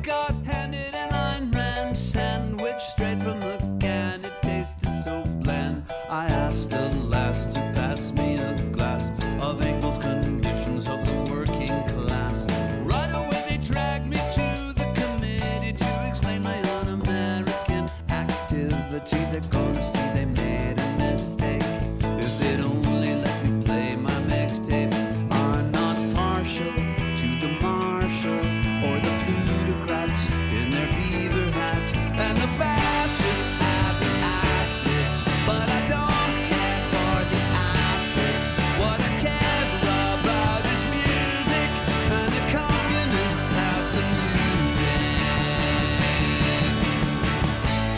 got handed an Ayn Rand sandwich straight from the can. It tasted so bland. I asked a lass to pass me a glass of Engel's Conditions of the Working Class. Right away they dragged me to the committee to explain my un-American activity. They're gonna see they made a mistake if they'd only let me play my mixtape. I'm not partial to the marshal or the plutocrats in their beaver hats and the fascists have the outfits, but I don't care for the outfits. What I care about is music, and the communists have the music.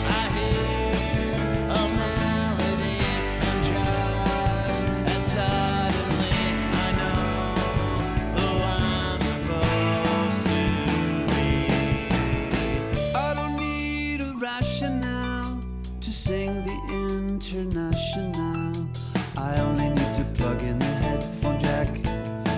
I hear a melody, and just as suddenly I know who I'm supposed to be. I don't need a rationale to sing the International. I only need to plug in the headphone jack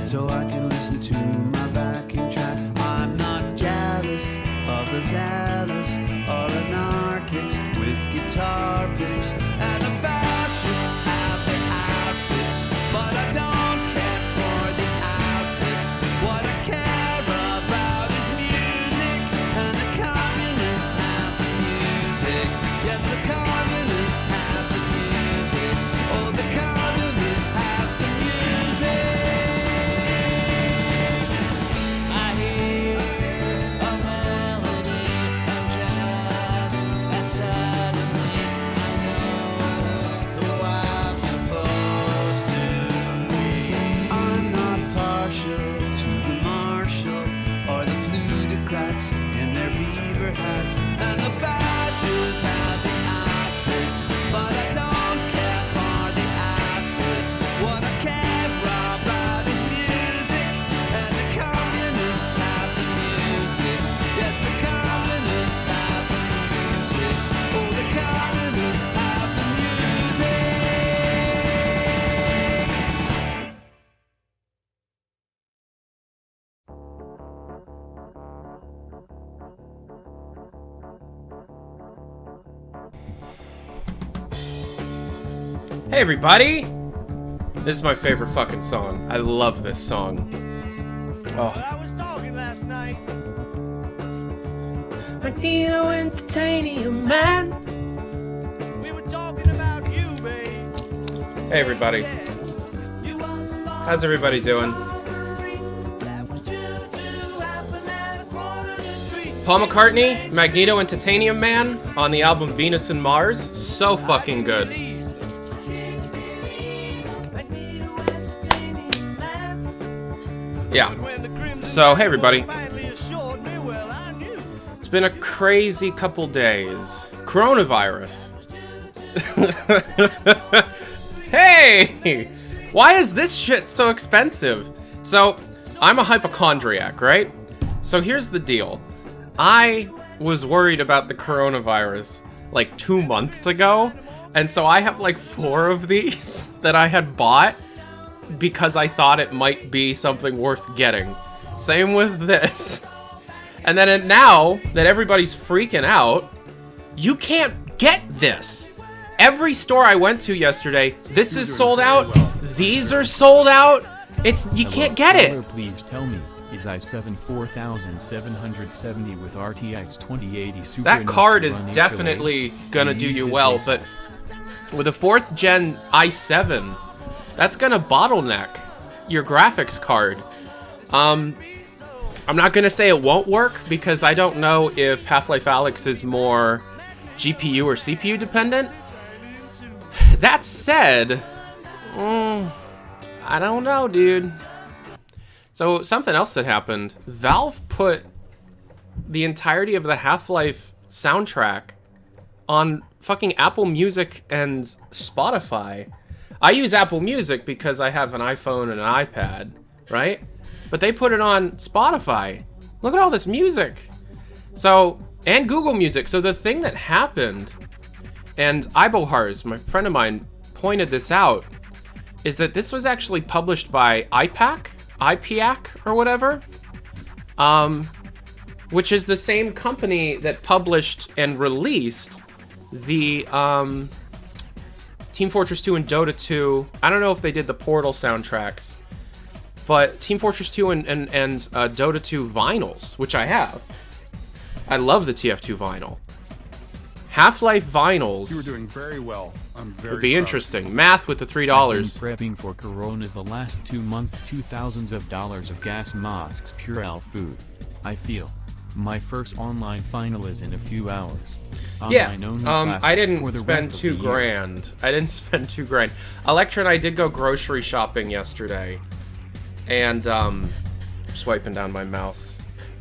so I can listen to my backing track. I'm not jealous of the zealous or anarchics with guitar picks, and the fascists have their outfits, but I don't care for the outfits. What I care about is music, and the communists have the music. Yes, the communists have the music. Oh, the communists have the music. I hear a melody, and just as suddenly I know who I'm supposed to be. I'm not partial to the marshal or the plutocrats in their beaver hats, and the fascists have the outfits, but I don't care for the outfits. What I care about is music, and the communists have the music. Yes, the communists have the music. Oh, the communists have the music. Hey everybody! This is my favorite fucking song. I love this song. Oh. I was talking last night. Magneto entertaining a man. We were talking about you, babe. Hey everybody. You want some How's everybody doing? that was due to happen at 2:45. Paul McCartney, Magneto and Titanium Man on the album Venus and Mars. So fucking good. Yeah. So, hey everybody. It's been a crazy couple days. Coronavirus. Hey! Why is this shit so expensive? So, I'm a hypochondriac, right? So here's the deal. I was worried about the coronavirus like 2 months ago, and so I have like 4 of these that I had bought because I thought it might be something worth getting. Same with this. And then now that everybody's freaking out, you can't get this. Every store I went to yesterday, this is sold out. These are sold out. You can't get it. Please tell me, is i7 4770 with RTX 2080 Super? That card is definitely gonna do you well, but with a 4th gen i7, that's gonna bottleneck your graphics card. I'm not gonna say it won't work because I don't know if Half-Life Alyx is more GPU or CPU dependent. That said, I don't know, dude. So something else that happened, Valve put the entirety of the Half-Life soundtrack on fucking Apple Music and Spotify. I use Apple Music because I have an iPhone and an iPad, right? But they put it on Spotify. Look at all this music. So, and Google Music. So the thing that happened, and Ibohars, my friend of mine, pointed this out, is that this was actually published by IPAC or whatever. which is the same company that published and released the Team Fortress 2 and Dota 2. I don't know if they did the Portal soundtracks, but Team Fortress 2 and Dota 2 vinyls, which I have. I love the TF2 vinyl. Half-Life vinyls. You were doing very well. I'm very would be proud. interesting. Math with the $3. I've been prepping for Corona the last 2 months, $2,000s of gas masks, pure L food. I feel my first online final is in a few hours. Yeah, Online only I classes didn't for the spend rest of the year. $2,000. I didn't spend $2,000. Electra and I did go grocery shopping yesterday, and just wiping down my mouse.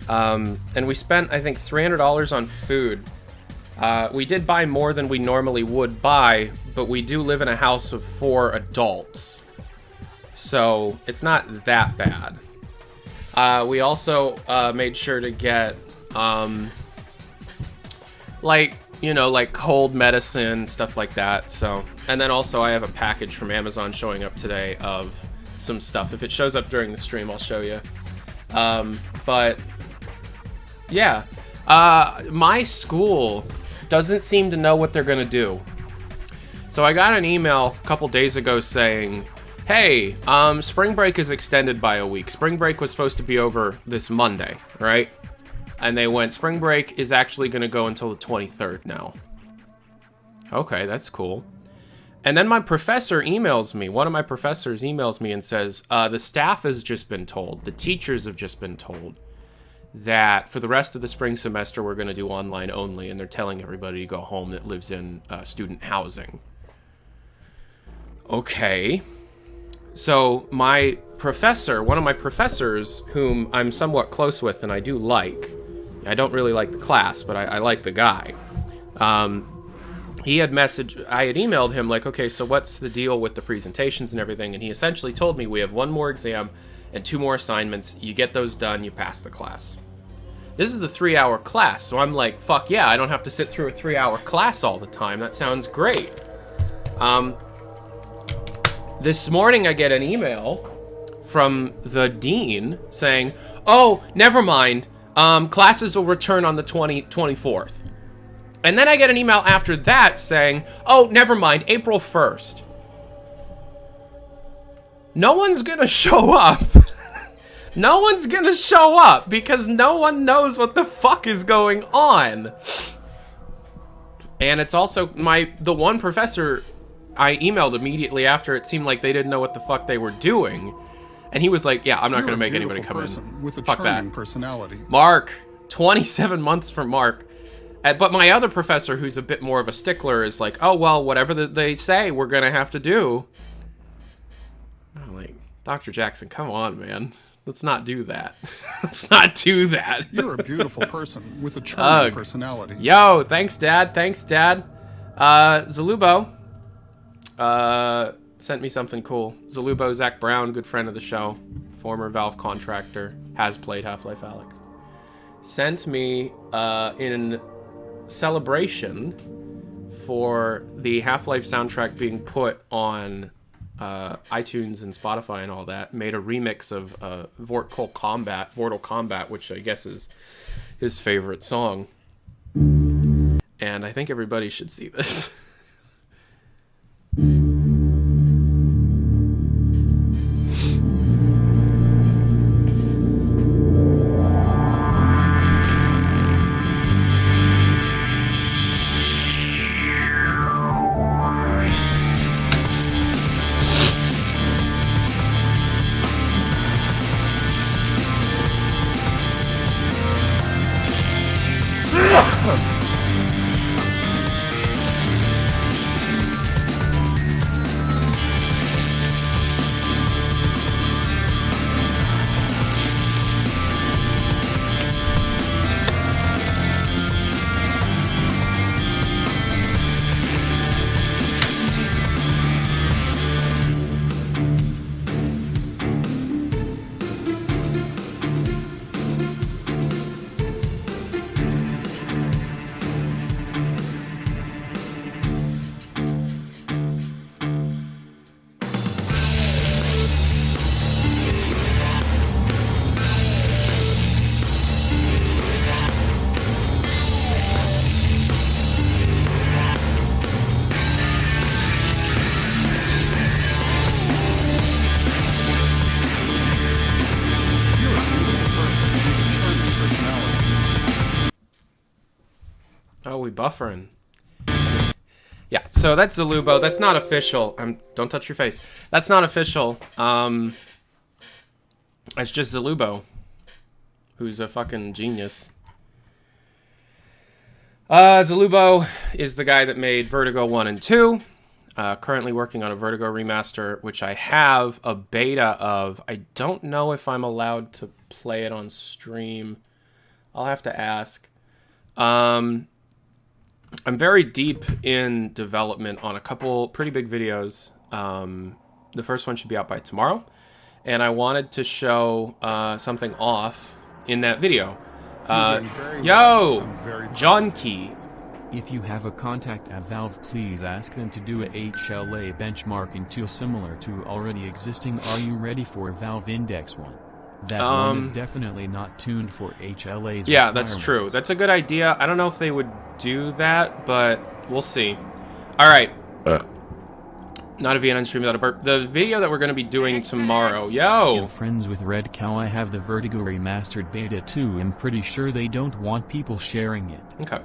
And we spent, I think, $300 on food. We did buy more than we normally would buy, but we do live in a house of 4 adults, so it's not that bad. We also made sure to get, like cold medicine, stuff like that. So, and then also I have a package from Amazon showing up today of some stuff. If it shows up during the stream, I'll show you. But yeah, my school doesn't seem to know what they're gonna do. So I got an email a couple days ago saying, hey, spring break is extended by a week. Spring break was supposed to be over this Monday, right? And they went, spring break is actually gonna go until the 23rd now. Okay, that's cool. And then my professor emails me, one of my professors emails me and says, the staff has just been told, the teachers have just been told that for the rest of the spring semester, we're going to do online only, and they're telling everybody to go home that lives in student housing. Okay. So my professor, one of my professors, whom I'm somewhat close with and I do like, I don't really like the class, but I like the guy. He had I had emailed him like, okay, so what's the deal with the presentations and everything? And he essentially told me we have 1 more exam and 2 more assignments. You get those done, you pass the class. This is the 3-hour class, so I'm like, fuck yeah, I don't have to sit through a 3-hour class all the time. That sounds great. This morning I get an email from the dean saying, oh, never mind, classes will return on the 24th. And then I get an email after that saying, oh, never mind, April 1st. No one's gonna show up. No one's gonna show up because no one knows what the fuck is going on. And it's also the one professor I emailed immediately after. It seemed like they didn't know what the fuck they were doing. And he was like, yeah, I'm not You're gonna a make anybody beautiful come person in. with a Fuck charming that. personality. Mark, 27 months for Mark. But my other professor, who's a bit more of a stickler, is like, oh, well, whatever they say, we're gonna have to do. I'm like, Dr. Jackson, come on, man. Let's not do that. Let's not do that. You're a beautiful person with a charming personality. Yo, thanks, Dad. Thanks, Dad. Zalubo sent me something cool. Zalubo, Zach Brown, good friend of the show, former Valve contractor, has played Half-Life Alyx, sent me in celebration for the Half-Life soundtrack being put on iTunes and Spotify and all that, made a remix of Mortal Kombat, which I guess is his favorite song. And I think everybody should see this. buffering. Yeah, so that's Zalubo. That's not official. Don't touch your face. That's not official. It's just Zalubo, who's a fucking genius. Zalubo is the guy that made Vertigo 1 and 2. Currently working on a Vertigo remaster, which I have a beta of. I don't know if I'm allowed to play it on stream. I'll have to ask. I'm very deep in development on a couple pretty big videos. The first one should be out by tomorrow. And I wanted to show something off in that video. John Key. If you have a contact at Valve, please ask them to do a HLA benchmarking tool similar to already existing. Are you ready for Valve Index 1? That one is definitely not tuned for HLA's Yeah, that's true. That's a good idea. I don't know if they would do that, but we'll see. All right. Not a VN stream without a burp. The video that we're going to be doing tomorrow. Yo, friends with Red Cow, I have the Vertigo Remastered Beta 2. I'm pretty sure they don't want people sharing it. Okay.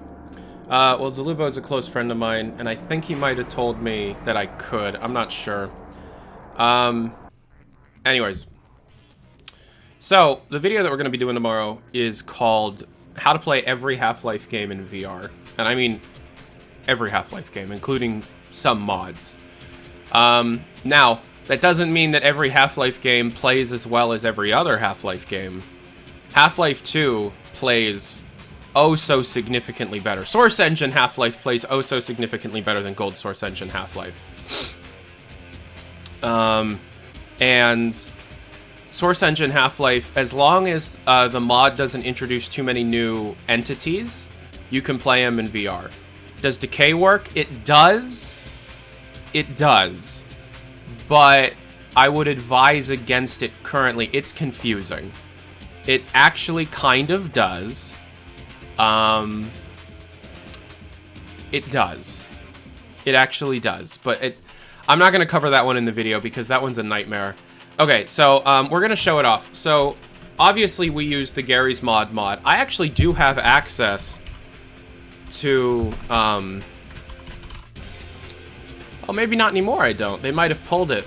Well, Zalubo is a close friend of mine, and I think he might have told me that I could. I'm not sure. Anyways. So, the video that we're going to be doing tomorrow is called How to Play Every Half-Life Game in VR. And I mean every Half-Life game, including some mods. Now, that doesn't mean that every Half-Life game plays as well as every other Half-Life game. Half-Life 2 plays oh so significantly better. Source Engine Half-Life plays oh so significantly better than Gold Source Engine Half-Life. And Source Engine Half-Life, as long as the mod doesn't introduce too many new entities, you can play them in VR. Does Decay work? It does. It does. But I would advise against it currently. It's confusing. It actually kind of does. It does. It actually does. But I'm not going to cover that one in the video because that one's a nightmare. Okay, so we're going to show it off. So obviously we use the Gary's mod. I actually do have access to... Oh, maybe not anymore, I don't. They might have pulled it.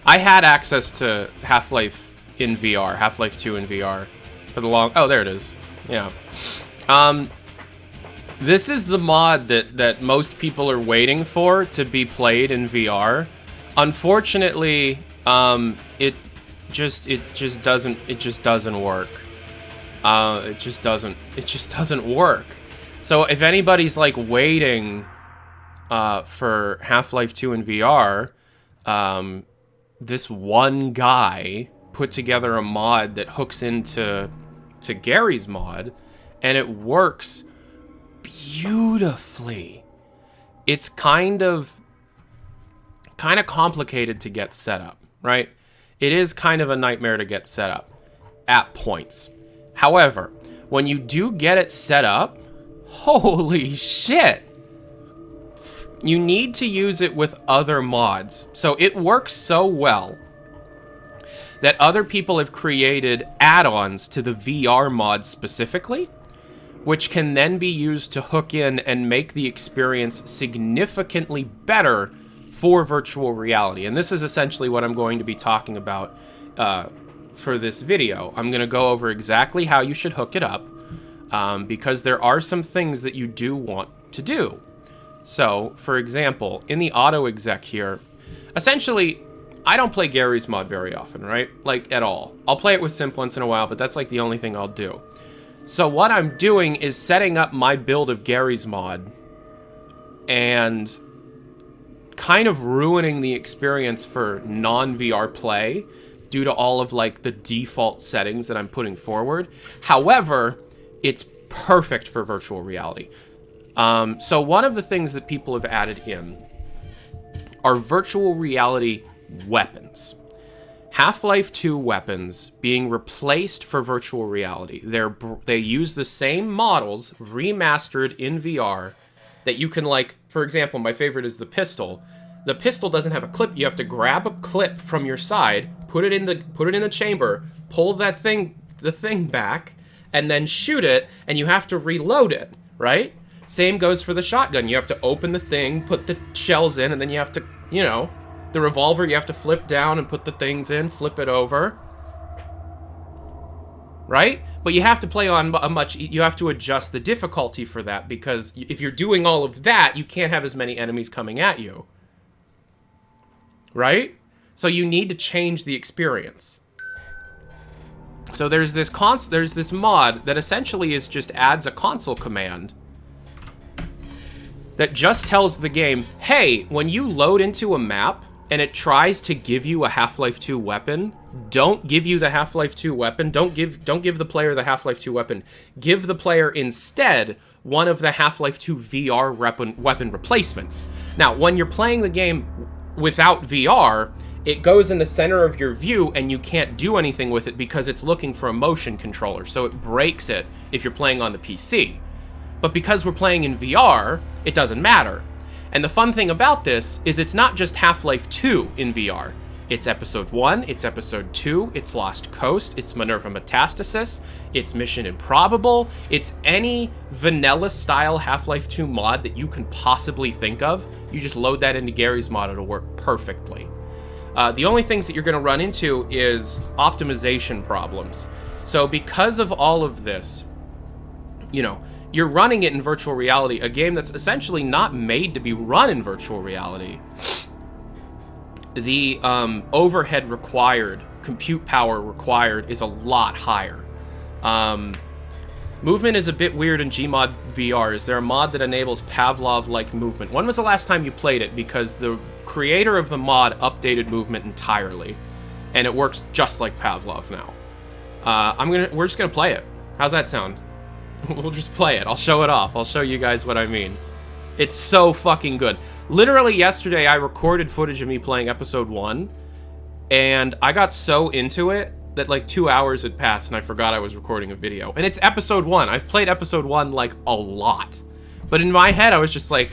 I had access to Half-Life in VR, Half-Life 2 in VR for the long... Oh, there it is. Yeah. This is the mod that most people are waiting for to be played in VR. Unfortunately, it just doesn't work. It just doesn't work. So if anybody's like waiting for Half-Life 2 in VR, this one guy put together a mod that hooks into Gary's mod, and it works beautifully. It's kind of complicated to get set up, right? It is kind of a nightmare to get set up at points. However, when you do get it set up, holy shit! You need to use it with other mods. So it works so well that other people have created add-ons to the VR mod specifically, which can then be used to hook in and make the experience significantly better for virtual reality. And this is essentially what I'm going to be talking about for this video. I'm going to go over exactly how you should hook it up, because there are some things that you do want to do. So, for example, in the auto exec here, essentially, I don't play Gary's mod very often, right? Like, at all. I'll play it with Simp once in a while, but that's like the only thing I'll do. So what I'm doing is setting up my build of Gary's mod and kind of ruining the experience for non-VR play due to all of like the default settings that I'm putting forward. However, it's perfect for virtual reality. So one of the things that people have added in are virtual reality weapons. Half-Life 2 weapons being replaced for virtual reality. They use the same models remastered in VR that you can, like, for example, my favorite is the pistol. The pistol doesn't have a clip. You have to grab a clip from your side, put it in the chamber, pull the thing back, and then shoot it, and you have to reload it, right? Same goes for the shotgun. You have to open the thing, put the shells in, and then you have to, you know, the revolver, you have to flip down and put the things in, flip it over. Right? But you have to play on you have to adjust the difficulty for that, because if you're doing all of that, you can't have as many enemies coming at you. Right? So you need to change the experience. So there's this mod that essentially adds a console command that just tells the game, hey, when you load into a map and it tries to give you a Half-Life 2 weapon, don't give you the Half-Life 2 weapon. Don't give the player the Half-Life 2 weapon. Give the player instead one of the Half-Life 2 VR weapon replacements. Now, when you're playing the game without VR, it goes in the center of your view and you can't do anything with it because it's looking for a motion controller, so it breaks it if you're playing on the PC. But because we're playing in VR, it doesn't matter. And the fun thing about this is it's not just Half-Life 2 in VR. It's Episode 1, it's Episode 2, it's Lost Coast, it's Minerva Metastasis, it's Mission Improbable, it's any vanilla-style Half-Life 2 mod that you can possibly think of. You just load that into Gary's mod, it'll work perfectly. The only things that you're going to run into is optimization problems. So because of all of this, you know, you're running it in virtual reality, a game that's essentially not made to be run in virtual reality. The overhead required, compute power required, is a lot higher. Movement is a bit weird in Gmod VR. Is there a mod that enables Pavlov-like movement? When was the last time you played it? Because the creator of the mod updated movement entirely, and it works just like Pavlov now. We're just gonna play it. How's that sound? We'll just play it. I'll show it off. I'll show you guys what I mean. It's so fucking good. Literally yesterday, I recorded footage of me playing Episode 1, and I got so into it that like 2 hours had passed and I forgot I was recording a video. And it's Episode 1. I've played Episode 1 like a lot. But in my head, I was just like,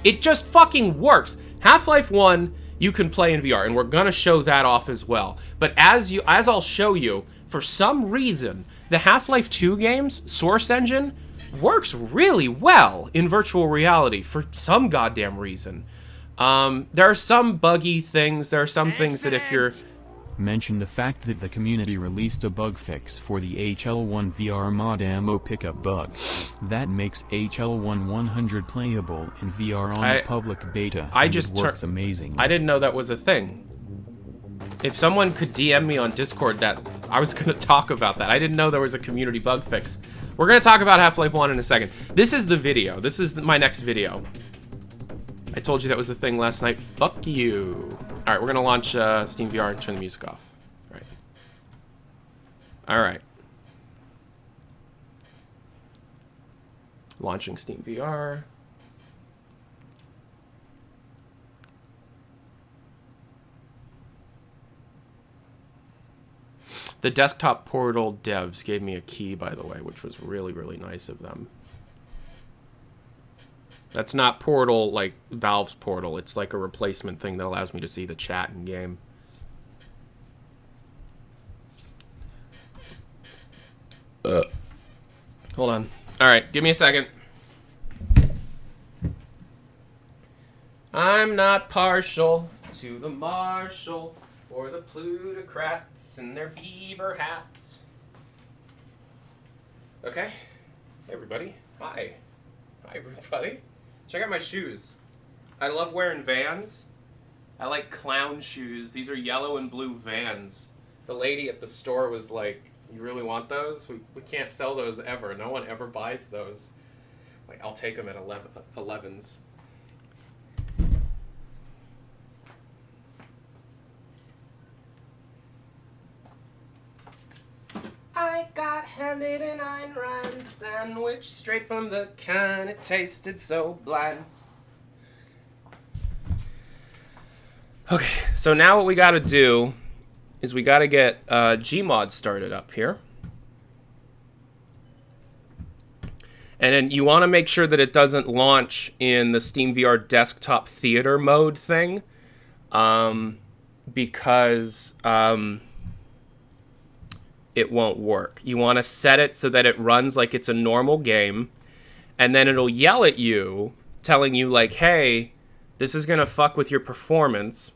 it just fucking works. Half-Life 1, you can play in VR, and we're gonna show that off as well. But as I'll show you, for some reason, the Half-Life 2 game's source engine works really well in virtual reality for some goddamn reason. There are some buggy things. There are some things that if you're... Mention the fact that the community released a bug fix for the HL1 VR mod ammo pickup bug. That makes HL1 100 playable in VR on the public beta, and it works amazing. I didn't know that was a thing. If someone could DM me on Discord that, I was going to talk about that. I didn't know there was a community bug fix. We're going to talk about Half-Life 1 in a second. This is the video. This is my next video. I told you that was a thing last night. Fuck you. Alright, we're going to launch Steam VR and turn the music off. Alright. Launching Steam VR. The desktop Portal devs gave me a key, by the way, which was really, really nice of them. That's not Portal like Valve's Portal. It's like a replacement thing that allows me to see the chat in game. Hold on. All right, give me a second. I'm not partial to the marshal or the plutocrats and their beaver hats. Okay. Hey, everybody. Hi. Hi, everybody. Check out my shoes. I love wearing Vans. I like clown shoes. These are yellow and blue Vans. The lady at the store was like, you really want those? We can't sell those ever. No one ever buys those. Like, I'll take them at 11s. I got handed an Ayn Rand sandwich straight from the can. It tasted so bland. Okay, so now what we gotta do is we gotta get Gmod started up here. And then you want to make sure that it doesn't launch in the SteamVR desktop theater mode thing. Because it won't work. You want to set it so that it runs like it's a normal game. and then it'll yell at you, telling you, like, hey, this is going to fuck with your performance.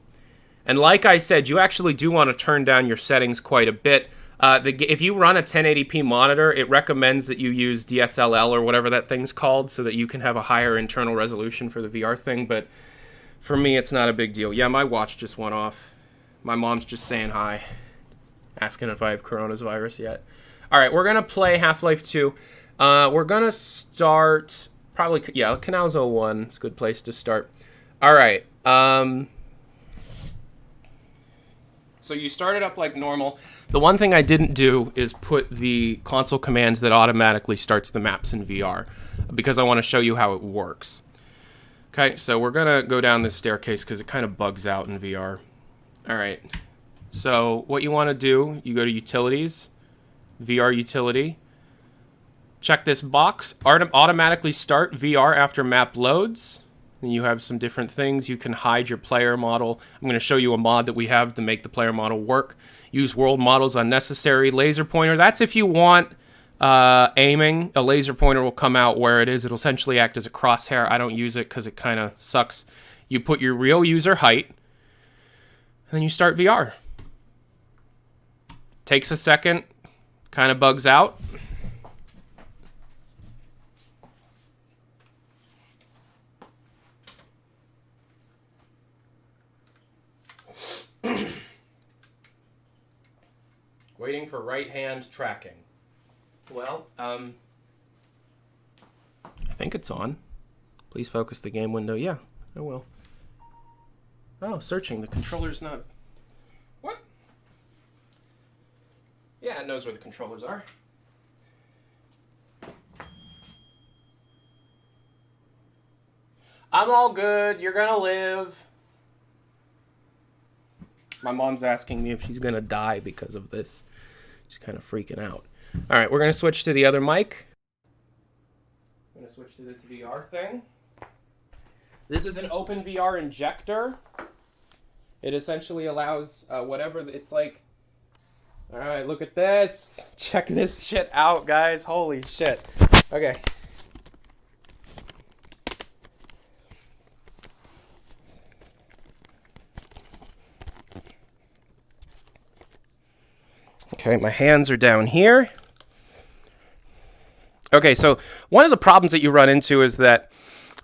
And like I said, you actually do want to turn down your settings quite a bit. If you run a 1080p monitor, it recommends that you use DSLL or whatever that thing's called so that you can have a higher internal resolution for the VR thing. But for me, it's not a big deal. Yeah, my watch just went off. My mom's just saying hi, asking if I have coronavirus yet. All right, we're going to play Half-Life 2. We're going to start probably, yeah, Canals 01. It's a good place to start. All right. So you start it up like normal. The one thing I didn't do is put the console commands that automatically starts the maps in VR because I want to show you how it works. Okay, so we're going to go down this staircase because it kind of bugs out in VR. All right. So what you want to do, you go to Utilities, VR Utility. Check this box, automatically start VR after map loads. And you have some different things. You can hide your player model. I'm going to show you a mod that we have to make the player model work. Use world models unnecessary. Laser pointer, that's if you want aiming. A laser pointer will come out where it is. It'll essentially act as a crosshair. I don't use it because it kind of sucks. You put your real user height, and then you start VR. Takes a second, kind of bugs out. Waiting for right hand tracking. Well, I think it's on. Please focus the game window. Yeah, I will. Oh, searching. The controller's not... What? Yeah, it knows where the controllers are. I'm all good. You're gonna live. My mom's asking me if she's gonna die because of this. She's kind of freaking out. All right, we're gonna switch to the other mic. I'm gonna switch to this VR thing. This is an open VR injector. It essentially allows whatever, it's like, all right, look at this. Check this shit out, guys. Holy shit. Okay. Okay, my hands are down here. Okay, so one of the problems that you run into is that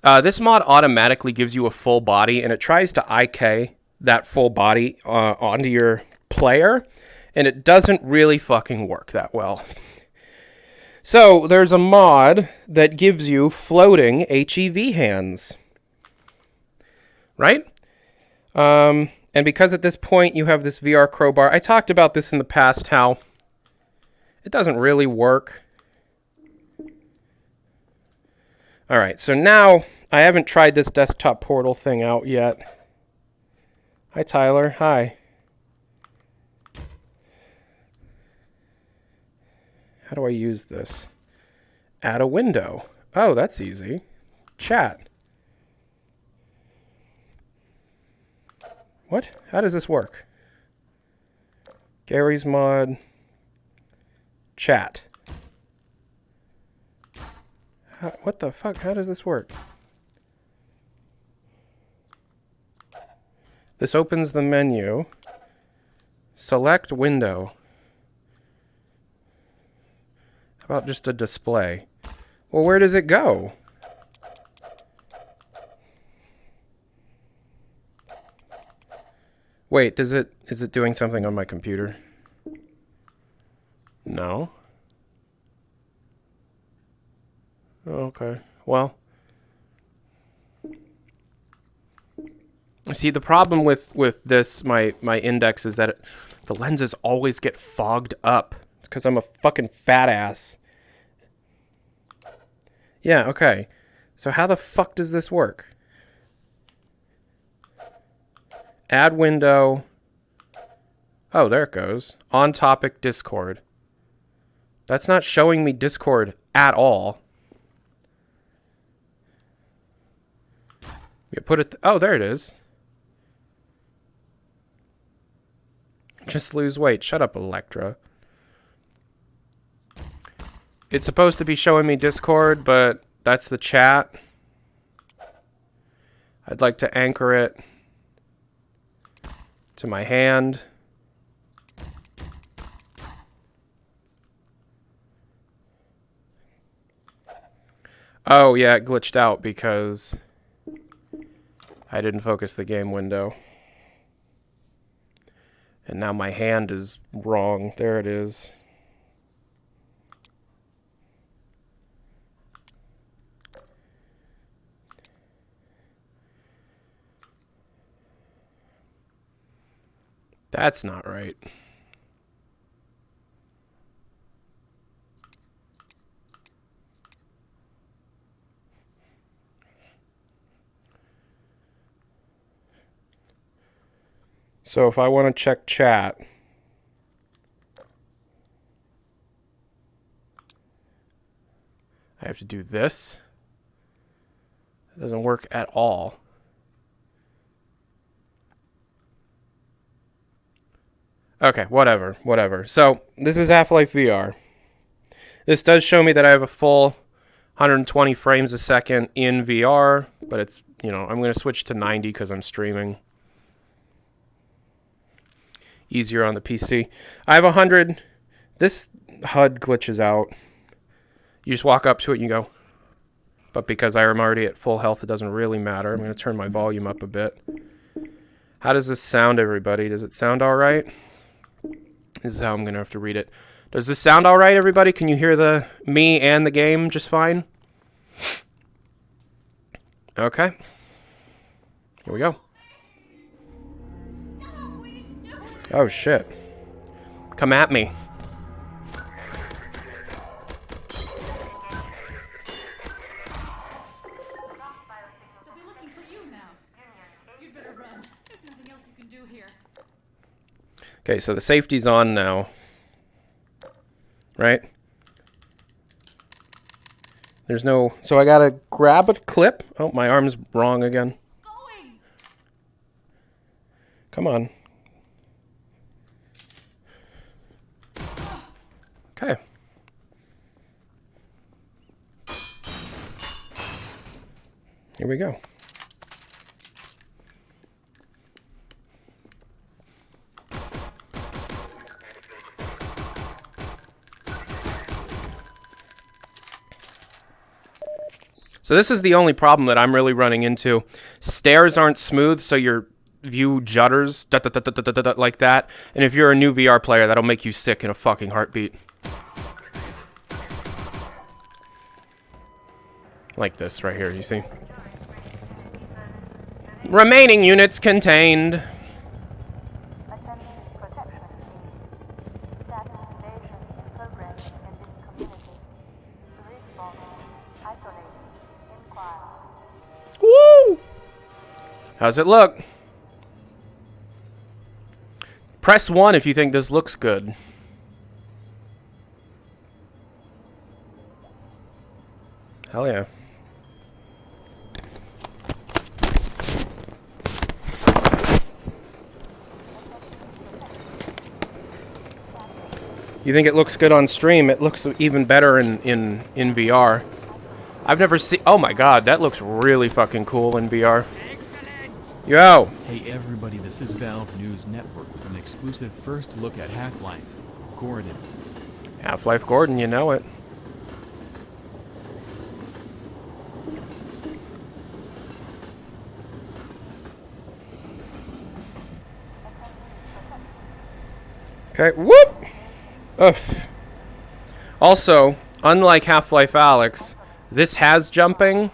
this mod automatically gives you a full body, and it tries to IK that full body onto your player, and it doesn't really fucking work that well. So there's a mod that gives you floating HEV hands, right? And because at this point you have this VR crowbar, I talked about this in the past, how it doesn't really work. All right, so now I haven't tried this desktop portal thing out yet. Hi, Tyler. Hi. How do I use this? Add a window. Oh, that's easy. Chat. What? How does this work? Gary's mod. Chat. What the fuck? How does this work? This opens the menu. Select window. How about just a display? Well, where does it go? Wait, is it doing something on my computer? No. Okay. Well, see, the problem with this, my index, is that the lenses always get fogged up. It's because I'm a fucking fat ass. Yeah, okay. So how the fuck does this work? Add window. Oh, there it goes. On topic Discord. That's not showing me Discord at all. You put it. Oh, there it is. Just lose weight. Shut up, Electra. It's supposed to be showing me Discord, but that's the chat. I'd like to anchor it to my hand. Oh, yeah, it glitched out because I didn't focus the game window. And now my hand is wrong. There it is. That's not right. So if I want to check chat, I have to do this. It doesn't work at all. Okay, whatever. So this is Half-Life VR. This does show me that I have a full 120 frames a second in VR, but it's, you know, I'm going to switch to 90 because I'm streaming. Easier on the PC. I have 100. This HUD glitches out. You just walk up to it and you go. But because I'm already at full health, it doesn't really matter. I'm going to turn my volume up a bit. How does this sound, everybody? Does it sound all right? This is how I'm going to have to read it. Does this sound all right, everybody? Can you hear me and the game just fine? Okay. Here we go. Oh, shit. Come at me. They'll be looking for you now. You'd better run. There's nothing else you can do here. Okay, so the safety's on now. Right? There's no... So I gotta grab a clip. Oh, my arm's wrong again. Going. Come on. Okay. Here we go. So this is the only problem that I'm really running into. Stairs aren't smooth, so your view judders like that. And if you're a new VR player, that'll make you sick in a fucking heartbeat. Like this right here, you see? Remaining units contained. Woo! How's it look? Press 1 if you think this looks good. Hell yeah. You think it looks good on stream? It looks even better in VR. I've never seen... Oh my god, that looks really fucking cool in VR. Excellent. Yo! Hey everybody, this is Valve News Network with an exclusive first look at Half-Life. Gordon. Half-Life Gordon, you know it. Okay, whoop! Ugh. Also, unlike Half-Life Alyx, this has jumping.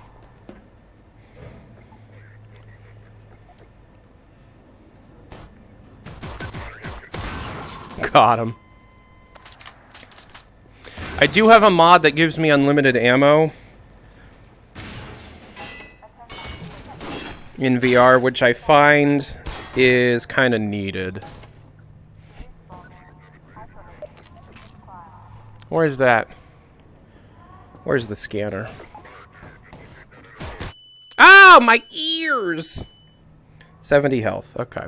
Got him. I do have a mod that gives me unlimited ammo in VR, which I find is kind of needed. Where's that? Where's the scanner? Ow, my ears! 70 health, okay.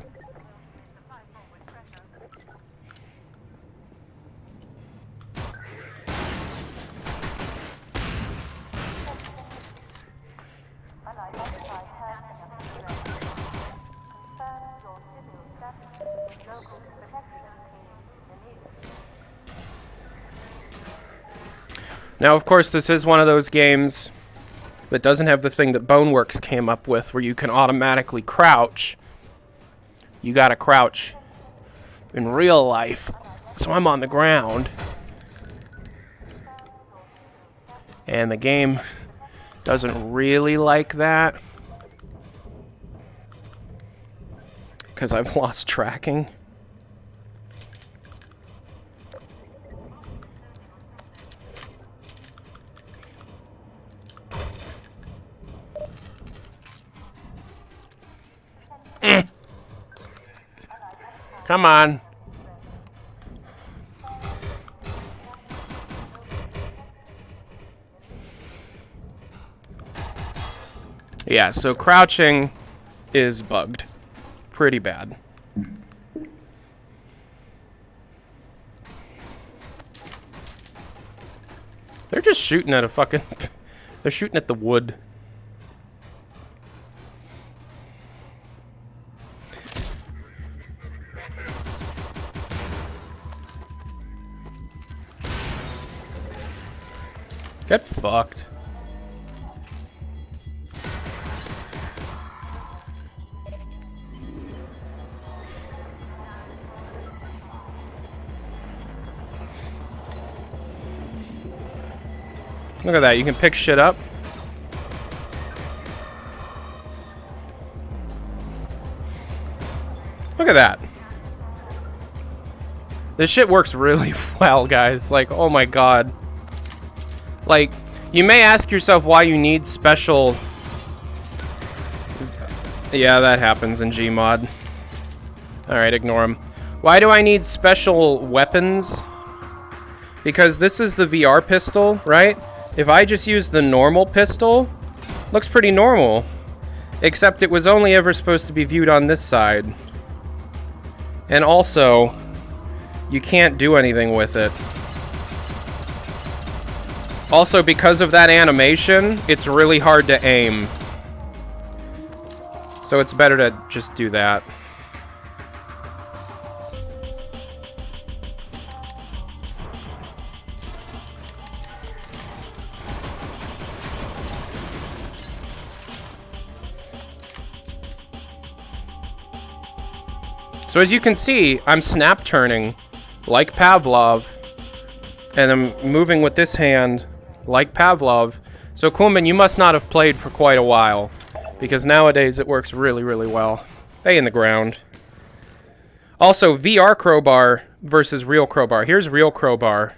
Now, of course, this is one of those games that doesn't have the thing that Boneworks came up with where you can automatically crouch. You gotta crouch in real life. So I'm on the ground. And the game doesn't really like that. Because I've lost tracking. Come on. Yeah, so crouching is bugged. Pretty bad. They're just shooting at a fucking... They're shooting at the wood. Get fucked. Look at that, you can pick shit up. Look at that. This shit works really well, guys. Like, oh my god. Like, you may ask yourself why you need special... Yeah, that happens in Gmod. Alright, ignore him. Why do I need special weapons? Because this is the VR pistol, right? If I just use the normal pistol, looks pretty normal. Except it was only ever supposed to be viewed on this side. And also, you can't do anything with it. Also, because of that animation, it's really hard to aim. So it's better to just do that. So as you can see, I'm snap turning like Pavlov, and I'm moving with this hand like Pavlov. So Kuhlman, you must not have played for quite a while, because nowadays it works really, really well. Stay in the ground. Also, VR crowbar versus real crowbar. Here's real crowbar.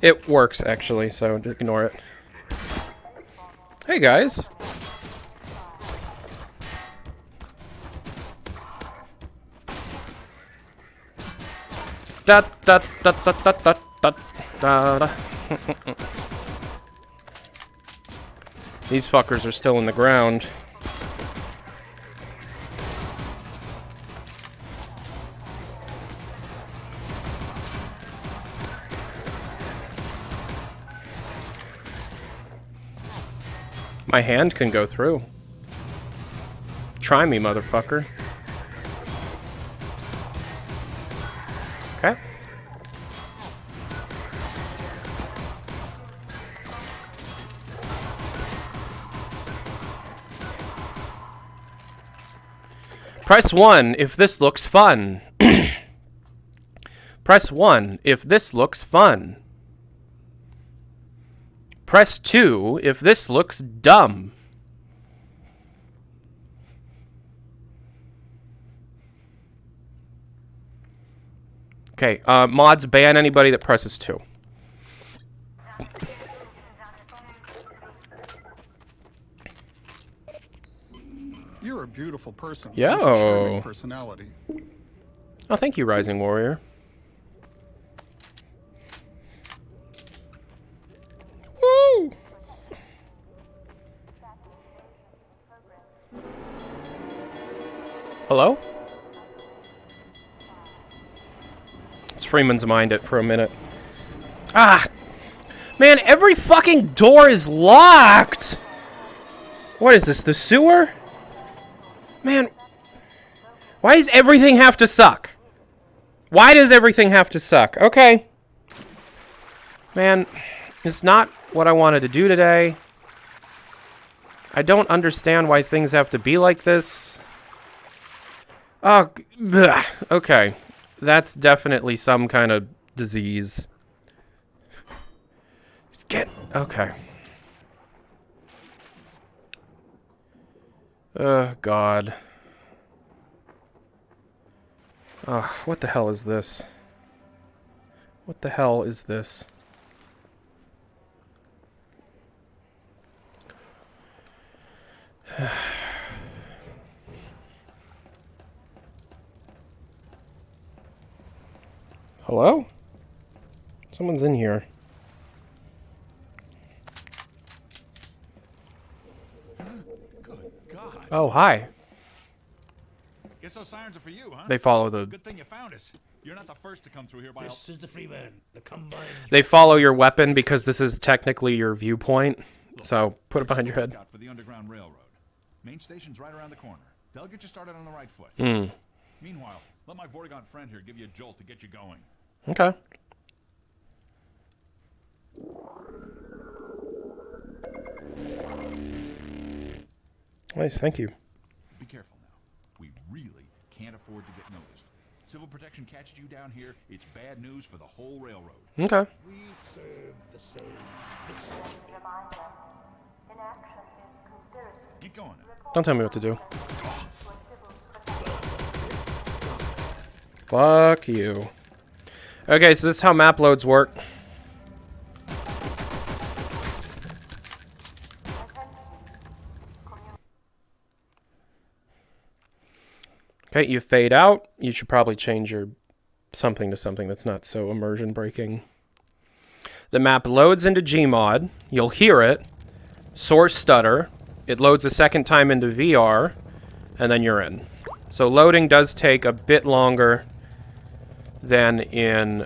It works, actually, so ignore it. Hey, guys. Da da da da da da da da da. These fuckers are still in the ground. My hand can go through. Try me, motherfucker. Okay. Press 1 if this looks fun. Press 1 if this looks fun. Press 2 if this looks dumb. Okay, mods ban anybody that presses 2. You're a beautiful person. Yo. With a charming personality. Oh, thank you, Rising Warrior. Woo! Hello? Let's Freeman's mind it for a minute. Ah! Man, every fucking door is locked! What is this, the sewer? Man, why does everything have to suck? Why does everything have to suck? Okay. Man, it's not what I wanted to do today. I don't understand why things have to be like this. Oh, bleh. Okay. That's definitely some kind of disease. Just get... Okay. God. Oh, what the hell is this? What the hell is this? Hello? Someone's in here. Good God. Oh, hi. Guess those sirens are for you, huh? They follow the... Good thing you found us. You're not the first to come through here by This is the Freeman, the combined. They follow your weapon because this is technically your viewpoint. So, put it behind your head. For the Underground Railroad. Main station's right around the corner. They'll get you started on the right foot. Meanwhile, let my Vortigaunt friend here give you a jolt to get you going. Okay. Nice, thank you. Be careful now. We really can't afford to get noticed. Civil protection catches you down here, it's bad news for the whole railroad. Okay. We serve the same. Get going now. Don't tell me what to do. Fuck you. Okay, so this is how map loads work. Okay, you fade out. You should probably change your something to something that's not so immersion breaking. The map loads into Gmod. You'll hear it. Source stutter. It loads a second time into VR, and then you're in. So loading does take a bit longer than in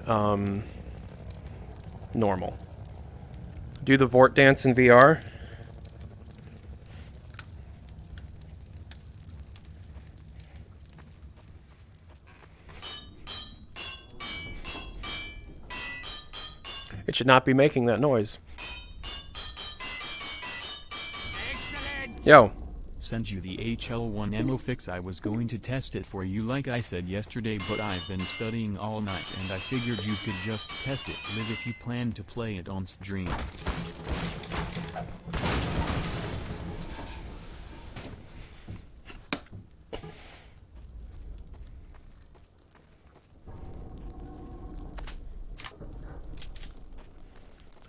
normal. Do the Vort dance in VR. It should not be making that noise. Excellent. Yo. Sent you the HL1 ammo fix. I was going to test it for you like I said yesterday, but I've been studying all night and I figured you could just test it live if you plan to play it on stream.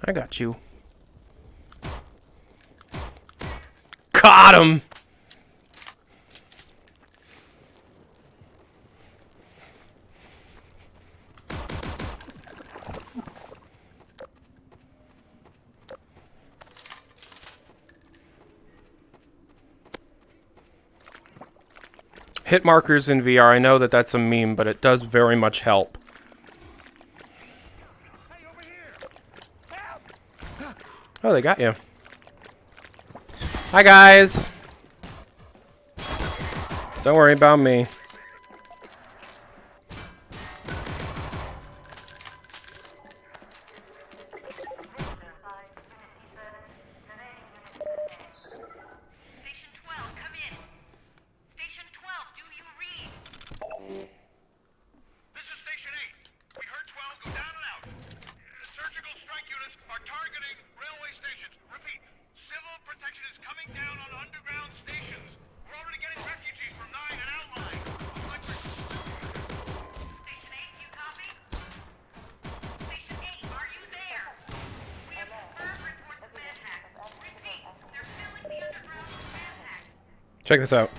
I got you. Got him! Hit markers in VR. I know that that's a meme, but it does very much help. Hey, over here. Help. Oh, they got you. Hi, guys. Don't worry about me. Station 12, come in. Station 12, do you read? This is Station 8. We heard 12 go down and out. Surgical strike units are targeting railway stations. Repeat, civil protection is coming down on underground stations. We're already getting refugees from 9 and outlying. Station 8, you copy? Station 8, are you there? We have confirmed reports of manhacks. Repeat, they're filling the underground with manhacks. Check this out.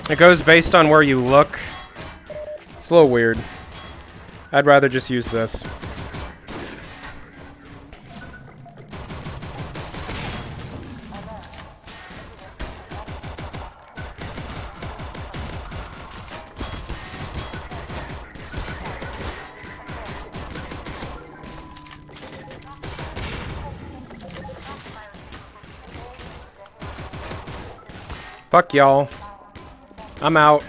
It goes based on where you look. It's a little weird. I'd rather just use this. Fuck y'all. I'm out.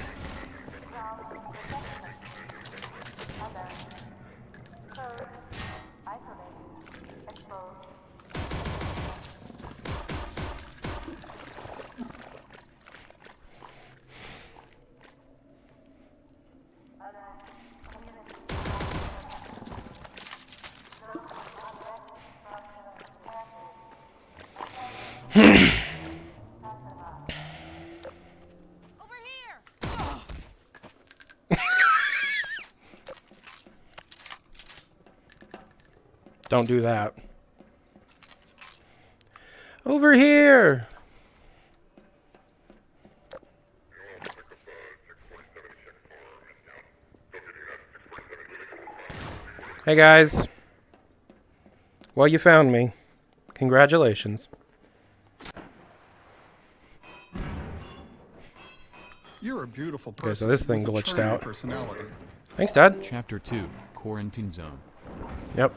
Over here! Don't do that. Over here! Hey guys. Well, you found me. Congratulations. You're a beautiful person. Okay, so this thing with a glitched charming out. Personality. Thanks, Dad. Chapter 2, Quarantine Zone. Yep.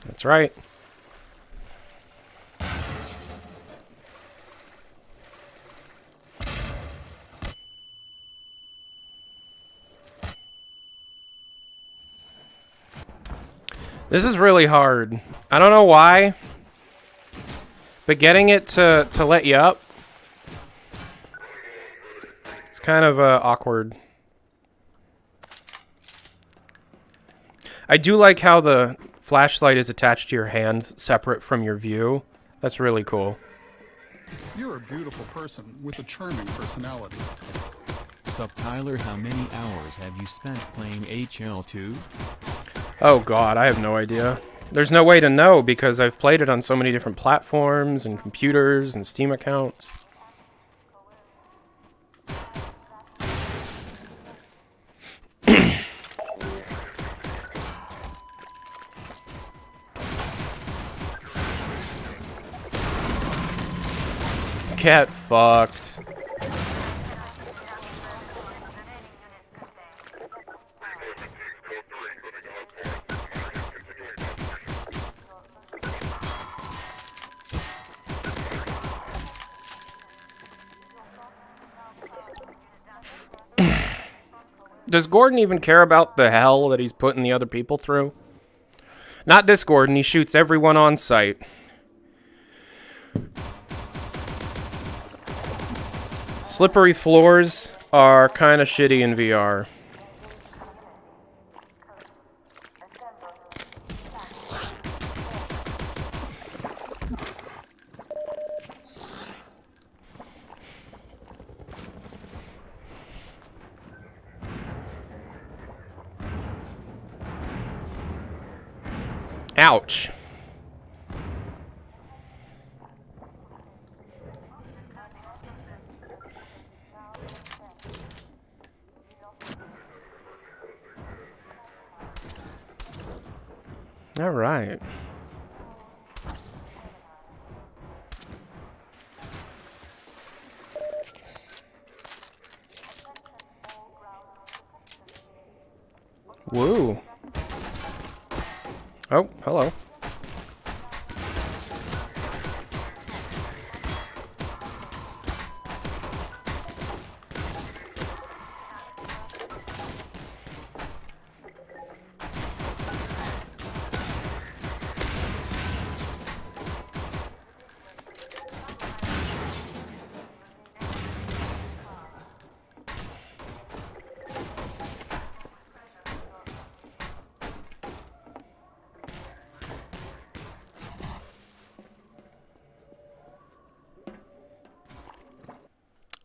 That's right. This is really hard. I don't know why, but getting it to let you up, it's kind of awkward. I do like how the flashlight is attached to your hand, separate from your view. That's really cool. You're a beautiful person with a charming personality. Sup Tyler, how many hours have you spent playing HL2? Oh god, I have no idea. There's no way to know because I've played it on so many different platforms and computers and Steam accounts. Get fucked. Does Gordon even care about the hell that he's putting the other people through? Not this Gordon, he shoots everyone on sight. Slippery floors are kind of shitty in VR. Ouch. All right. Woo. Oh, hello.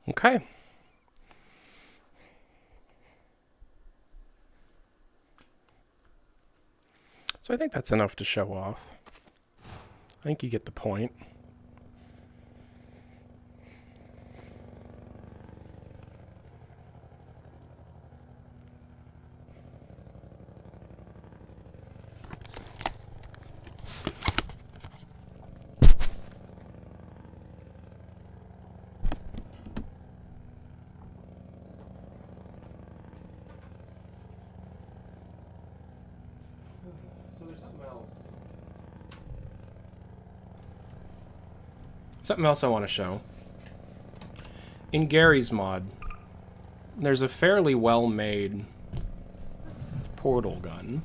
Okay. So I think that's enough to show off. I think you get the point. Something else I want to show. In Gary's mod, there's a fairly well-made portal gun.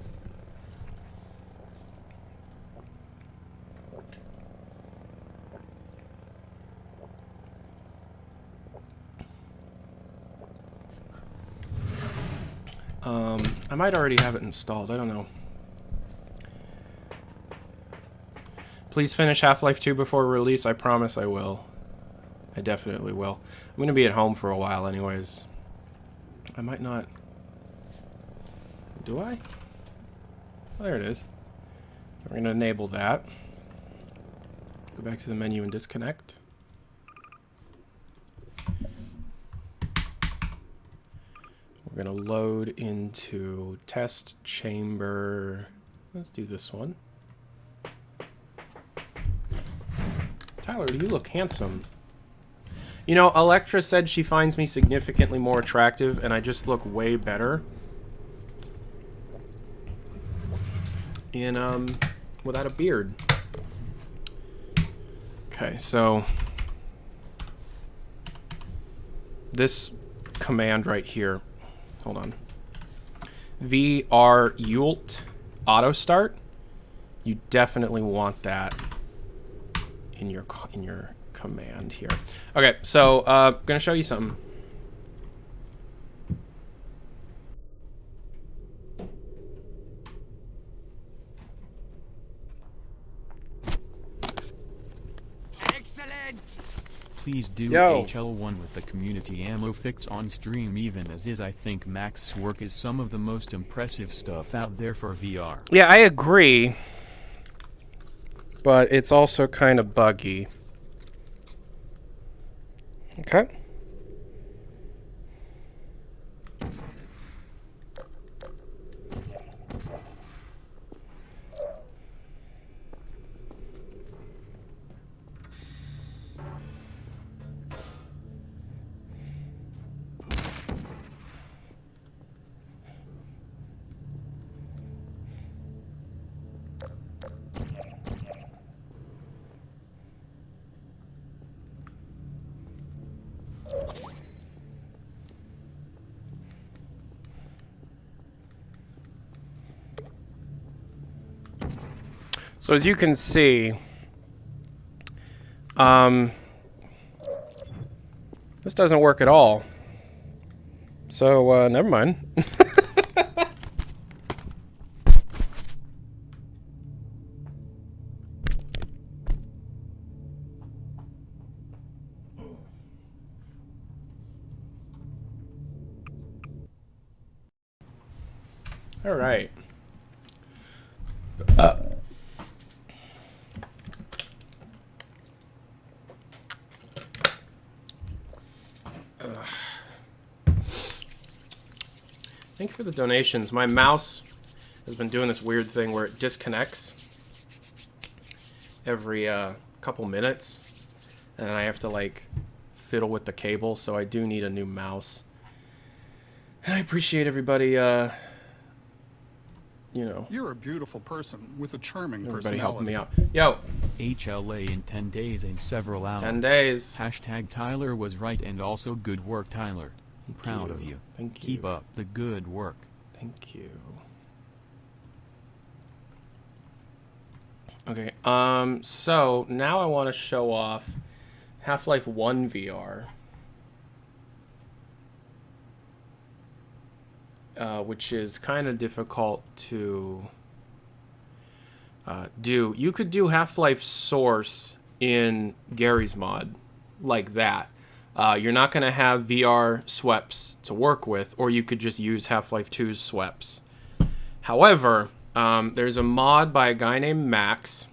I might already have it installed. I don't know. Please finish Half-Life 2 before release. I promise I will. I definitely will. I'm going to be at home for a while anyways. I might not... Do I? Oh, there it is. We're going to enable that. Go back to the menu and disconnect. We're going to load into test chamber. Let's do this one. Tyler, you look handsome. You know, Electra said she finds me significantly more attractive, and I just look way better in, without a beard. Okay, so this command right here, hold on, VR Ult auto start, you definitely want that in your command here. Okay, so gonna show you something. Excellent. Please do Yo. HL1 with the community ammo fix on stream, even as is. I think Max's work is some of the most impressive stuff out there for VR. Yeah, I agree, but it's also kind of buggy. Okay. So as you can see, this doesn't work at all. So, never mind. All right. Thank you for the donations. My mouse has been doing this weird thing where it disconnects every couple minutes, and I have to like fiddle with the cable, so I do need a new mouse. And I appreciate everybody, you know, You're a beautiful person with a charming everybody personality. helping me out. Yo, HLA in 10 days and several hours. 10 days. Hashtag Tyler was right, and also good work, Tyler. I'm proud of you. Thank you. Keep up the good work. Thank you. Okay, so now I want to show off Half-Life 1 VR. Which is kind of difficult to do. You could do Half-Life Source in Gary's mod like that. You're not going to have VR sweps to work with, or you could just use Half-Life 2's sweps. However, there's a mod by a guy named Max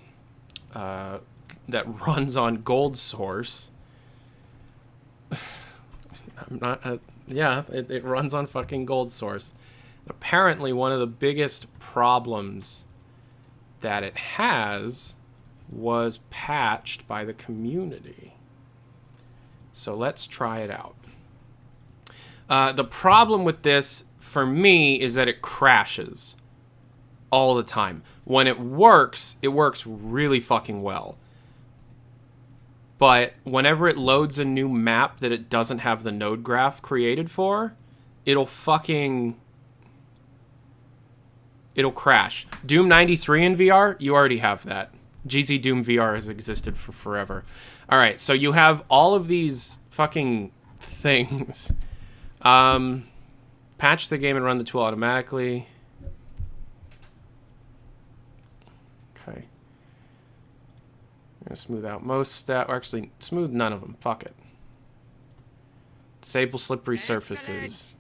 that runs on Gold Source. I'm not... yeah, it runs on fucking Gold Source. Apparently, one of the biggest problems that it has was patched by the community. So let's try it out. The problem with this, for me, is that it crashes all the time. When it works really fucking well. but whenever it loads a new map that it doesn't have the node graph created for, it'll crash. Doom 93 in VR, you already have that. GZ Doom VR has existed for forever. Alright, so you have all of these fucking things. Patch the game and run the tool automatically. Okay. I'm gonna smooth out most stat, or actually smooth none of them. Fuck it. Disable slippery surfaces.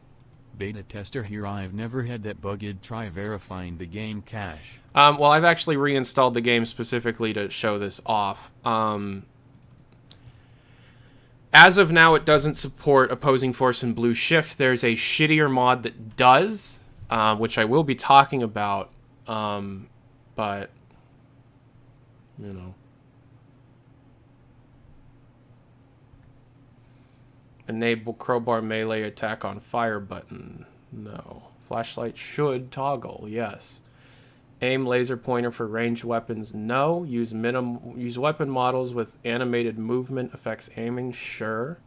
Beta tester here. I've never had that bug. I'd try verifying the game cache. Well, I've actually reinstalled the game specifically to show this off. As of now, it doesn't support opposing force and blue shift. There's a shittier mod that does, which I will be talking about. But, you know. Enable crowbar melee attack on fire button. No. Flashlight should toggle. Yes. Aim laser pointer for ranged weapons. No. Use weapon models with animated movement affects aiming. Sure.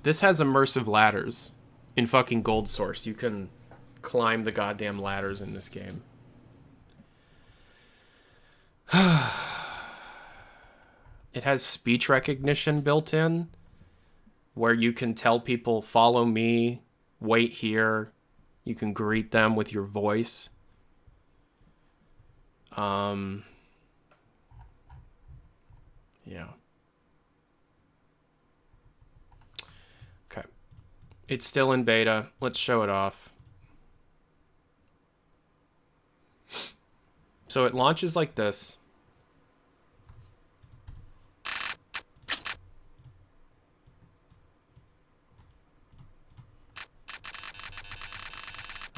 This has immersive ladders in fucking Gold Source. You can climb the goddamn ladders in this game. It has speech recognition built in, where you can tell people, follow me, wait here. You can greet them with your voice. Yeah. Okay. It's still in beta. Let's show it off. So it launches like this.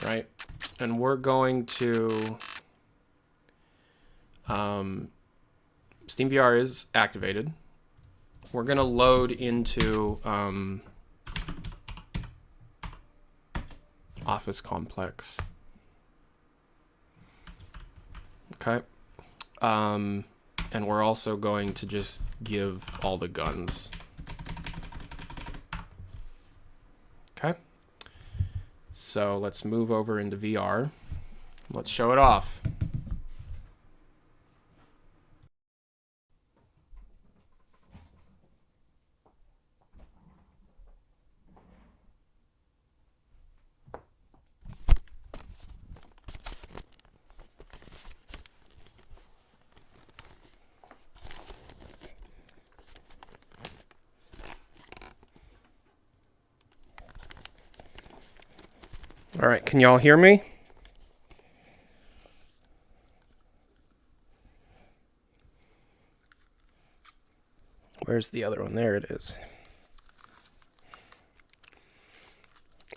Right? And we're going to... SteamVR is activated. We're going to load into Office Complex. Okay. And we're also going to just give all the guns. Okay. So let's move over into VR. Let's show it off. All right, can y'all hear me? Where's the other one? There it is.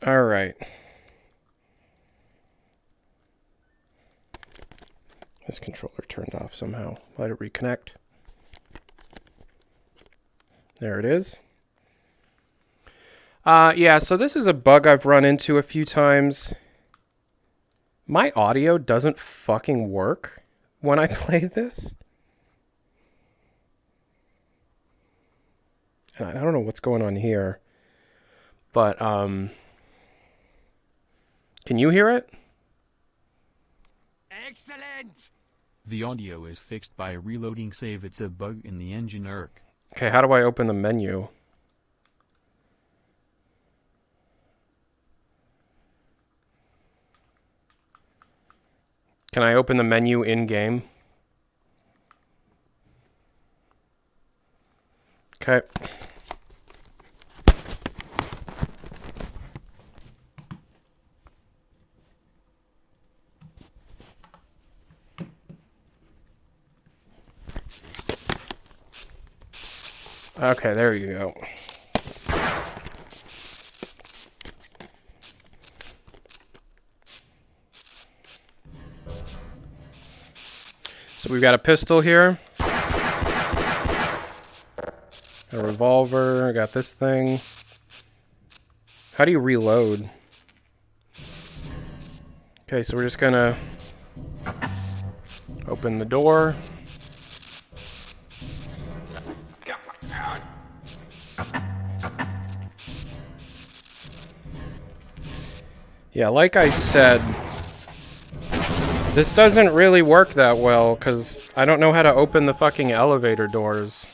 All right. This controller turned off somehow. Let it reconnect. There it is. Yeah, so this is a bug I've run into a few times. My audio doesn't fucking work when I play this. And I don't know what's going on here. But, can you hear it? Excellent! The audio is fixed by reloading save. It's a bug in the engine IRC. Okay, how do I open the menu? Can I open the menu in-game? Okay. Okay, there you go. So we've got a pistol here. A revolver. I got this thing. How do you reload? Okay, so we're just gonna open the door. Yeah, like I said, this doesn't really work that well because I don't know how to open the fucking elevator doors.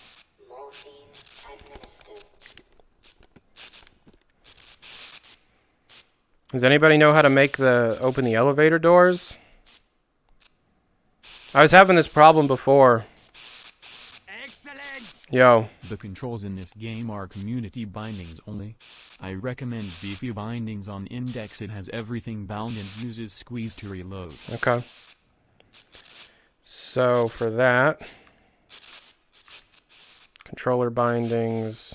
Does anybody know how to open the elevator doors? I was having this problem before. Excellent! Yo. The controls in this game are community bindings only. I recommend beefy bindings on index. It has everything bound and uses squeeze to reload. Okay. So for that, controller bindings.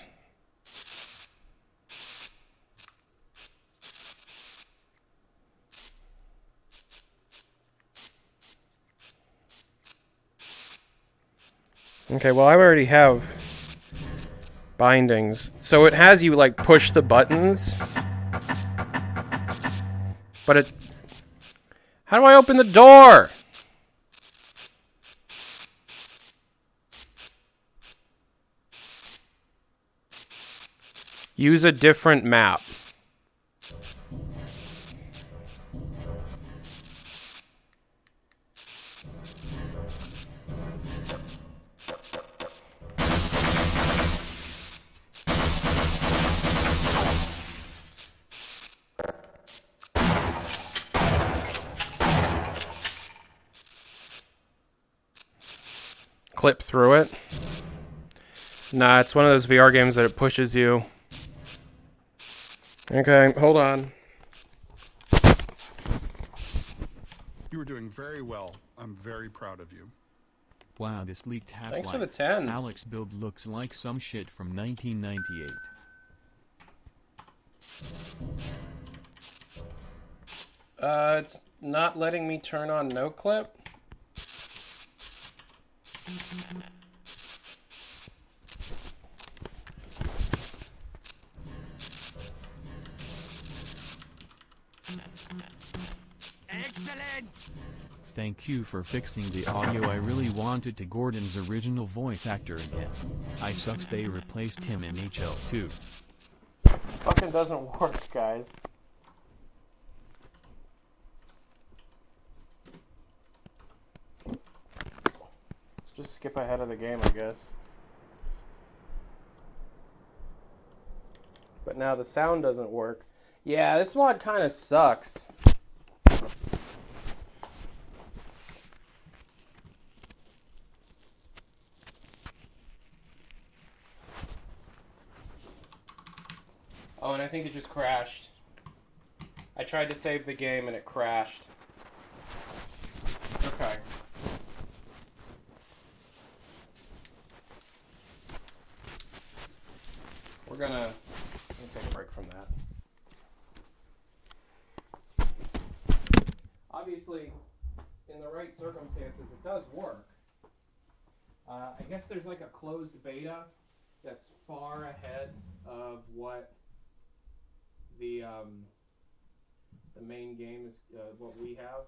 Okay, well I already have bindings. So it has you like push the buttons. But it... How do I open the door? Use a different map. Clip through it. Nah, it's one of those VR games that it pushes you. Okay, hold on. You were doing very well. I'm very proud of you. Wow, this leaked Half-Life Thanks for the 10. Alex build looks like some shit from 1998. It's not letting me turn on no clip. Excellent! Thank you for fixing the audio. I really wanted to Gordon's original voice actor again. I sucks they replaced him in HL2. This fucking doesn't work, guys. Let's just skip ahead of the game, I guess. But now the sound doesn't work. Yeah, this mod kind of sucks. Oh, and I think it just crashed. I tried to save the game and it crashed. Okay. We're gonna take a break from that. Obviously, in the right circumstances, it does work. I guess there's like a closed beta that's far ahead of what the main game is, what we have.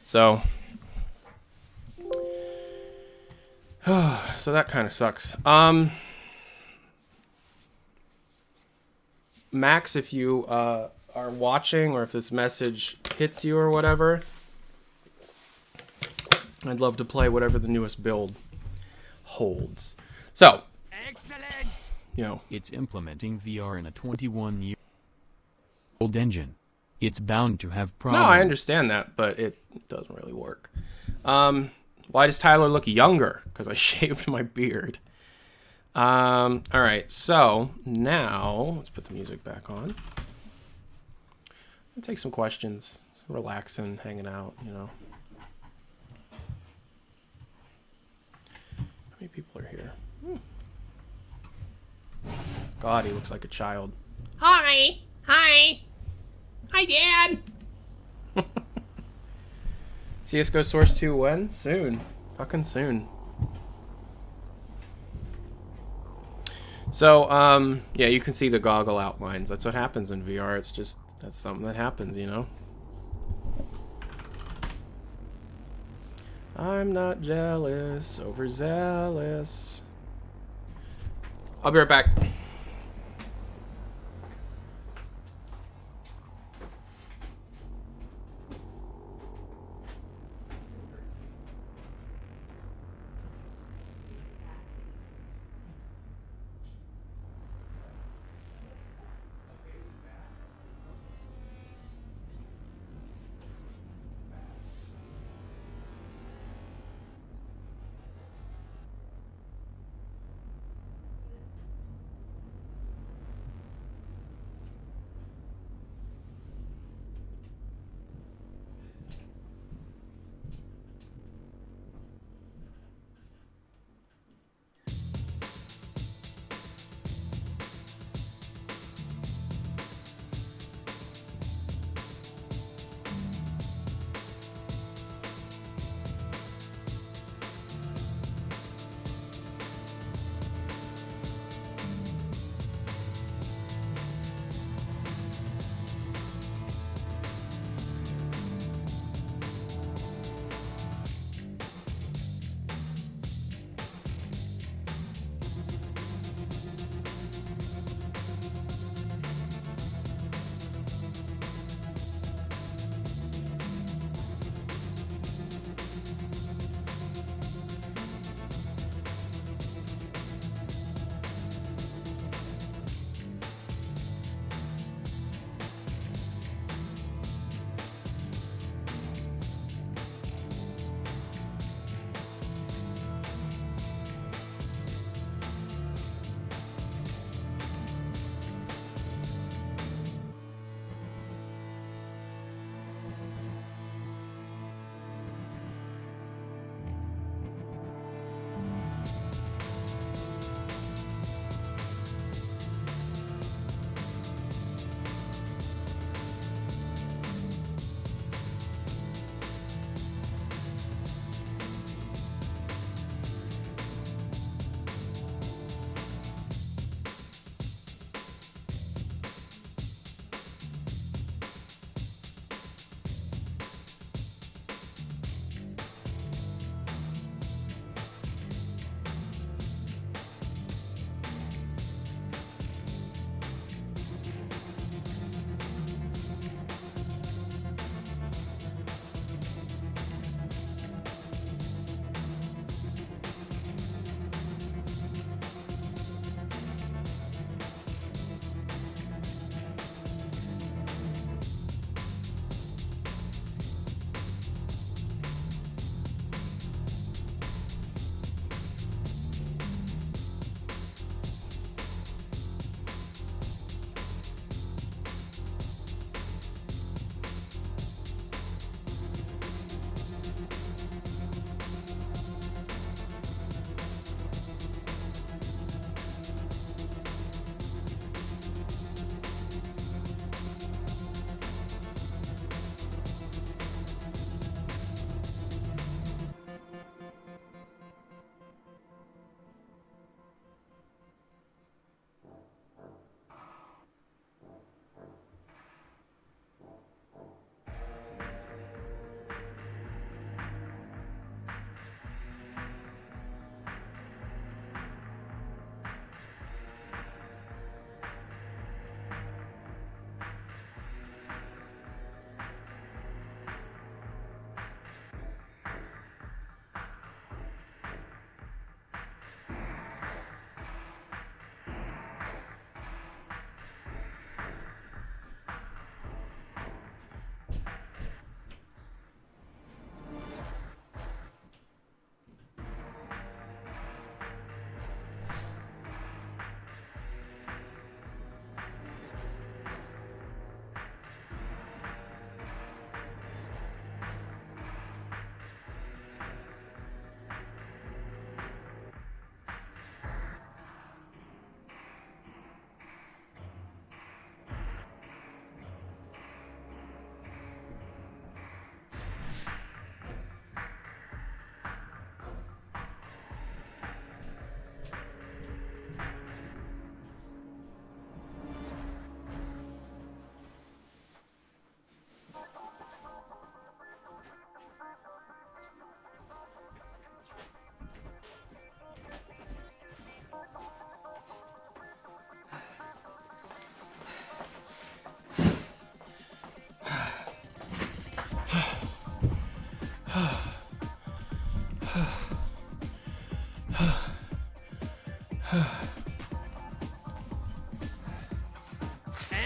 So, so that kind of sucks. Max, if you are watching, or if this message hits you or whatever, I'd love to play whatever the newest build holds. So, Excellent! you know, It's implementing VR in a 21-year-old engine. It's bound to have problems. no, I understand that, but it doesn't really work. Why does Tyler look younger? Because I shaved my beard. All right, so now let's put the music back on. Take some questions, relaxing, hanging out, you know. How many people are here? God, he looks like a child. Hi! Hi! Hi, Dad! CSGO Source 2 when? Soon. Fucking soon. So, yeah, you can see the goggle outlines. That's what happens in VR. It's just, that's something that happens, you know? I'm not jealous, overzealous. I'll be right back.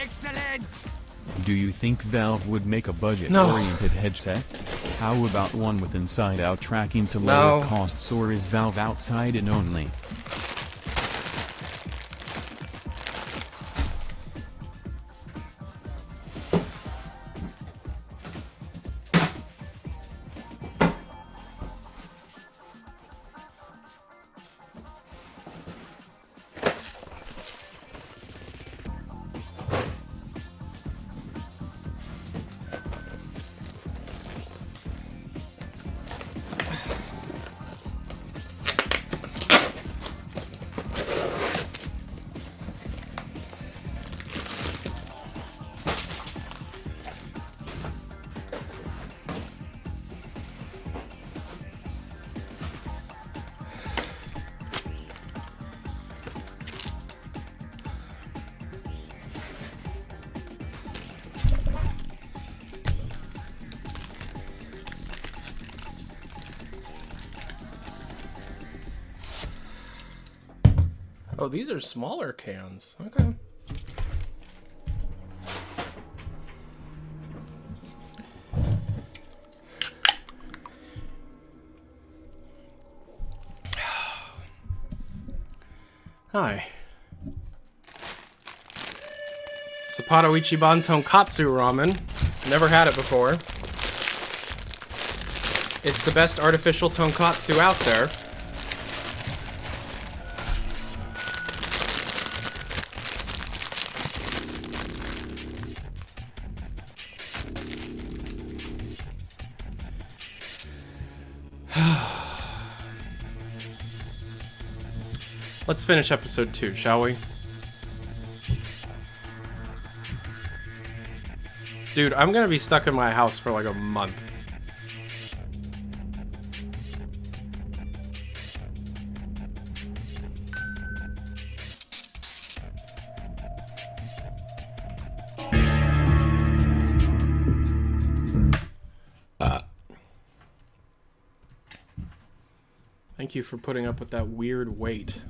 Excellent! Do you think Valve would make a budget-oriented headset? How about one with inside-out tracking to lower No. costs, or is Valve outside-in only? Oh, these are smaller cans. Okay. Hi. Sapporo Ichiban Tonkatsu ramen. Never had it before. It's the best artificial tonkatsu out there. Let's finish episode 2, shall we? Dude, I'm gonna be stuck in my house for like a month. Thank you for putting up with that weird wait.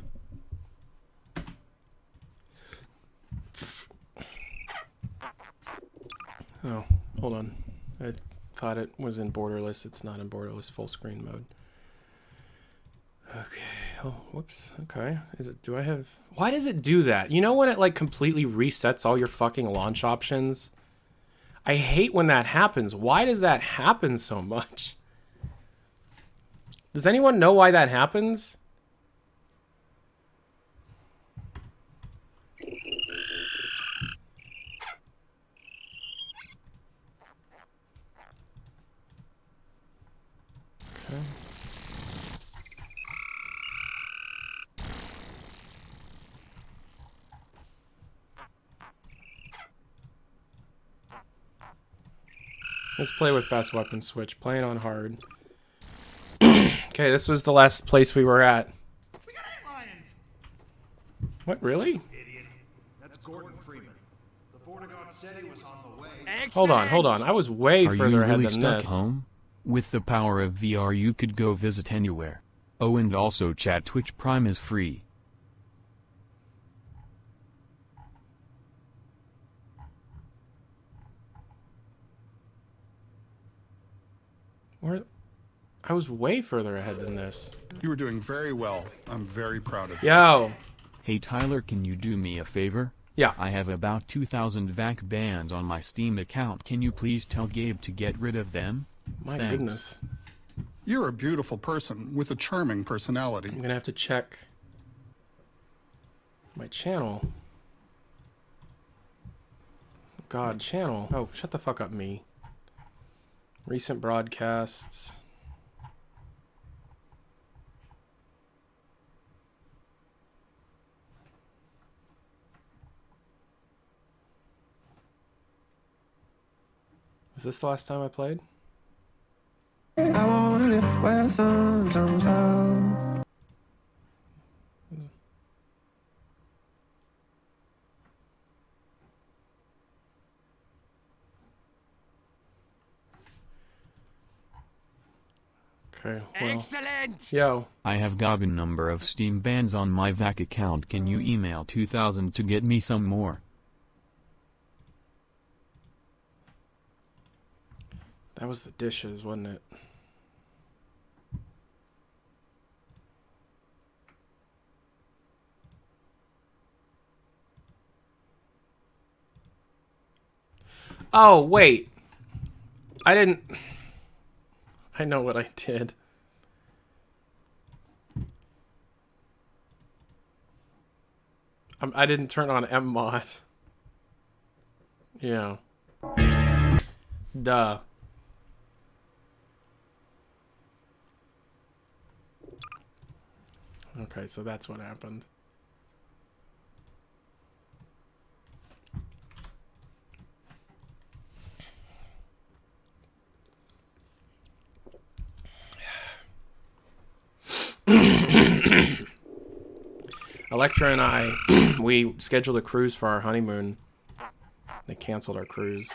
Oh, hold on. I thought it was in borderless. It's not in borderless full screen mode. Okay. Oh, whoops. Okay. Is it, do I have, why does it do that? You know when it like completely resets all your fucking launch options? I hate when that happens. Why does that happen so much? Does anyone know why that happens? Okay. Let's play with fast weapon switch. Playing on hard. Okay, this was the last place we were at. We got lions! What, really? Idiot. That's Gordon Freeman. The Vortigaunt said he was on the way. Hold on. I was way Are further you ahead really than stuck this. home? With the power of VR you could go visit anywhere. Oh, and also chat. Twitch Prime is free. Where? I was way further ahead than this. You were doing very well. I'm very proud of you. Yo. Hey Tyler, can you do me a favor? Yeah. I have about 2,000 VAC bands on my Steam account. Can you please tell Gabe to get rid of them? My Thanks. goodness. You're a beautiful person with a charming personality. I'm gonna have to check my channel. God, channel. Oh, shut the fuck up, me. Recent broadcasts. Was this the last time I played? I want it where the sun comes out. Okay, well. Excellent! Yo. I have got a number of Steam bans on my VAC account. Can you email 2000 to get me some more? That was the dishes, wasn't it? Oh, wait. I didn't... I know what I did. I didn't turn on mmod. Yeah. Duh. Okay, so that's what happened. Electra and I, we scheduled a cruise for our honeymoon. They canceled our cruise.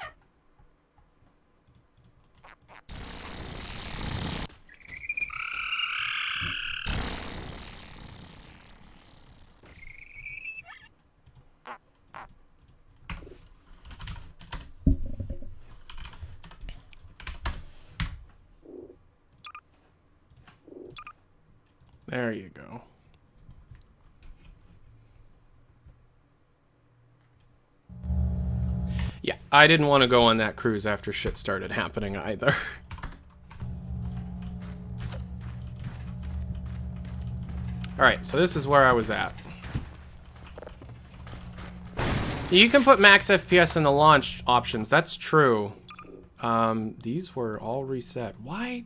There you go. Yeah, I didn't want to go on that cruise after shit started happening either. Alright, so this is where I was at. You can put max FPS in the launch options, that's true. These were all reset. Why?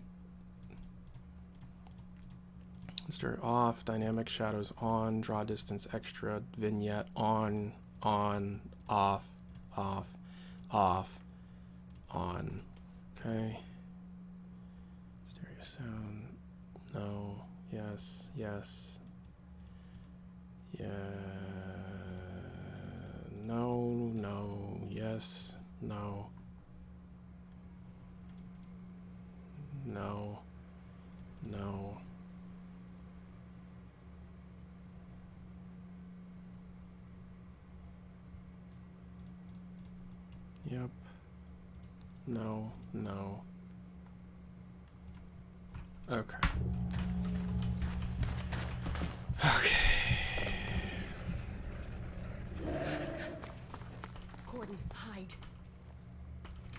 Stir off, dynamic shadows on, draw distance extra, vignette on, off, off, on. Okay. Stereo sound, no, yes, yes. Yeah, no, yes, no. No. Yep. No. Okay. Gordon, hide.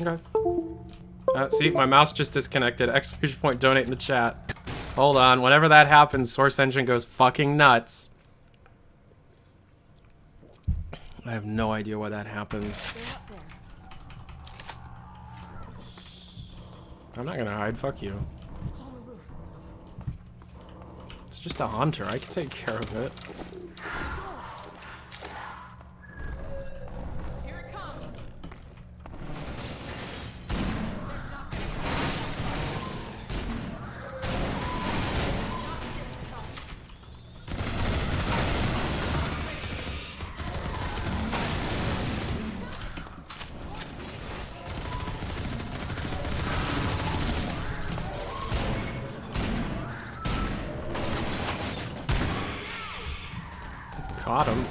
Okay. See, my mouse just disconnected. Exclamation point donate in the chat. Hold on. Whenever that happens, Source Engine goes fucking nuts. I have no idea why that happens. I'm not gonna hide. Fuck you. It's on the roof. It's just a hunter. I can take care of it. Here it comes. Caught him.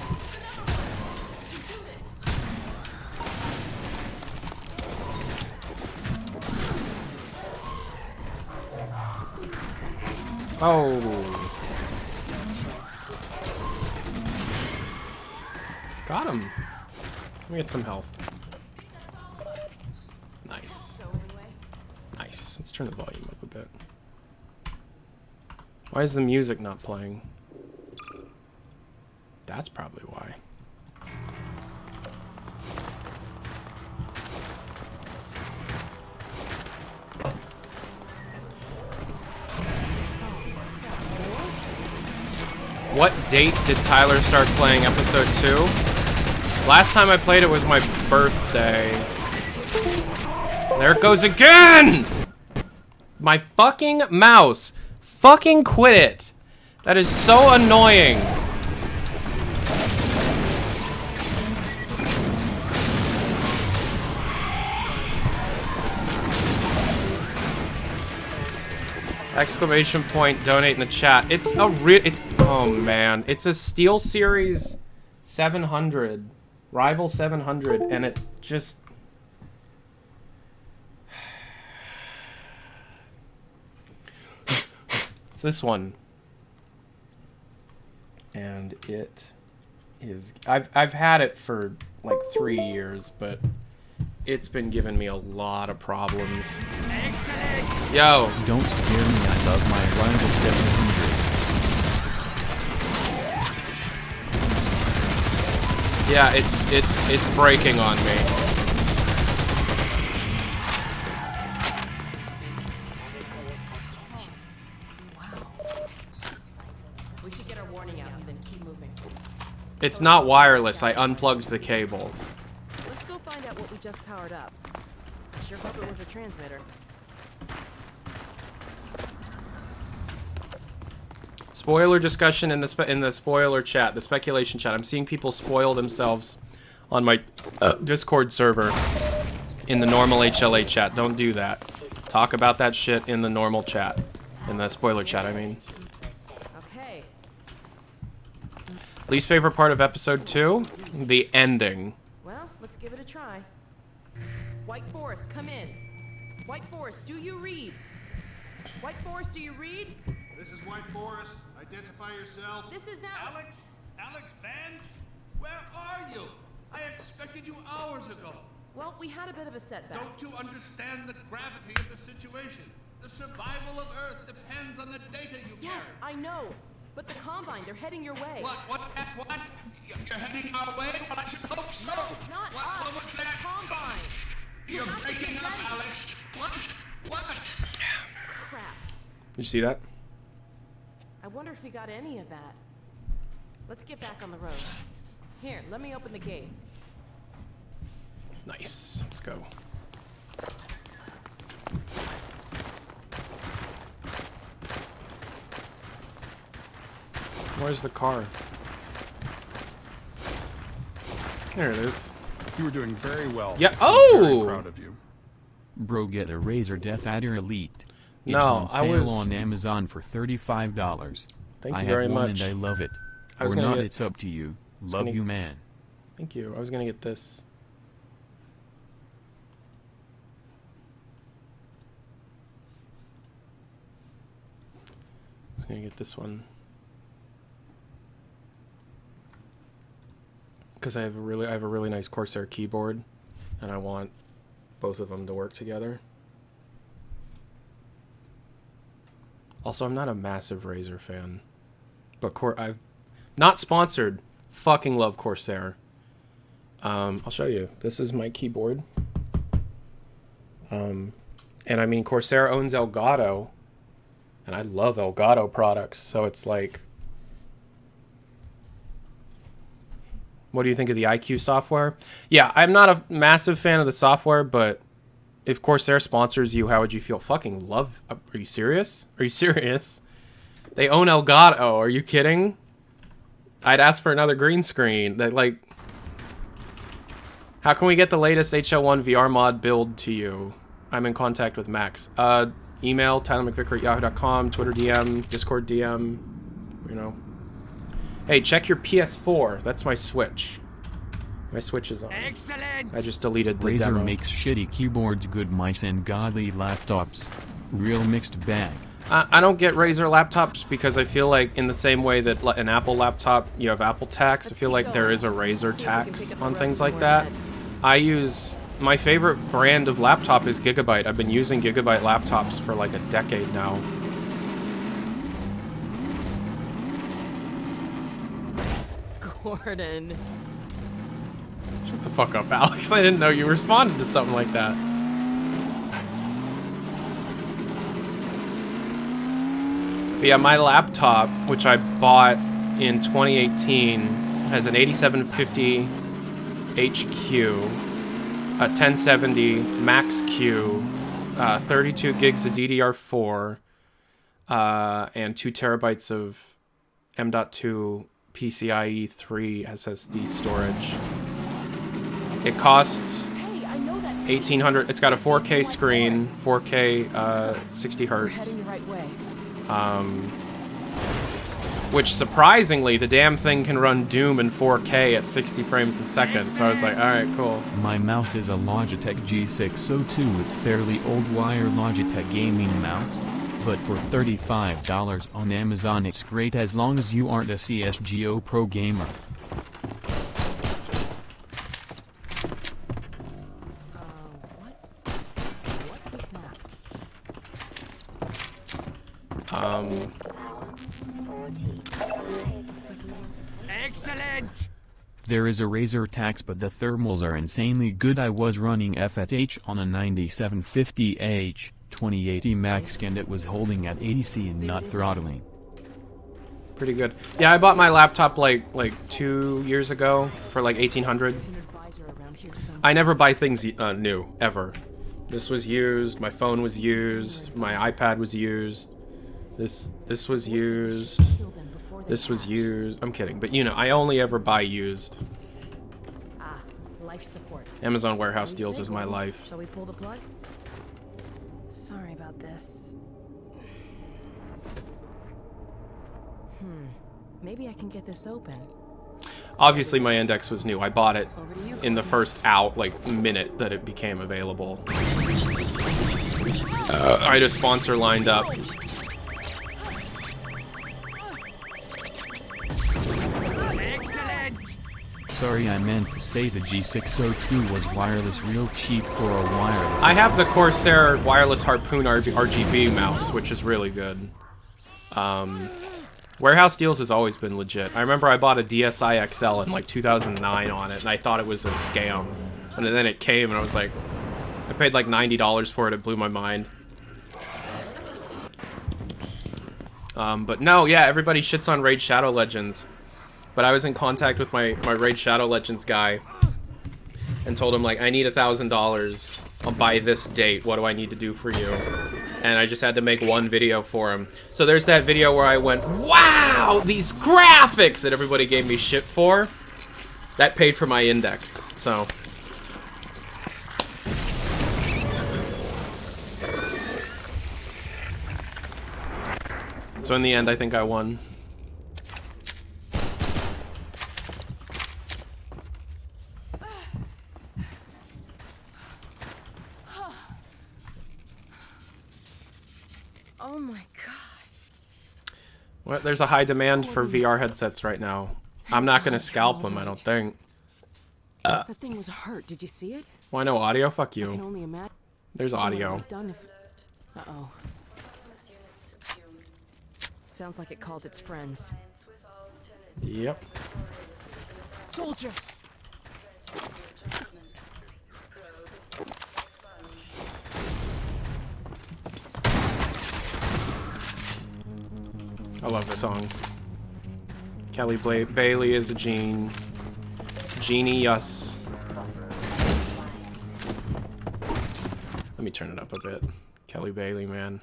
Oh. Got him. Let me get some health. Nice. Nice. Let's turn the volume up a bit. Why is the music not playing? That's probably why. What date did Tyler start playing episode 2? Last time I played it was my birthday. There it goes again! My fucking mouse. Fucking quit it. That is so annoying. Exclamation point, donate in the chat. It's a oh man. It's a Steel Series 700. Rival 700, and it just... It's this one. And it is... I've had it for like 3 years, but it's been giving me a lot of problems. Excellent. Yo! Don't scare me, I love my Rival 700. Yeah, it's breaking on me. We should get our warning out and then keep moving. It's not wireless. I unplugged the cable. Let's go find out what we just powered up. Sure hope it was a transmitter. Spoiler discussion in the spoiler chat, the speculation chat. I'm seeing people spoil themselves on my Discord server in the normal HLA chat. Don't do that. Talk about that shit in the normal chat. In the spoiler chat, I mean. Okay. Least favorite part of episode 2? The ending. Well, let's give it a try. White Forest, come in. White Forest, do you read? White Forest, do you read? This is White Forest. Identify yourself. This is Alex? Alex Vance? Where are you? I expected you hours ago. Well, we had a bit of a setback. Don't you understand the gravity of the situation? The survival of Earth depends on the data you carry. Yes, I know. But the Combine, they're heading your way. What? What's that? What? You're heading our way? Well, I should hope so. No, not what, us. What was the that? Combine. You're have to breaking get up, ready. Alex. What? What? Crap. Did you see that? I wonder if we got any of that. Let's get back on the road. Here, let me open the gate. Nice. Let's go. Where's the car? There it is. You were doing very well. Yeah. I'm very Oh! proud of you. Bro, get a Razer Death Adder Elite. It's No, on I sale was- on Amazon for $35. Thank I you have very one much. and I love it. I was Or gonna not, get- it's up to you. was Love gonna- you, man. Thank you. I was gonna get this. I was gonna get this one. Because I have a really nice Corsair keyboard, and I want both of them to work together. Also, I'm not a massive Razer fan, but I've not sponsored. Fucking love Corsair. I'll show you. This is my keyboard. And I mean, Corsair owns Elgato, and I love Elgato products. So it's like, what do you think of the IQ software? Yeah, I'm not a massive fan of the software, but if Corsair sponsors you, how would you feel? Fucking love. Are you serious? Are you serious? They own Elgato. Are you kidding? I'd ask for another green screen. That, like, how can we get the latest HL1 VR mod build to you? I'm in contact with Max. Email TylerMcVicker@yahoo.com, Twitter DM, Discord DM. You know. Hey, check your PS4. That's my Switch. My Switch is on. Excellent. I just deleted the Razer demo. makes shitty keyboards, good mice, and godly laptops. Real mixed bag. I don't get Razer laptops because I feel like in the same way that an Apple laptop, you have Apple tax, I feel like there is a Razer tax on things like that. I use... My favorite brand of laptop is Gigabyte. I've been using Gigabyte laptops for like a decade now. Gordon. Shut the fuck up, Alex. I didn't know you responded to something like that. But yeah, my laptop, which I bought in 2018, has an 8750 HQ, a 1070 Max Q, 32 gigs of DDR4, and 2 terabytes of M.2 PCIe 3 SSD storage. It costs Hey, I know that. $1,800. It's got a 4K screen, 4K 60 We're hertz. heading the right way. Which, surprisingly, the damn thing can run Doom in 4K at 60 frames a second. So I was like, alright, cool. My mouse is a Logitech G602. It's fairly old wire Logitech gaming mouse, but for $35 on Amazon it's great as long as you aren't a CSGO pro gamer. What was that? Excellent! There is a Razer tax, but the thermals are insanely good. I was running FSH on a 9750H 2080 Max and it was holding at 80C and not throttling. Pretty good. Yeah, I bought my laptop like 2 years ago for like 1800. I never buy things new ever. This was used. My phone was used. My iPad was used. This was used. This was used. I'm kidding, but you know, I only ever buy used. Life support. Amazon warehouse deals is my life. Shall we pull the plug? Sorry about this. Maybe I can get this open. Obviously, my index was new. I bought it in the first minute that it became available. I had a sponsor lined up. Sorry, I meant to say the G602 was wireless, real cheap for a wireless. I have the Corsair Wireless Harpoon RGB mouse, which is really good. Warehouse deals has always been legit. I remember I bought a DSi XL in like 2009 on it, and I thought it was a scam. And then it came, and I was like, I paid like $90 for it. It blew my mind. But no, yeah, everybody shits on Raid Shadow Legends. But I was in contact with my Raid Shadow Legends guy and told him, like, I need $1,000 by this date. What do I need to do for you? And I just had to make one video for him. So there's that video where I went, wow, these graphics that everybody gave me shit for. That paid for my index, so. So in the end, I think I won. Oh my god. Well, there's a high demand for VR headsets right now. I'm not gonna scalp them, I don't think. The thing was hurt. Did you see it? Why no audio? Fuck I can you. only imagine. There's audio. Uh-oh. Sounds like it called its friends. Yep. Soldiers! I love the song. Kelly Bailey is a genius. Let me turn it up a bit. Kelly Bailey, man.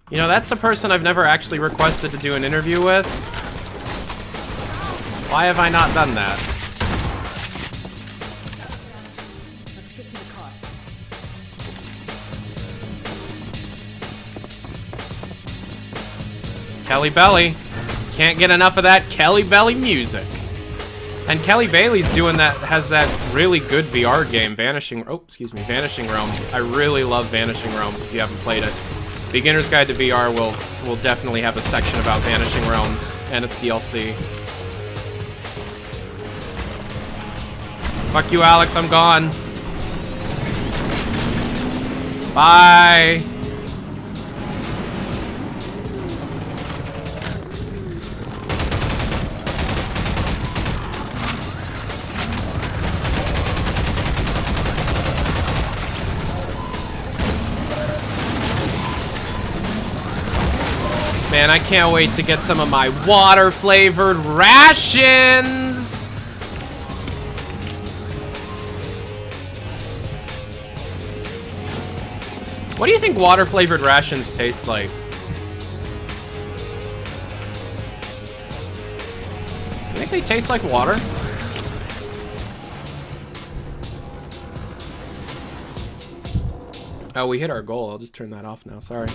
You know, that's the person I've never actually requested to do an interview with. Why have I not done that? Let's get to the car. Kelly Belly. Can't get enough of that Kelly Belly music. And Kelly Bailey's doing that, has that really good VR game, Vanishing Realms. I really love Vanishing Realms if you haven't played it. Beginner's Guide to VR will definitely have a section about Vanishing Realms and its DLC. Fuck you, Alex, I'm gone. Bye. Man, I can't wait to get some of my water-flavored rations! What do you think water-flavored rations taste like? You think they taste like water? Oh, we hit our goal. I'll just turn that off now. Sorry.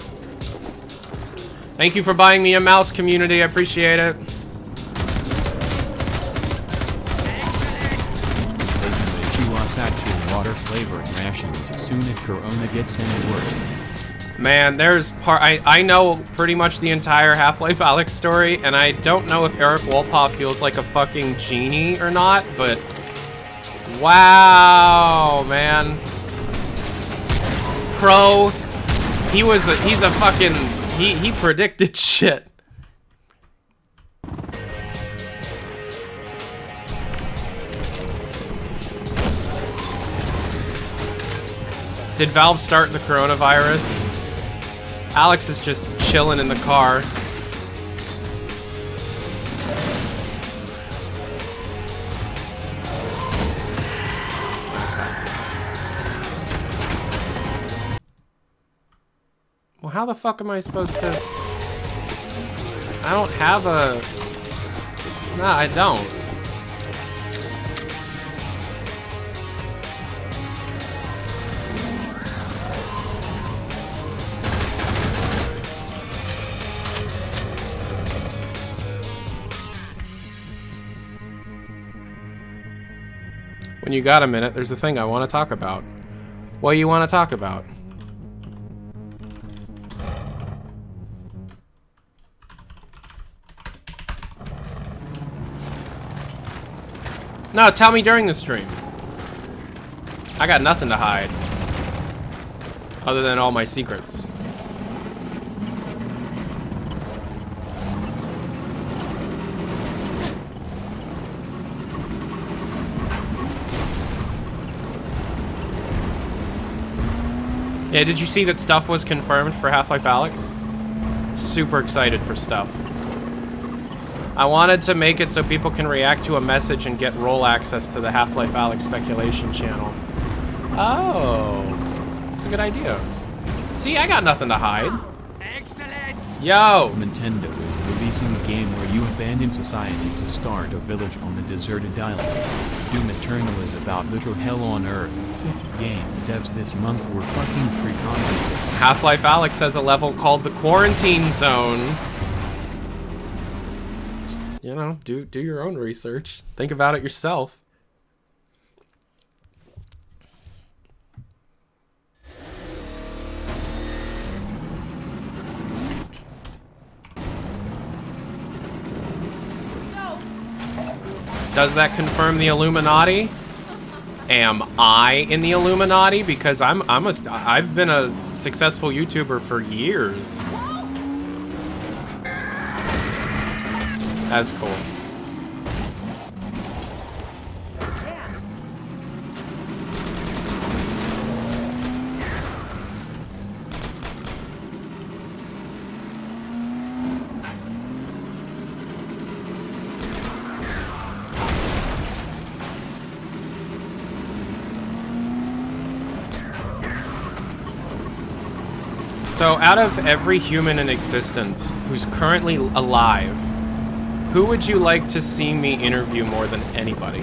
Thank you for buying me a mouse, community. I appreciate it. They can issue us actual water flavored rations as soon as Corona gets any worse. Man, there's I know pretty much the entire Half-Life Alyx story, and I don't know if Eric Wolpaw feels like a fucking genie or not, but wow, man. Pro, he's a fucking, he predicted shit. Did Valve start the coronavirus? Alex is just chilling in the car. Well, how the fuck am I supposed to... I don't have a... Nah, I don't. When you got a minute, there's a thing I want to talk about. What do you want to talk about? No, tell me during the stream. I got nothing to hide. Other than all my secrets. Yeah, did you see that stuff was confirmed for Half-Life Alyx? Super excited for stuff. I wanted to make it so people can react to a message and get role access to the Half-Life Alyx speculation channel. Oh, it's a good idea. See, I got nothing to hide. Excellent! Yo! Nintendo is releasing a game where you abandon society to start a village on a deserted island. Doom Eternal is about literal hell on Earth. Game devs this month were fucking pre-configured. Half-Life Alyx has a level called the Quarantine Zone. Just, you know, do your own research. Think about it yourself. Does that confirm the Illuminati? Am I in the Illuminati? Because I've been a successful YouTuber for years. That's cool. So, out of every human in existence who's currently alive, who would you like to see me interview more than anybody?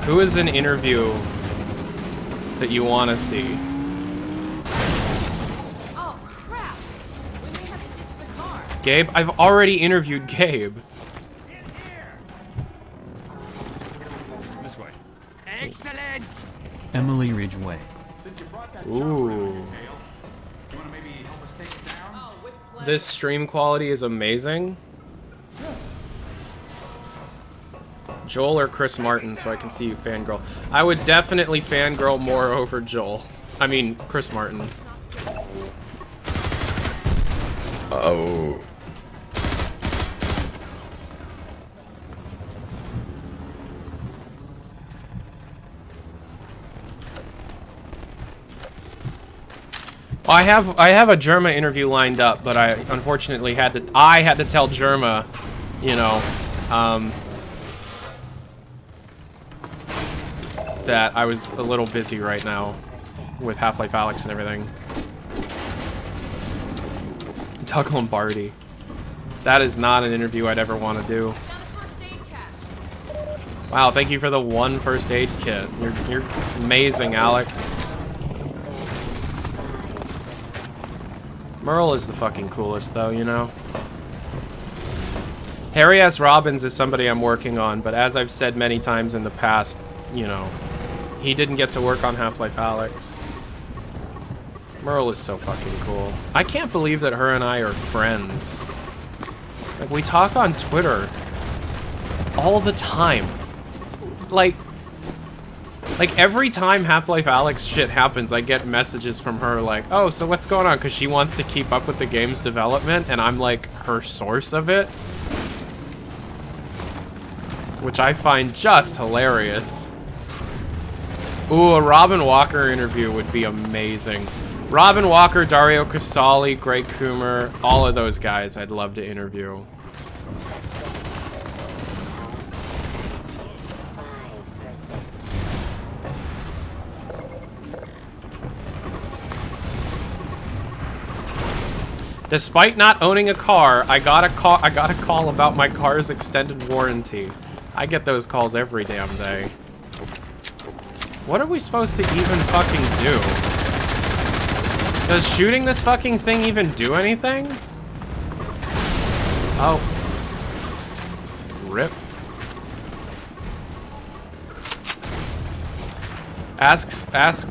Who is an interview that you want to see? Oh, crap! We may have to ditch the car. Gabe? I've already interviewed Gabe. This way. Excellent! Emily Ridgway. Ooh. This stream quality is amazing. Joel or Chris Martin, so I can see you fangirl. I would definitely fangirl more over Joel. I mean, Chris Martin. Oh. Well, I have a Germa interview lined up, but I unfortunately had to tell Germa, you know, that I was a little busy right now with Half-Life Alyx and everything. Doug Lombardi. That is not an interview I'd ever want to do. Wow, thank you for the 1 first aid kit. You're amazing, Alex. Merle is the fucking coolest, though, you know? Harry S. Robbins is somebody I'm working on, but as I've said many times in the past, you know, he didn't get to work on Half-Life Alyx. Merle is so fucking cool. I can't believe that her and I are friends. Like, we talk on Twitter all the time. Like every time Half-Life Alyx shit happens, I get messages from her like, oh, so what's going on? Because she wants to keep up with the game's development, and I'm like her source of it. Which I find just hilarious. Ooh, a Robin Walker interview would be amazing. Robin Walker, Dario Casali, Greg Coomer, all of those guys I'd love to interview. Despite not owning a car, I got a call about my car's extended warranty. I get those calls every damn day. What are we supposed to even fucking do? Does shooting this fucking thing even do anything? Oh. Rip. Ask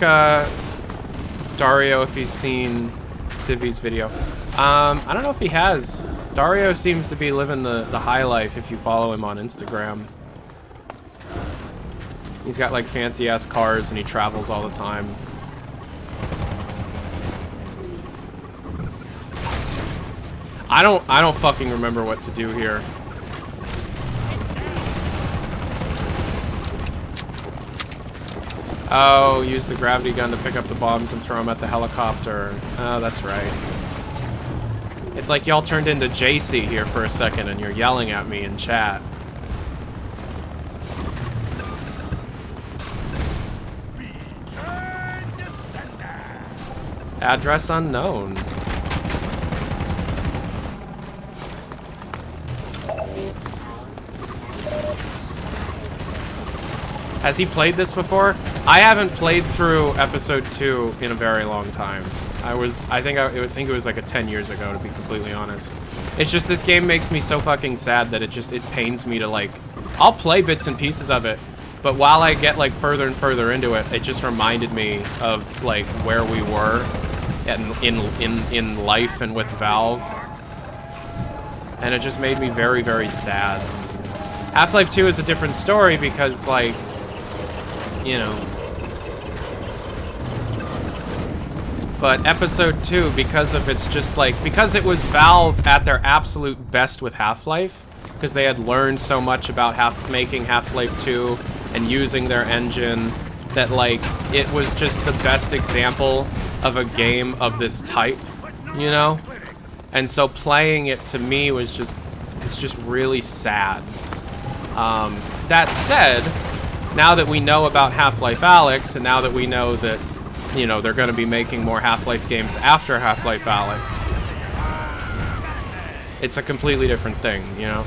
Dario if he's seen Civi's video. I don't know if he has. Dario seems to be living the high life if you follow him on Instagram. He's got like fancy ass cars and he travels all the time. I don't fucking remember what to do here. Oh, use the gravity gun to pick up the bombs and throw them at the helicopter. Oh, that's right. It's like y'all turned into JC here for a second and you're yelling at me in chat. Address unknown. Has he played this before? I haven't played through episode 2 in a very long time. I think it was like 10 years ago, to be completely honest. It's just this game makes me so fucking sad that it pains me to like, I'll play bits and pieces of it, but while I get like further and further into it, it just reminded me of like where we were in life and with Valve. And it just made me very, very sad. Half-Life 2 is a different story because like, you know, but episode 2, because it was Valve at their absolute best with Half-Life, because they had learned so much about making Half-Life 2 and using their engine, that like it was just the best example of a game of this type, you know? And so playing it to me was it's just really sad. That said, now that we know about Half-Life Alyx, and now that we know that, you know, they're going to be making more Half-Life games after Half-Life Alyx, it's a completely different thing, you know?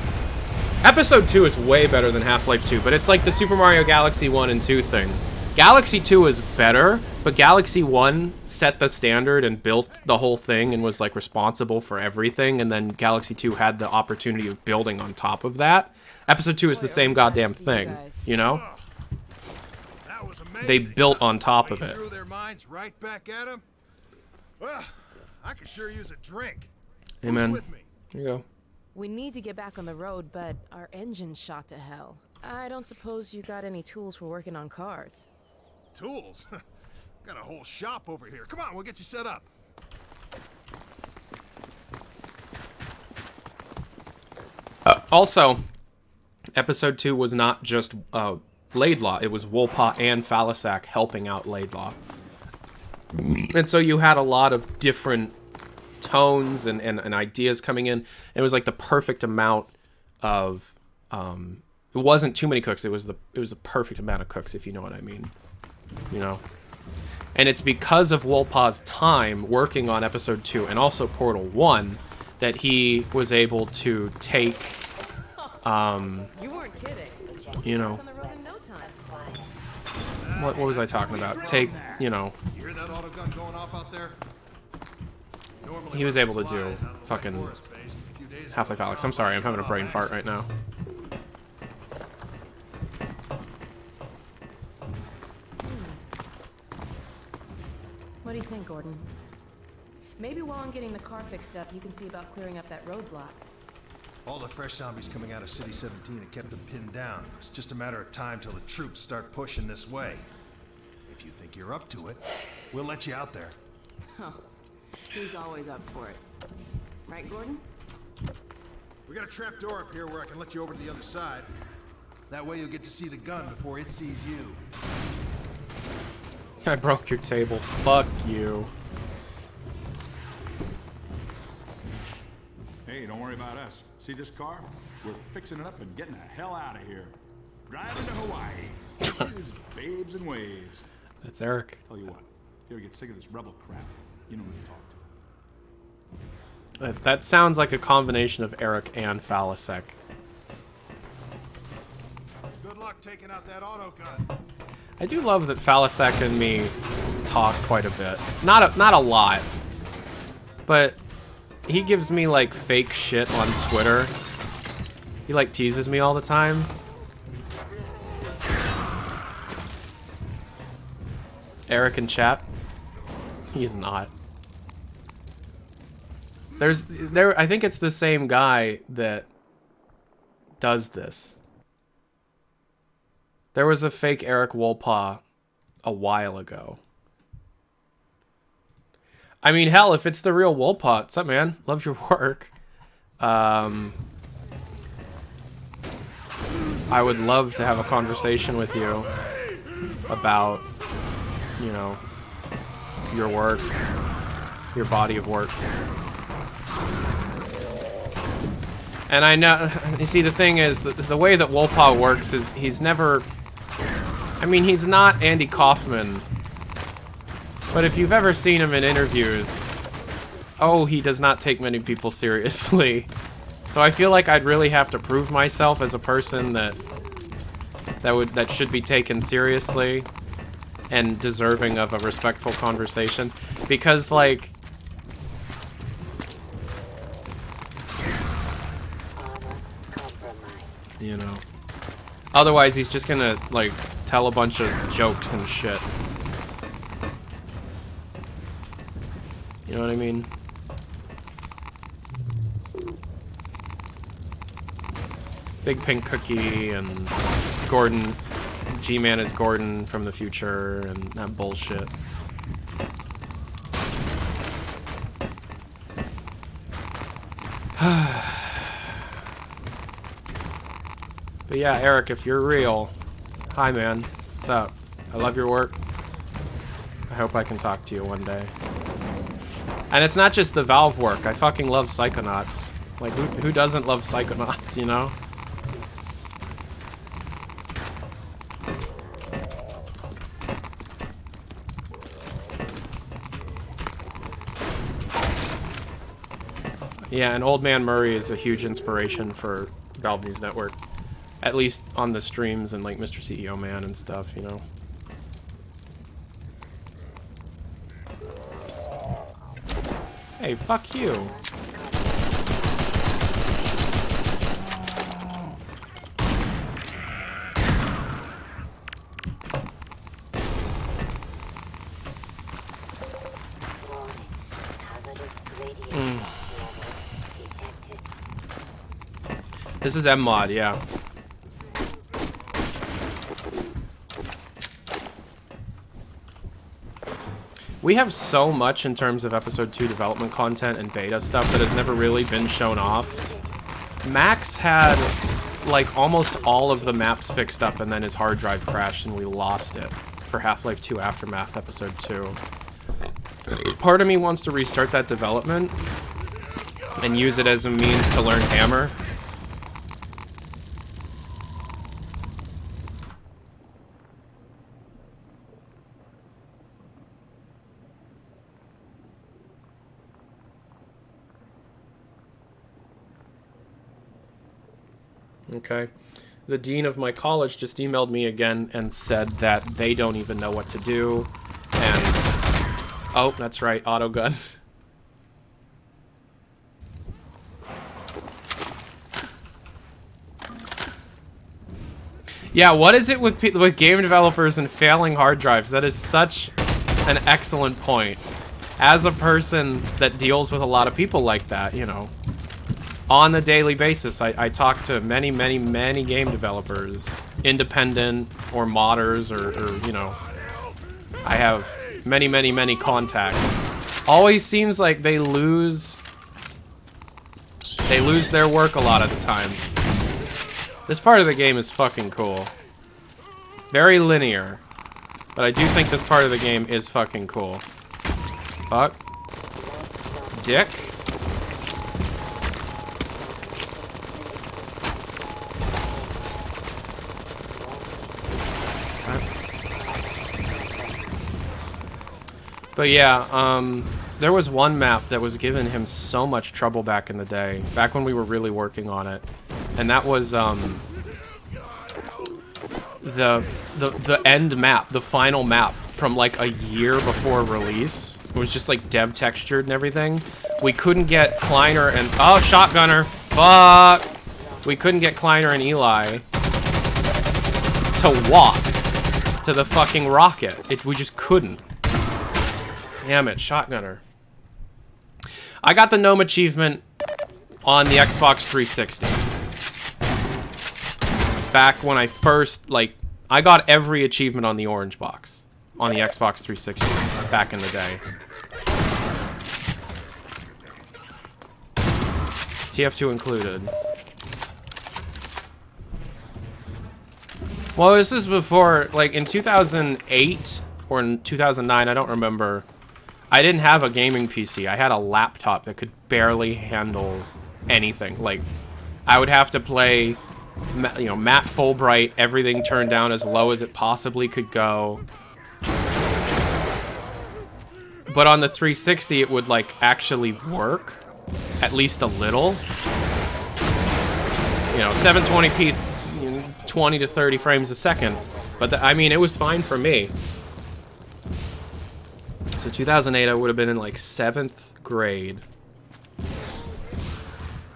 Episode 2 is way better than Half-Life 2, but it's like the Super Mario Galaxy 1 and 2 thing. Galaxy 2 is better, but Galaxy 1 set the standard and built the whole thing and was like responsible for everything, and then Galaxy 2 had the opportunity of building on top of that. Episode 2 is the same goddamn thing, you know? They built on top of it. Threw their minds right back at them. Well, I could sure use a drink. Hey, man. Here you go. We need to get back on the road, but our engine's shot to hell. I don't suppose you got any tools for working on cars. Tools? Got a whole shop over here. Come on, we'll get you set up. Also, episode 2 was not just Laidlaw, it was Wolpaw and Falisak helping out Laidlaw. And so you had a lot of different tones and ideas coming in. It was like the perfect amount of it wasn't too many cooks, it was the perfect amount of cooks, if you know what I mean. You know? And it's because of Wolpaw's time working on episode 2 and also Portal 1 that he was able to take you weren't kidding. You know, what was I talking about? Take, you know, You hear that auto gun going off out there? he was able to do fucking Half-Life Alyx. I'm sorry, I'm having a brain fart right now. What do you think, Gordon? Maybe while I'm getting the car fixed up, you can see about clearing up that roadblock. All the fresh zombies coming out of City 17 have kept them pinned down. It's just a matter of time till the troops start pushing this way. If you think you're up to it, we'll let you out there. Huh. He's always up for it. Right, Gordon? We got a trap door up here where I can let you over to the other side. That way you'll get to see the gun before it sees you. I broke your table. Fuck you. Hey, don't worry about us. See this car? We're fixing it up and getting the hell out of here. Driving to Hawaii. These babes and waves. That's Eric. Tell you what, if you ever get sick of this rebel crap, you know who to talk to. That sounds like a combination of Eric and Phalasek. Good luck taking out that auto gun. I do love that Phalasek and me talk quite a bit. Not a lot. But he gives me like fake shit on Twitter. He like teases me all the time. Eric in chat. He's not. I think it's the same guy that does this. There was a fake Eric Wolpaw a while ago. I mean, hell, if it's the real Wolpaw, what's up, man? Love your work. I would love to have a conversation with you about, you know, your work, your body of work. And I know, you see, the thing is, the way that Wolpaw works is he's never, I mean, he's not Andy Kaufman, but if you've ever seen him in interviews, oh, he does not take many people seriously. So I feel like I'd really have to prove myself as a person that should be taken seriously and deserving of a respectful conversation, because, like, you know, otherwise he's just gonna, like, tell a bunch of jokes and shit. You know what I mean? Big Pink Cookie and Gordon, G-Man is Gordon from the future and that bullshit. But yeah, Eric, if you're real, hi man, what's up? I love your work. I hope I can talk to you one day. And it's not just the Valve work, I fucking love Psychonauts. Like, who doesn't love Psychonauts, you know? Yeah, and Old Man Murray is a huge inspiration for Valve News Network. At least on the streams and like Mr. CEO Man and stuff, you know. Hey, fuck you. This is M-Mod, yeah. We have so much in terms of episode 2 development content and beta stuff that has never really been shown off. Max had like almost all of the maps fixed up and then his hard drive crashed and we lost it for Half-Life 2 Aftermath episode 2. Part of me wants to restart that development and use it as a means to learn Hammer. Okay. The dean of my college just emailed me again and said that they don't even know what to do. And, oh, that's right, autogun. Yeah, what is it with with game developers and failing hard drives? That is such an excellent point. As a person that deals with a lot of people like that, you know, on a daily basis, I talk to many game developers, independent or modders, or you know, I have many contacts. Always seems like they lose their work a lot of the time. This part of the game is fucking cool. Very linear. But I do think this part of the game is fucking cool. Fuck. Dick. But yeah, there was one map that was giving him so much trouble back in the day, back when we were really working on it, and that was the end map, the final map from like a year before release. It was just like dev textured and everything. We couldn't get Kleiner and shotgunner, fuck. We couldn't get Kleiner and Eli to walk to the fucking rocket. We just couldn't. Damn it, shotgunner. I got the Gnome achievement on the Xbox 360. Back when I first, like, I got every achievement on the orange box on the Xbox 360 back in the day. TF2 included. Well, this is before, like, in 2008 or in 2009, I don't remember. I didn't have a gaming PC. I had a laptop that could barely handle anything. Like, I would have to play, you know, matte full bright, everything turned down as low as it possibly could go. But on the 360, it would, like, actually work. At least a little. You know, 720p, 20 to 30 frames a second. But, I mean, it was fine for me. So 2008, I would have been in like 7th grade.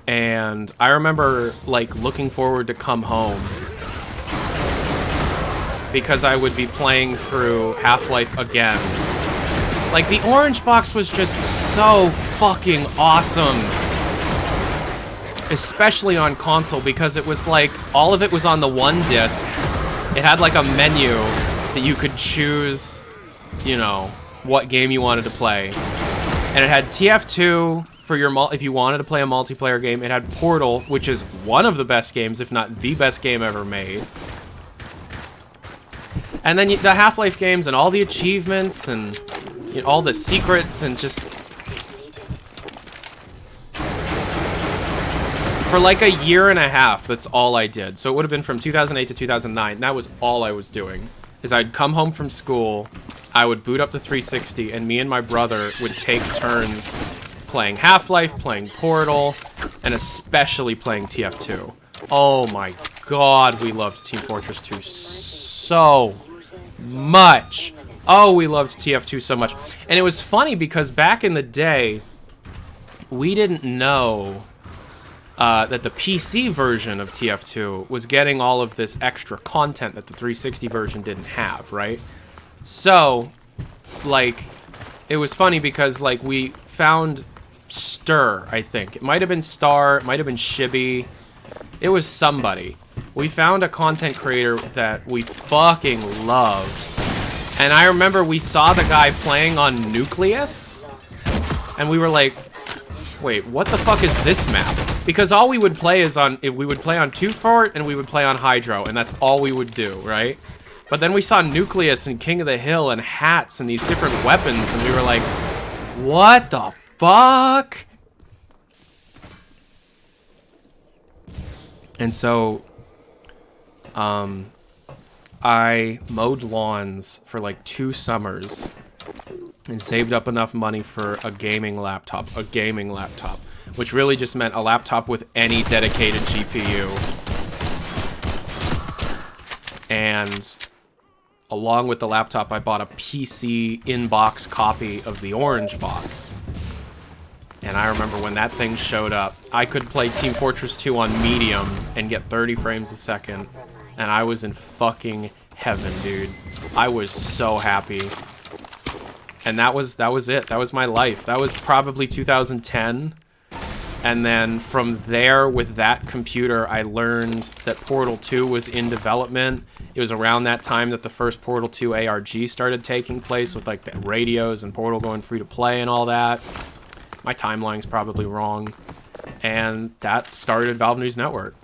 And I remember like looking forward to come home because I would be playing through Half-Life again. Like, the orange box was just so fucking awesome. Especially on console, because it was like, all of it was on the one disc. It had like a menu that you could choose, you know, what game you wanted to play. And it had TF2 for your if you wanted to play a multiplayer game. It had Portal, which is one of the best games, if not the best game ever made. And then the Half-Life games and all the achievements and, you know, all the secrets and just... For like a year and a half, that's all I did. So it would have been from 2008 to 2009. And that was all I was doing. Is I'd come home from school, I would boot up the 360, and me and my brother would take turns playing Half-Life, playing Portal, and especially playing TF2. Oh my god, we loved Team Fortress 2 so much. Oh, we loved TF2 so much. And it was funny because back in the day, we didn't know that the PC version of TF2 was getting all of this extra content that the 360 version didn't have, right? So, like, it was funny because, like, we found Stir, I think. It might have been Star, it might have been Shibby. It was somebody. We found a content creator that we fucking loved. And I remember we saw the guy playing on Nucleus, and we were like, wait, what the fuck is this map? Because all we would play is on, we would play on Two Fort and we would play on Hydro, and that's all we would do, right? But then we saw Nucleus and King of the Hill and hats and these different weapons, and we were like, what the fuck? And so, I mowed lawns for like 2 summers and saved up enough money for a gaming laptop, which really just meant a laptop with any dedicated GPU. And along with the laptop, I bought a PC in-box copy of the orange box. And I remember when that thing showed up, I could play Team Fortress 2 on medium and get 30 frames a second. and I was in fucking heaven, dude. I was so happy. And that was it. That was my life. That was probably 2010. And then from there, with that computer, I learned that Portal 2 was in development. It was around that time that the first Portal 2 ARG started taking place, with like the radios and Portal going free to play and all that. My timeline's probably wrong. And that started Valve News Network.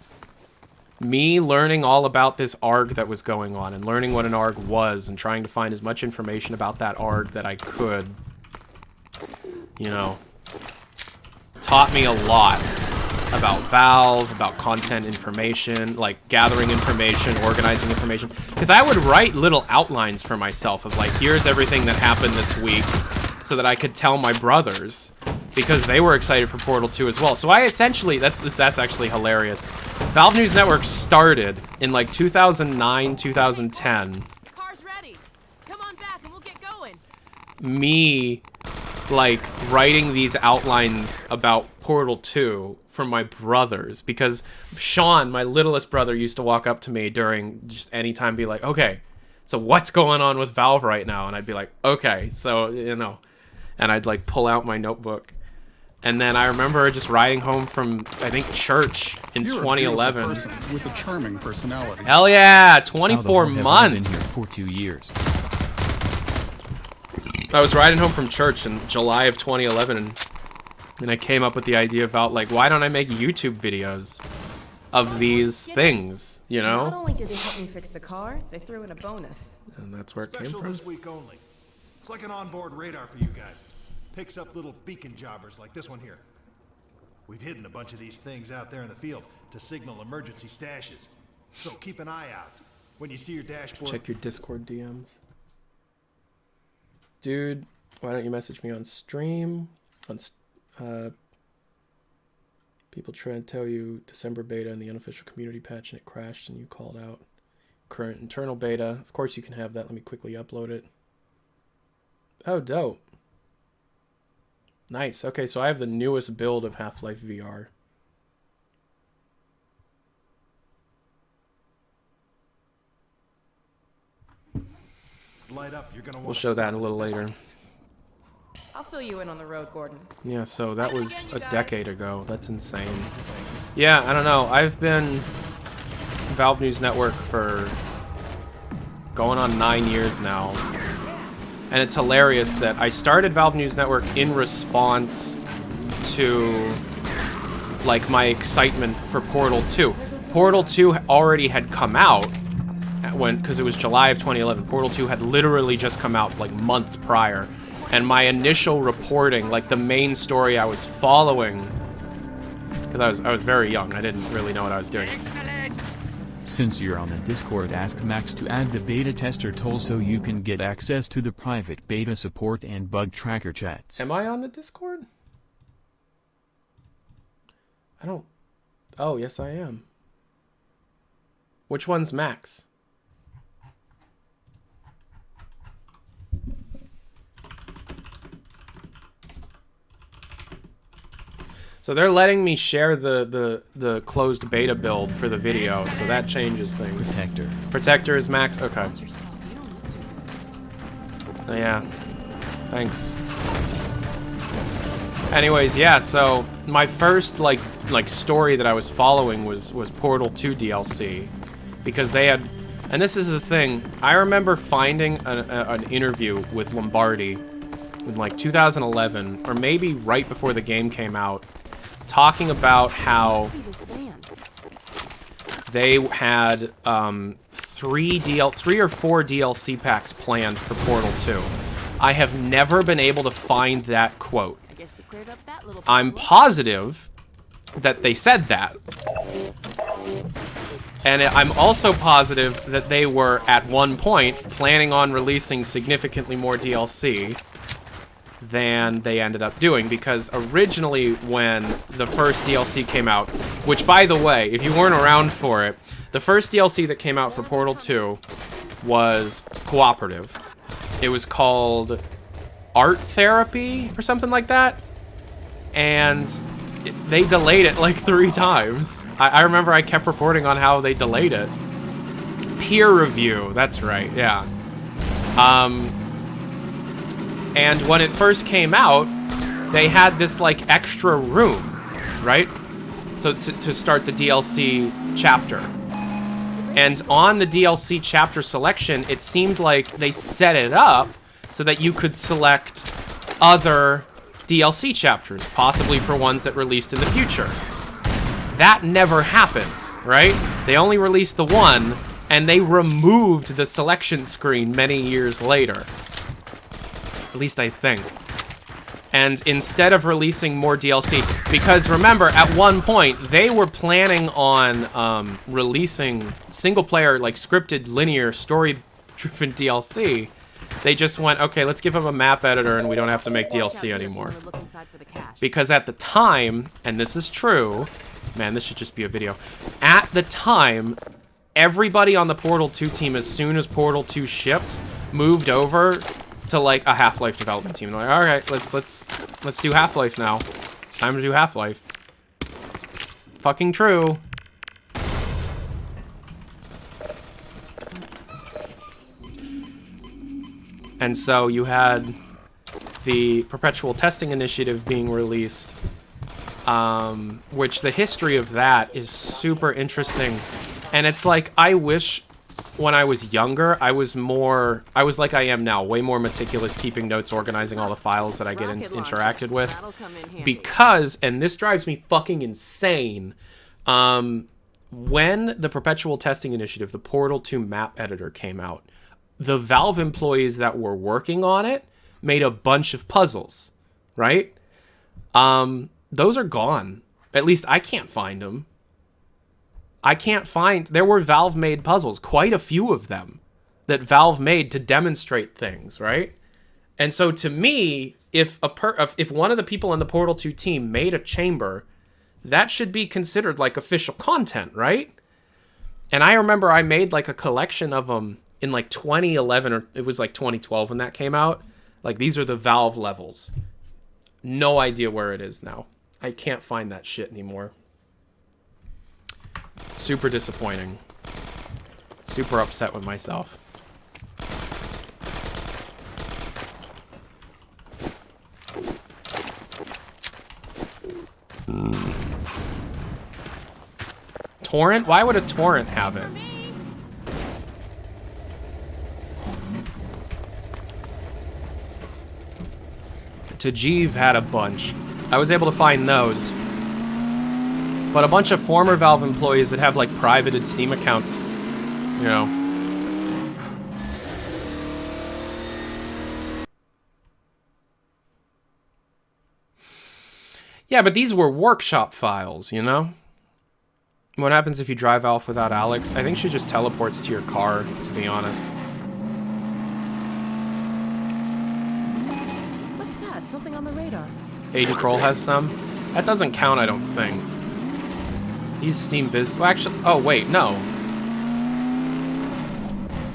Me learning all about this ARG that was going on and learning what an ARG was and trying to find as much information about that ARG that I could, you know, taught me a lot about Valve, about content information, like gathering information, organizing information. Because I would write little outlines for myself of like, here's everything that happened this week, so that I could tell my brothers, because they were excited for Portal 2 as well. So I essentially, that's actually hilarious. Valve News Network started in like 2009, 2010. The car's ready. Come on back and we'll get going. Me, like, writing these outlines about Portal 2 from my brothers, because Sean, my littlest brother, used to walk up to me during just any time, be like, okay, so what's going on with Valve right now? And I'd be like, okay, so, you know, and I'd like pull out my notebook. And then I remember just riding home from, I think, church in You're 2011. a beautiful person with a charming personality. Hell yeah, How 24 the hell have I months. been here for 2 years. I was riding home from church in July of 2011, and I came up with the idea about, like, why don't I make YouTube videos of these things, you Not know? only did they help me fix the car, they threw in a bonus. And that's where it came Special from. this week only. It's like an onboard radar for you guys. Picks up little beacon jobbers like this one here. We've hidden a bunch of these things out there in the field to signal emergency stashes. So keep an eye out. When you see your dashboard... Check your Discord DMs. Dude, why don't you message me on stream? People try to tell you December beta and the unofficial community patch, and it crashed and you called out. Current internal beta. Of course you can have that. Let me quickly upload it. Oh, dope. Nice. Okay, so I have the newest build of Half-Life VR. Light up. You're gonna We'll show that a little later. I'll fill you in on the road, Gordon. Yeah, so that was a decade ago. That's insane. Yeah, I don't know. I've been Valve News Network for going on 9 years now. And it's hilarious that I started Valve News Network in response to, like, my excitement for Portal 2. Portal 2 already had come out because it was July of 2011. Portal 2 had literally just come out, like, months prior. And my initial reporting, like, the main story I was following, because I was very young, I didn't really know what I was doing. Since you're on the Discord, ask Max to add the beta tester tool so you can get access to the private beta support and bug tracker chats. Am I on the Discord? I don't... Oh, yes I am. Which one's Max? So they're letting me share the closed beta build for the video, so that changes things. Protector. Protector is Max? Okay. Oh, yeah. Thanks. Anyways, yeah, so my first like story that I was following was Portal 2 DLC, because they had, and this is the thing, I remember finding an interview with Lombardi in like 2011, or maybe right before the game came out, talking about how they had 3 or 4 DLC packs planned for Portal 2. I have never been able to find that quote. I'm positive that they said that. And I'm also positive that they were, at one point, planning on releasing significantly more DLC than they ended up doing, because originally when the first DLC came out, which, by the way, if you weren't around for it, the first DLC that came out for Portal 2 was cooperative. It was called Art Therapy or something like that, and they delayed it like 3 times. I remember I kept reporting on how they delayed it. Peer review, that's right, yeah. And when it first came out, they had this like extra room, right? So to start the DLC chapter. And on the DLC chapter selection, it seemed like they set it up so that you could select other DLC chapters, possibly for ones that released in the future. That never happened, right? They only released the one, and they removed the selection screen many years later. At least I think. And instead of releasing more DLC, because remember, at one point, they were planning on releasing single-player, like, scripted, linear, story-driven DLC. They just went, okay, let's give them a map editor and we don't have to make DLC anymore. Because at the time, and this is true, man, this should just be a video. At the time, everybody on the Portal 2 team, as soon as Portal 2 shipped, moved over to like a Half-Life development team. They're like, all right, let's do Half-Life now. It's time to do Half-Life. Fucking true. And so you had the Perpetual Testing Initiative being released, which the history of that is super interesting. And it's like, I wish when I was younger, I was like I am now, way more meticulous, keeping notes, organizing all the files that I get interacted with. Because, and this drives me fucking insane, when the Perpetual Testing Initiative, the Portal 2 map editor came out, the Valve employees that were working on it made a bunch of puzzles, right? Those are gone. At least I can't find them. There were Valve-made puzzles, quite a few of them, that Valve made to demonstrate things, right? And so to me, if one of the people in the Portal 2 team made a chamber, that should be considered like official content, right? And I remember I made like a collection of them in like 2011, or it was like 2012 when that came out. Like, these are the Valve levels. No idea where it is now. I can't find that shit anymore. Super disappointing. Super upset with myself. Torrent? Why would a torrent have it? Tajiv had a bunch. I was able to find those. But a bunch of former Valve employees that have, like, privated Steam accounts, you know. Yeah, but these were workshop files, you know? What happens if you drive off without Alex? I think she just teleports to your car, to be honest. What's that? Something on the radar. Aiden Kroll has some. That doesn't count, I don't think. He's Steam Biz... Well, actually... Oh, wait, no.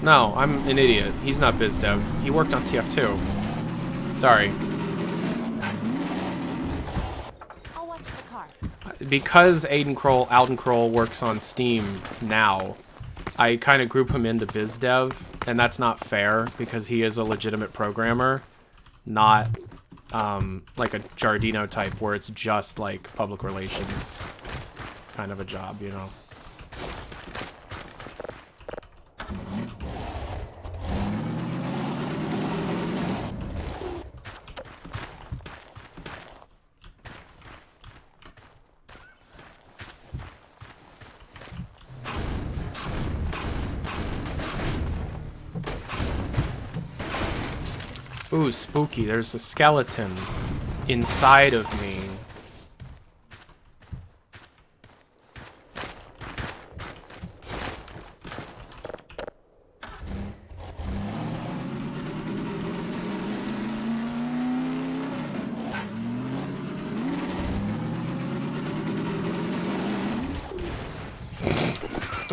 No, I'm an idiot. He's not biz dev. He worked on TF2. Sorry. I'll watch the car. Because Alden Kroll works on Steam now, I kind of group him into biz dev, and that's not fair because he is a legitimate programmer, not like a Giardino type where it's just like public relations kind of a job, you know. Ooh, spooky. There's a skeleton inside of me.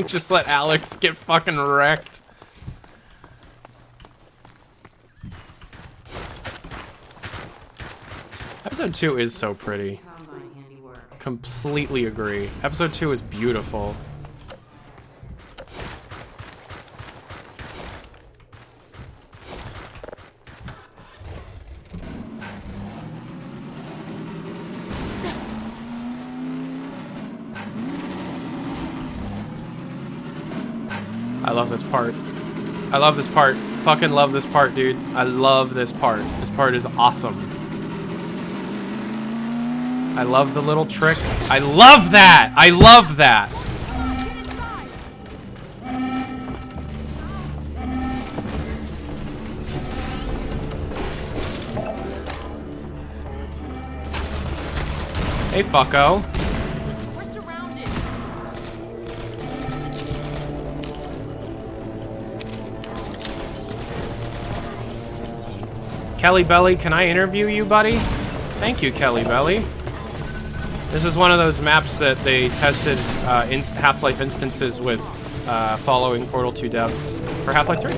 Just let Alex get fucking wrecked. Episode 2 is so pretty. Completely agree. Episode 2 is beautiful. I love this part. I love this part. Fucking love this part, dude. I love this part. This part is awesome. I love the little trick. I love that! I love that! Hey, fucko. We're surrounded. Kelly Belly, can I interview you, buddy? Thank you, Kelly Belly. This is one of those maps that they tested Half-Life instances with following Portal 2 dev for Half-Life 3.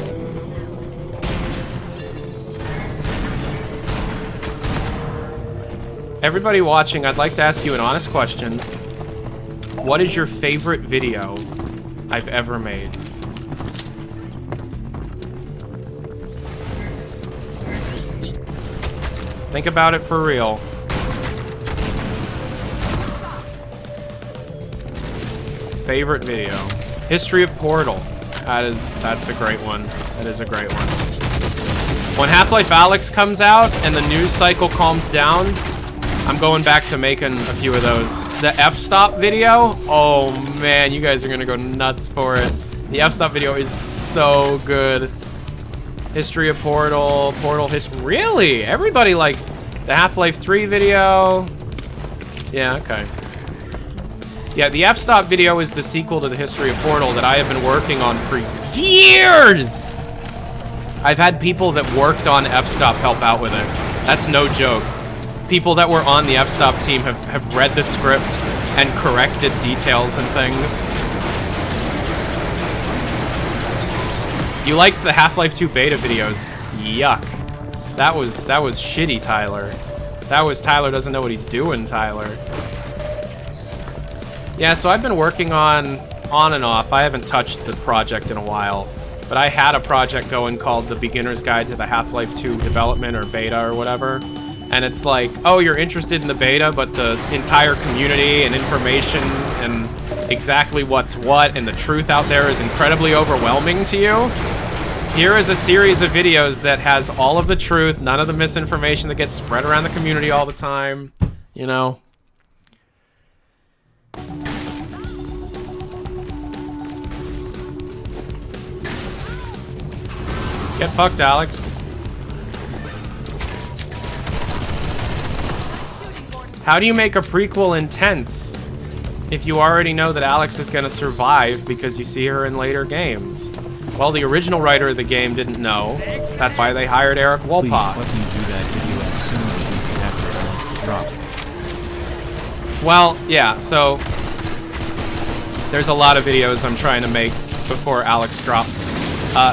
Everybody watching, I'd like to ask you an honest question. What is your favorite video I've ever made? Think about it for real. Favorite video. History of Portal. That's a great one. That is a great one. When Half-Life Alyx comes out and the news cycle calms down, I'm going back to making a few of those. The F-Stop video? Oh man, you guys are gonna go nuts for it. The F-Stop video is so good. History of Portal, Portal history. Really? Everybody likes the Half-Life 3 video. Yeah, okay. Yeah, the F-Stop video is the sequel to the History of Portal that I have been working on for years! I've had people that worked on F-Stop help out with it. That's no joke. People that were on the F-Stop team have read the script and corrected details and things. You liked the Half-Life 2 beta videos. Yuck. That was shitty, Tyler. That was Tyler doesn't know what he's doing, Tyler. Yeah, so I've been working on and off. I haven't touched the project in a while. But I had a project going called The Beginner's Guide to the Half-Life 2 Development or Beta or whatever. And it's like, oh, you're interested in the beta, but the entire community and information and exactly what's what and the truth out there is incredibly overwhelming to you. Here is a series of videos that has all of the truth, none of the misinformation that gets spread around the community all the time, you know. Get fucked, Alex. How do you make a prequel intense if you already know that Alex is going to survive because you see her in later games? Well, the original writer of the game didn't know. That's why they hired Eric Wolpaw. Please let me do that video as soon as you after Alex drops. Well, yeah, so there's a lot of videos I'm trying to make before Alex drops.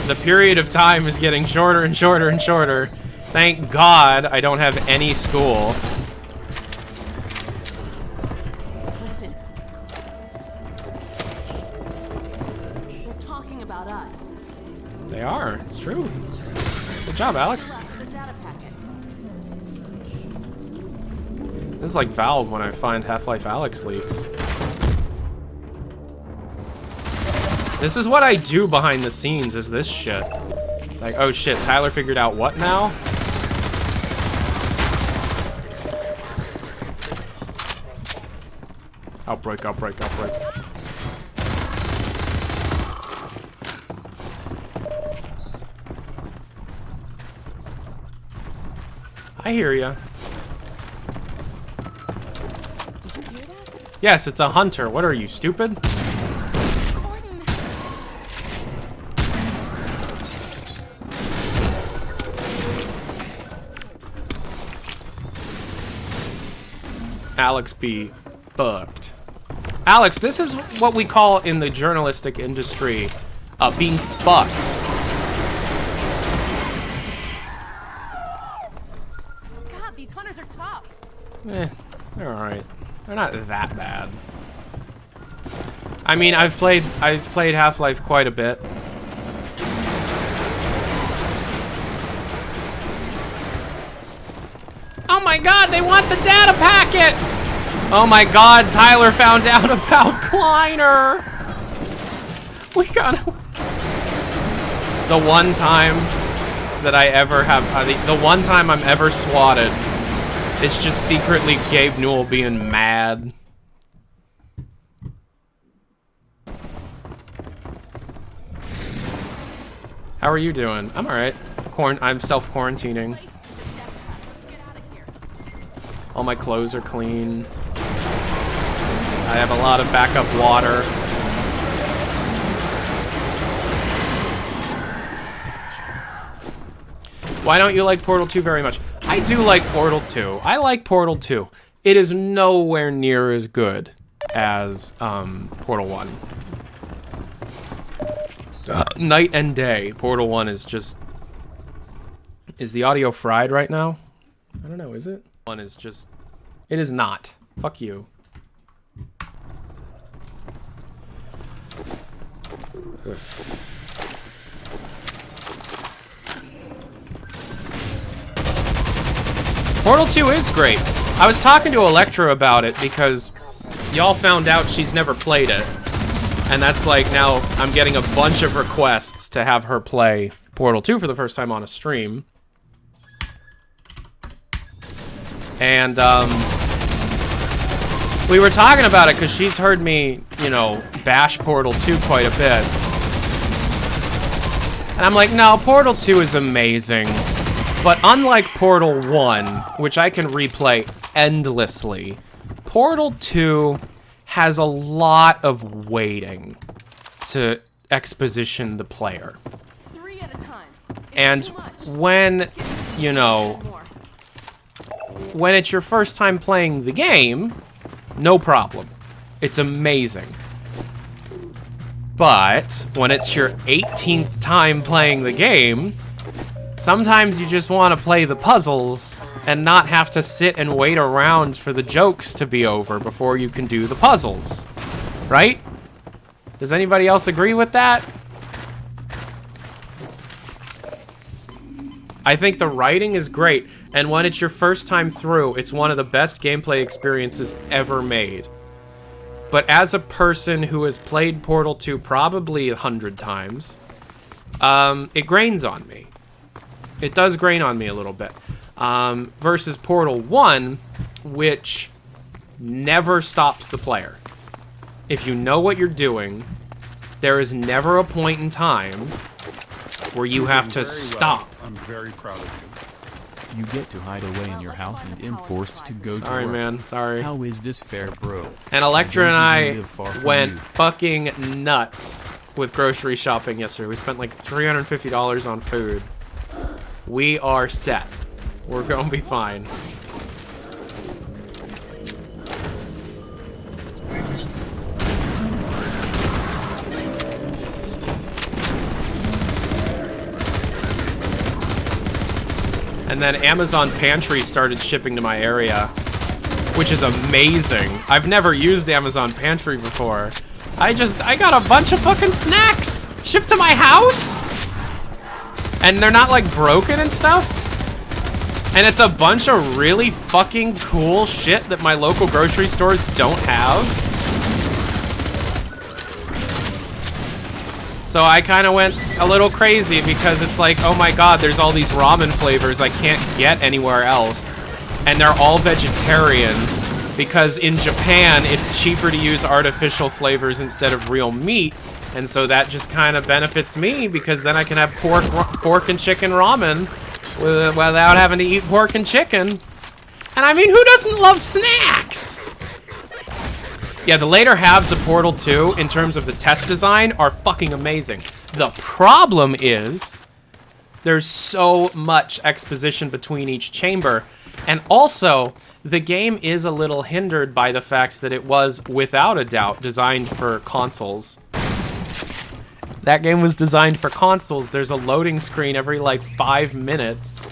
The period of time is getting shorter and shorter and shorter. Thank God I don't have any school. Listen. They're talking about us. They are. It's true. Good job, Alex. The data packet. This is like Valve when I find Half-Life Alyx leaks. This is what I do behind the scenes, is this shit. Like, oh shit, Tyler figured out what now? Outbreak, outbreak, outbreak. I hear ya. Did you hear that? Yes, it's a hunter. What are you, stupid? Alex be fucked. Alex, this is what we call in the journalistic industry being fucked. God, these hunters are tough. Eh, they're alright. They're not that bad. I mean, I've played Half-Life quite a bit. Oh my god, they want the data packet! Oh my god, Tyler found out about Kleiner! We gotta... The one time that I ever have, the one time I'm ever swatted, it's just secretly Gabe Newell being mad. How are you doing? I'm alright. I'm self-quarantining. All my clothes are clean. I have a lot of backup water. Why don't you like Portal 2 very much? I do like Portal 2. I like Portal 2. It is nowhere near as good as Portal 1. Night and day. Portal 1 is just... Is the audio fried right now? I don't know, is it? One is just... It is not. Fuck you. Ugh. Portal 2 is great. I was talking to Electra about it because y'all found out she's never played it. And that's like, now I'm getting a bunch of requests to have her play Portal 2 for the first time on a stream. And, we were talking about it because she's heard me, you know, bash Portal 2 quite a bit. And I'm like, no, Portal 2 is amazing. But unlike Portal 1, which I can replay endlessly, Portal 2 has a lot of waiting to exposition the player. 3 at a time. And when, you know, when it's your first time playing the game, no problem. It's amazing. But when it's your 18th time playing the game, sometimes you just want to play the puzzles and not have to sit and wait around for the jokes to be over before you can do the puzzles. Right? Does anybody else agree with that? I think the writing is great, and when it's your first time through, it's one of the best gameplay experiences ever made. But as a person who has played Portal 2 probably 100 times, it grains on me. It does grain on me a little bit. Versus Portal 1, which never stops the player. If you know what you're doing, there is never a point in time where you have to stop. I'm very proud of you. You get to hide away in your house and am forced to go to work. Sorry, man. Sorry. How is this fair, bro? And Electra and I went you. fucking nuts with grocery shopping yesterday. We spent like $350 on food. We are set. We're gonna be fine. And then Amazon Pantry started shipping to my area, which is amazing. I've never used Amazon Pantry before. I got a bunch of fucking snacks shipped to my house. And they're not like broken and stuff. And it's a bunch of really fucking cool shit that my local grocery stores don't have. So I kind of went a little crazy because it's like, oh my god, there's all these ramen flavors I can't get anywhere else. And they're all vegetarian because in Japan, it's cheaper to use artificial flavors instead of real meat. And so that just kind of benefits me because then I can have pork and chicken ramen without having to eat pork and chicken. And I mean, who doesn't love snacks? Yeah, the later halves of Portal 2, in terms of the test design, are fucking amazing. The problem is, there's so much exposition between each chamber, and also, the game is a little hindered by the fact that it was, without a doubt, designed for consoles. That game was designed for consoles. There's a loading screen every, like, 5 minutes.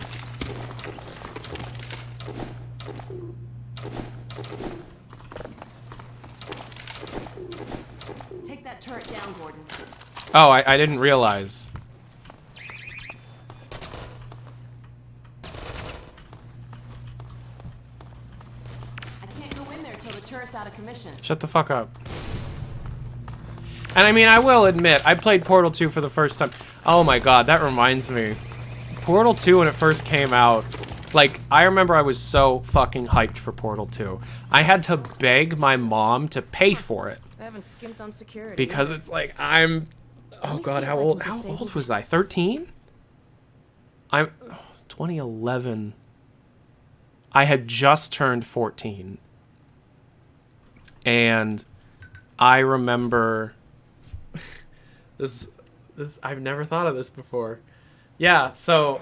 Turret down, Gordon. Oh, I didn't realize. I can't go in there till the turret's out of commission. Shut the fuck up. And I mean, I will admit, I played Portal 2 for the first time. Oh my god, that reminds me. Portal 2 when it first came out, like, I remember I was so fucking hyped for Portal 2. I had to beg my mom to pay for it. I haven't skimped on security. Because it's like, I'm... Oh god, how old was I? 13? I'm... 2011. I had just turned 14. And I remember... This I've never thought of this before. Yeah, so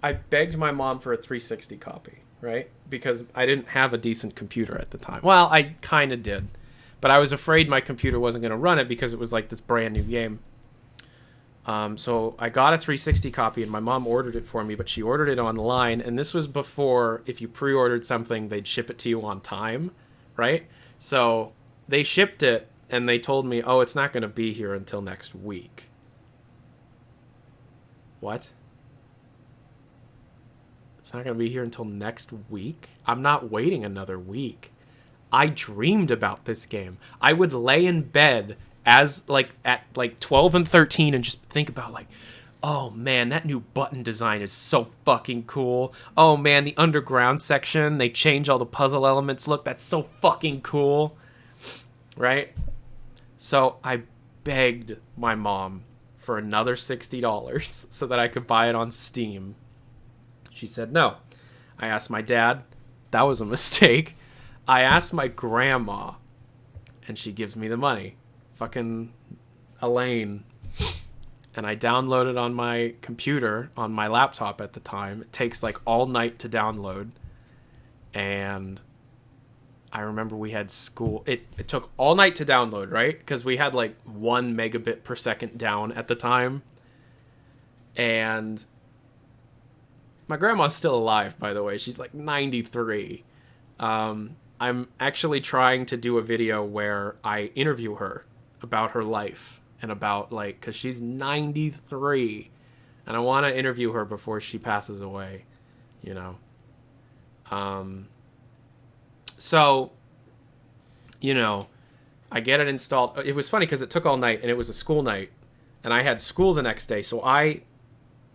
I begged my mom for a 360 copy, right? Because I didn't have a decent computer at the time. Well, I kind of did. But I was afraid my computer wasn't going to run it because it was like this brand new game. So I got a 360 copy and my mom ordered it for me, but she ordered it online. And this was before, if you pre-ordered something, they'd ship it to you on time, right? So they shipped it and they told me, oh, it's not going to be here until next week. What? It's not going to be here until next week? I'm not waiting another week. I dreamed about this game. I would lay in bed as like at like 12 and 13 and just think about like, oh man, that new button design is so fucking cool. Oh man, the underground section, they change all the puzzle elements. Look, that's so fucking cool. Right? So I begged my mom for another $60 so that I could buy it on Steam. She said no. I asked my dad. That was a mistake. I asked my grandma, and she gives me the money. Fucking Elaine. And I downloaded on my computer, on my laptop at the time. It takes like all night to download. And I remember we had school. It took all night to download, right? Because we had like 1 megabit per second down at the time. And my grandma's still alive, by the way. She's like 93. I'm actually trying to do a video where I interview her about her life and about like, because she's 93 and I want to interview her before she passes away, you know. So, you know, I get it installed. It was funny because it took all night and it was a school night and I had school the next day. So I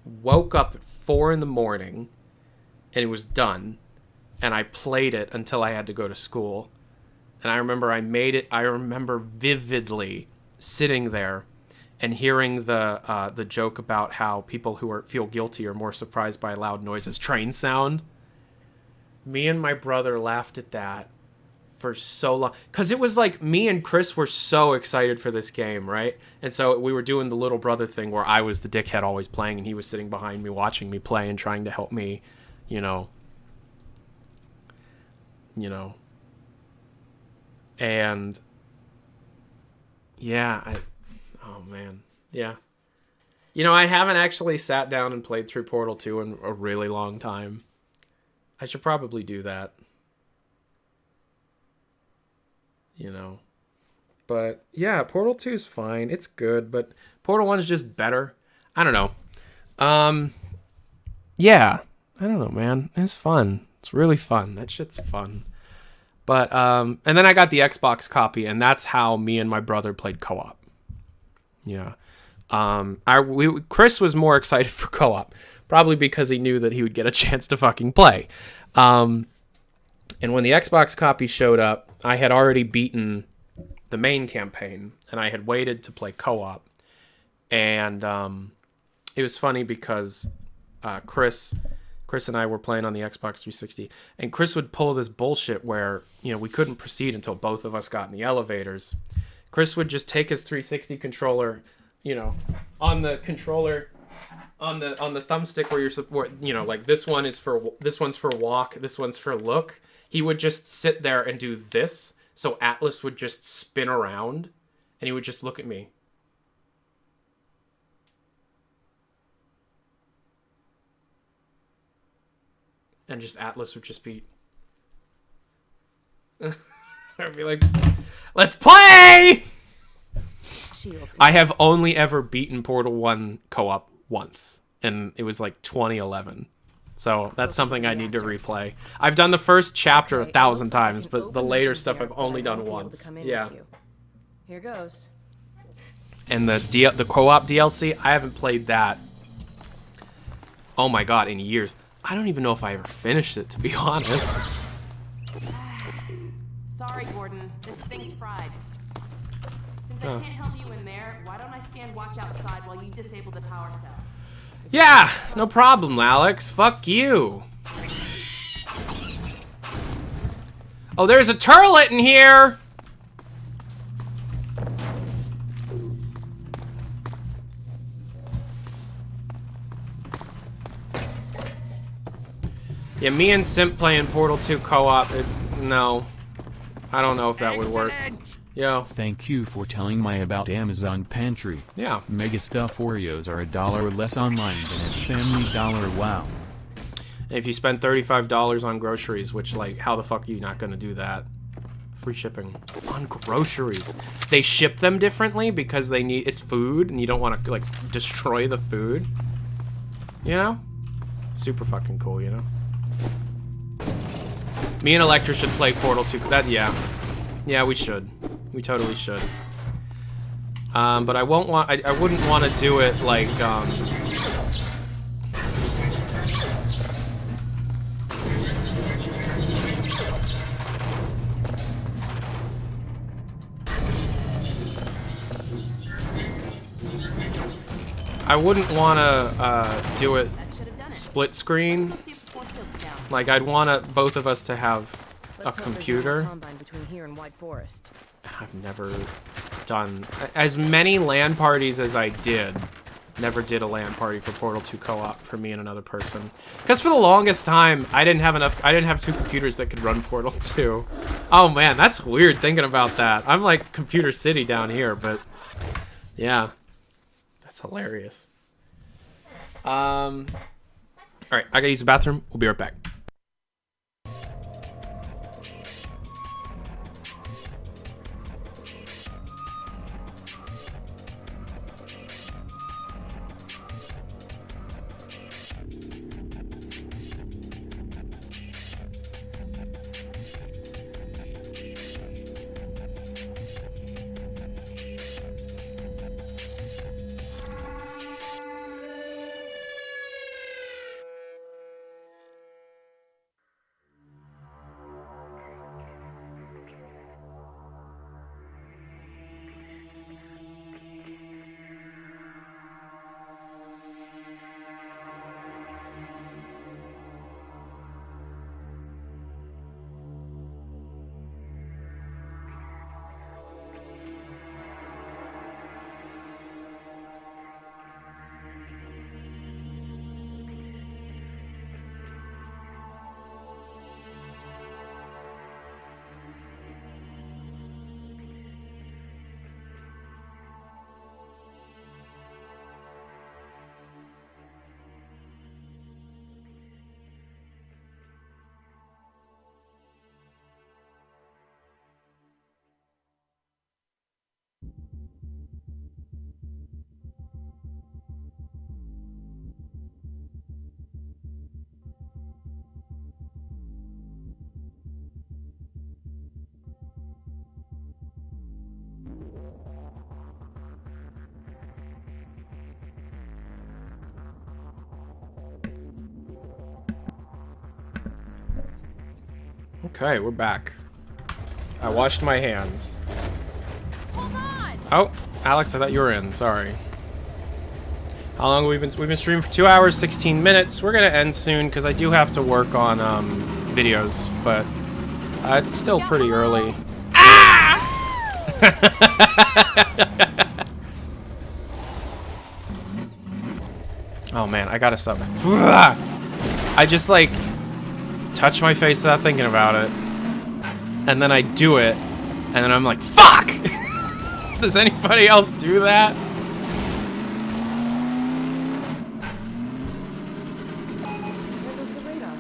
woke up at 4 in the morning and it was done. And I played it until I had to go to school. And I remember I made it. I remember vividly sitting there and hearing the joke about how people who feel guilty are more surprised by loud noises train sound. Me and my brother laughed at that for so long. Because it was like me and Chris were so excited for this game, right? And so we were doing the little brother thing where I was the dickhead always playing and he was sitting behind me watching me play and trying to help me, you know. And yeah, oh man, yeah. You know, I haven't actually sat down and played through Portal 2 in a really long time. I should probably do that. You know. But yeah, Portal 2 is fine. It's good, but Portal 1 is just better. I don't know. Yeah. I don't know, man. It's fun. It's really fun. That shit's fun. But, and then I got the Xbox copy, and that's how me and my brother played co-op. Yeah. Chris was more excited for co-op, probably because he knew that he would get a chance to fucking play. And when the Xbox copy showed up, I had already beaten the main campaign, and I had waited to play co-op. And it was funny because Chris and I were playing on the Xbox 360, and Chris would pull this bullshit where, you know, we couldn't proceed until both of us got in the elevators. Chris would just take his 360 controller, you know, on the controller, on the thumbstick where you know, like this one's for walk, this one's for look. He would just sit there and do this, so Atlas would just spin around, and he would just look at me. And just Atlas would just be... I'd be like, let's play! I have only ever beaten Portal 1 co-op once. And it was like 2011. So that's something I need to replay. I've done the first chapter 1,000 times, but the later stuff I've only done once. Yeah. Here goes. And the co-op DLC, I haven't played that. Oh my god, in years. I don't even know if I ever finished it, to be honest. Sorry, Gordon. This thing's fried. Since I can't help you in there, why don't I stand watch outside while you disable the power cell? Yeah, no problem, Alex. Fuck you. Oh, there's a turlet in here! Yeah, me and Simp playing Portal 2 co-op, no. I don't know if that would work. Yo. Thank you for telling me about Amazon Pantry. Yeah. Mega Stuff Oreos are $1 less online than at Family Dollar. Wow. If you spend $35 on groceries, which, like, how the fuck are you not gonna do that? Free shipping on groceries. They ship them differently because they need, it's food and you don't want to, like, destroy the food. You know? Super fucking cool, you know? Me and Electra should play Portal 2. That, yeah. Yeah, we should. We totally should. But I won't want, I wouldn't want to do it like, I wouldn't want to do it split screen. Like, I'd want both of us to have a computer. Between here and White Forest. I've never done as many LAN parties as I did. Never did a LAN party for Portal 2 co-op for me and another person. Because for the longest time, I didn't have two computers that could run Portal 2. Oh man, that's weird thinking about that. I'm like Computer City down here, but yeah. That's hilarious. Alright, I gotta use the bathroom. We'll be right back. Okay, we're back. I washed my hands. Hold on. Oh, Alex, I thought you were in. Sorry. How long have we've been streaming for 2 hours, 16 minutes. We're gonna end soon because I do have to work on videos, but it's still pretty early. Ah! Oh man, I gotta stop. I just like touch my face without thinking about it, and then I do it, and then I'm like, fuck! Does anybody else do that? Where goes the radar?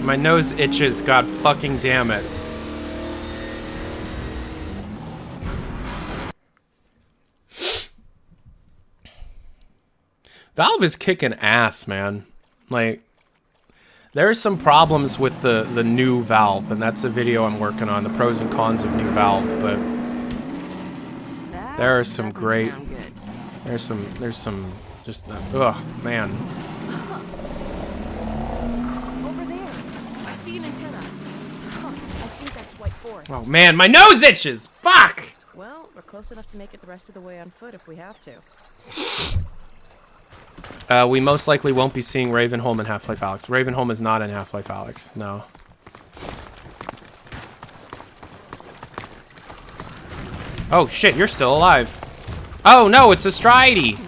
My nose itches, god fucking damn it. Valve is kicking ass, man. Like, there's some problems with the new Valve, and that's a video I'm working on, the pros and cons of new Valve, but there are some great... There's some just... ugh, man. Over there. I see an antenna. Huh, I think that's White Forest. Oh, man, my nose itches! Fuck! Well, we're close enough to make it the rest of the way on foot if we have to. We most likely won't be seeing Ravenholm in Half-Life Alyx. Ravenholm is not in Half-Life Alyx, no. Oh shit, you're still alive. Oh no, it's a Stridey!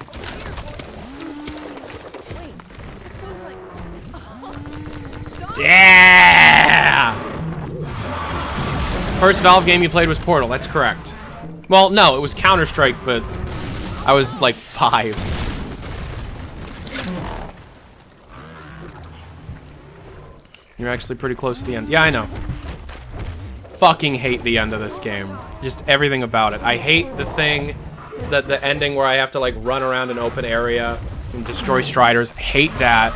Yeah! First Valve game you played was Portal, that's correct. Well, no, it was Counter-Strike, but I was like 5. You're actually pretty close to the end. Yeah, I know. Fucking hate the end of this game. Just everything about it. I hate the thing, the ending where I have to like run around an open area and destroy Striders. Hate that.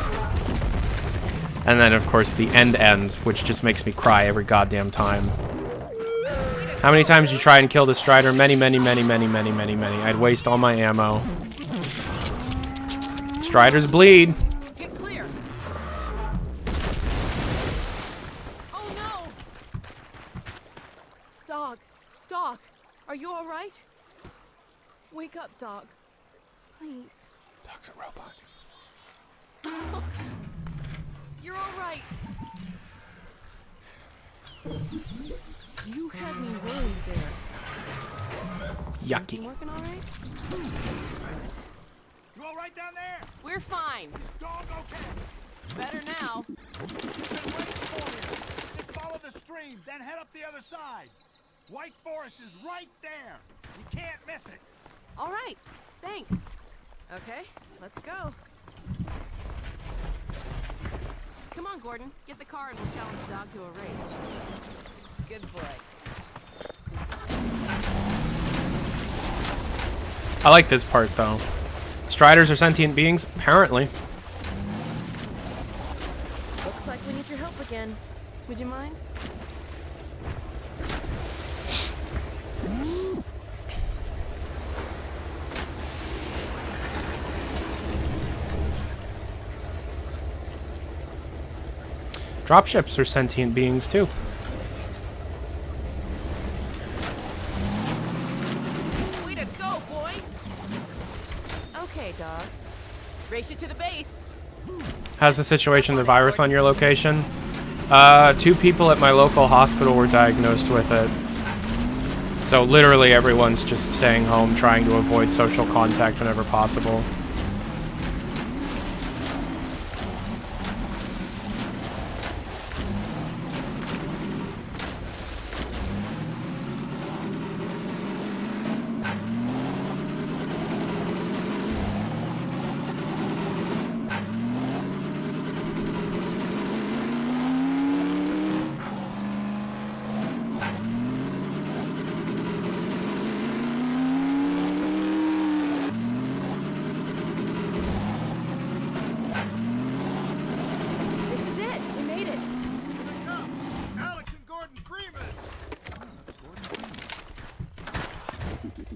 And then of course the end, which just makes me cry every goddamn time. How many times did you try and kill the Strider? Many, many, many, many, many, many, many. I'd waste all my ammo. Striders bleed. Get clear. Oh no! Dog, are you all right? Wake up, dog. Please. Dog's a robot. You're all right. You had me worried there. Yucky. You working all right? You all right down there? We're fine. Dog okay? Better now. Follow the stream, then head up the other side. White Forest is right there. You can't miss it. All right. Thanks. Okay, let's go. Come on, Gordon. Get the car and we'll challenge the dog to a race. Good boy. I like this part, though. Striders are sentient beings? Apparently. Looks like we need your help again. Would you mind? Dropships are sentient beings, too. Way to go, boy! Okay, dog. Race you to the base. How's the situation, the virus on your location? 2 people at my local hospital were diagnosed with it. So literally everyone's just staying home, trying to avoid social contact whenever possible. This is it. We made it. Alex and Gordon Freeman.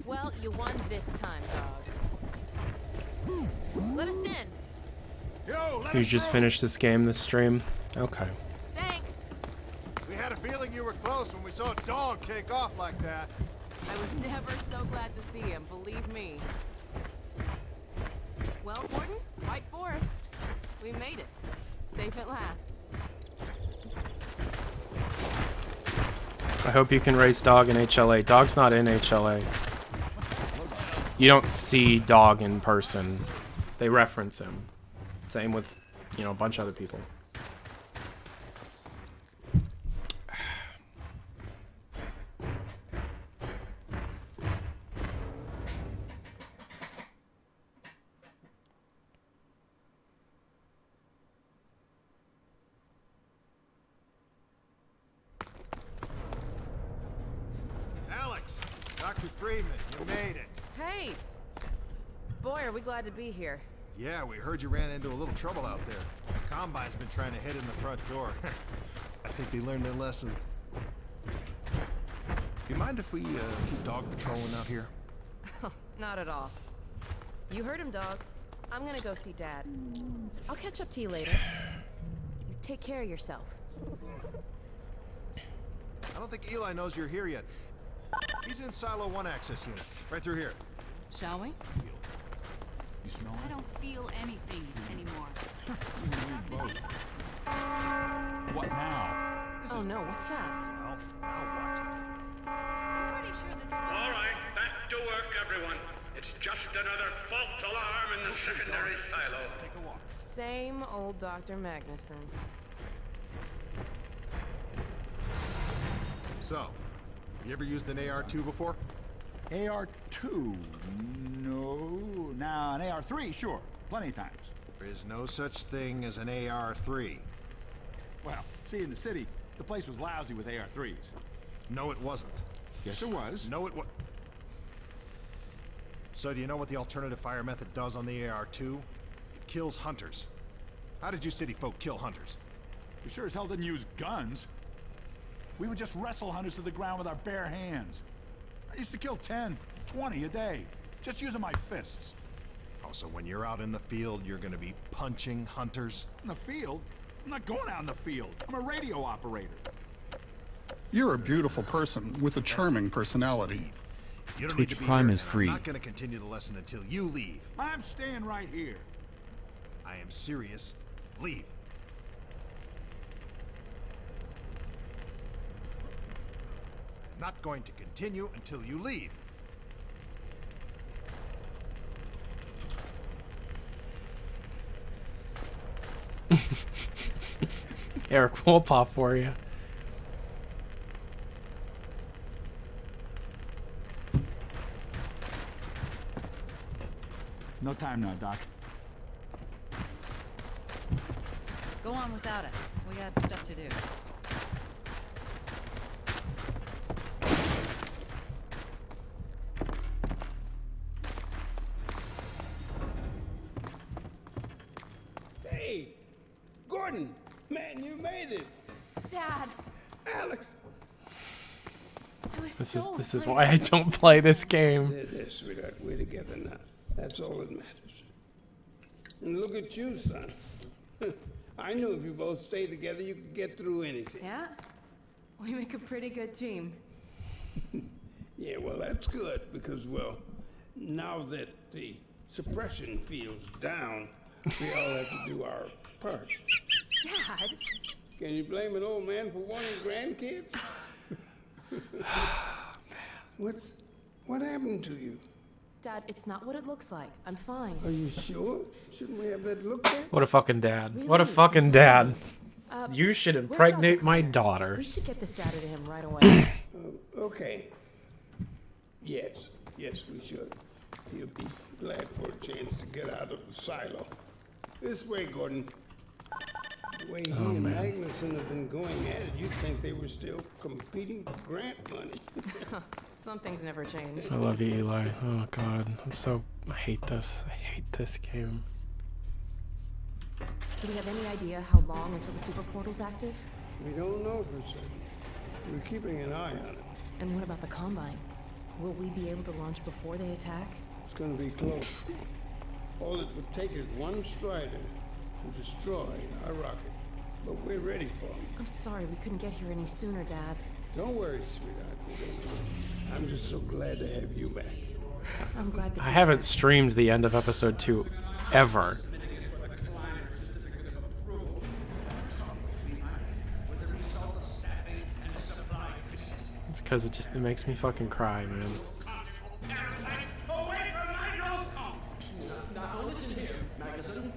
Well, you won this time, dog. Let us in. Yo, let You us just through. finished this game, this stream? Okay. Thanks. We had a feeling you were close when we saw a dog take off like that. I was never so glad to see him, believe me. Well, Gordon, White Forest. We made it. Safe at last. I hope you can race Dog in HLA. Dog's not in HLA. You don't see Dog in person. They reference him. Same with, you know, a bunch of other people. Alex, Dr. Freeman, you made it. Hey! Boy, are we glad to be here. Yeah, we heard you ran into a little trouble out there. Combine's been trying to head in the front door. I think they learned their lesson. You mind if we keep dog patrolling out here? Not at all. You heard him, dog. I'm gonna go see Dad. I'll catch up to you later. You take care of yourself. I don't think Eli knows you're here yet. He's in Silo 1 access unit, right through here. Shall we? You smell I don't feel anything anymore. What now? Oh no, what's that? Well, now I'm pretty sure this was... All right, back to work, everyone. It's just another false alarm in the secondary silo. Take a walk. Same old Dr. Magnuson. So, you ever used an AR-2 before? AR-2? No. Now, an AR-3, sure. Plenty of times. There is no such thing as an AR-3. Well, see, in the city, the place was lousy with AR-3s. No, it wasn't. Yes, it was. No, it was. So do you know what the alternative fire method does on the AR-2? It kills hunters. How did you city folk kill hunters? We sure as hell didn't use guns. We would just wrestle hunters to the ground with our bare hands. I used to kill 10, 20 a day, just using my fists. Oh, so when you're out in the field, you're gonna be punching hunters? In the field? I'm not going out in the field. I'm a radio operator. You're a beautiful person with a charming personality. You don't Twitch need to be Prime here, is and free. I'm not gonna continue the lesson until you leave. I'm staying right here. I am serious. Leave. I'm not going to continue until you leave. Eric, we'll pop for you. No time now, Doc. Go on without us. We got stuff to do. Hey, Gordon, man, you made it. Dad! Alex. I was This is why I don't play this game. There, sweetheart, we're together now. That's all that matters. And look at you, son. I knew if you both stayed together, you could get through anything. Yeah? We make a pretty good team. Yeah, well, that's good, because, well, now that the suppression field's down, we all have to do our part. Dad! Can you blame an old man for wanting grandkids? What happened to you? Dad, it's not what it looks like. I'm fine. Are you sure? Shouldn't we have that looked at? What a fucking dad. What a fucking dad. You should where's impregnate Dr. my Connor? daughter. We should get this data to him right away. Okay. Yes, we should. He'll be glad for a chance to get out of the silo. This way, Gordon. The way he and Magnuson have been going at it, you'd think they were still competing for grant money. Some things never change. I love you, Eli. Oh god, I hate this. I hate this game. Do we have any idea how long until the super portal's active? We don't know for certain. We're keeping an eye on it. And what about the Combine? Will we be able to launch before they attack? It's gonna be close. All it would take is one Strider to destroy our rocket. But we're ready for them. I'm sorry we couldn't get here any sooner, Dad. Don't worry, sweetheart. I'm just so glad to have you back. I'm glad to I haven't streamed the end of episode 2 ever. It's because it makes me fucking cry, man. Not only in here, Magnuson.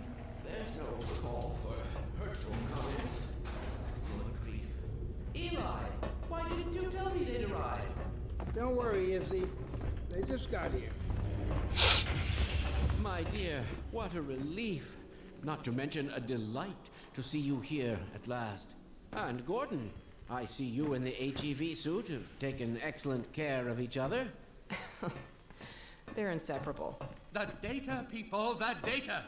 There's no call for hurtful comments. Good grief. Eli, why didn't you tell me they'd arrived? Don't worry, Izzy. They just got here. My dear, what a relief. Not to mention a delight to see you here at last. And Gordon, I see you in the HEV suit have taken excellent care of each other. They're inseparable. The data, people, the data.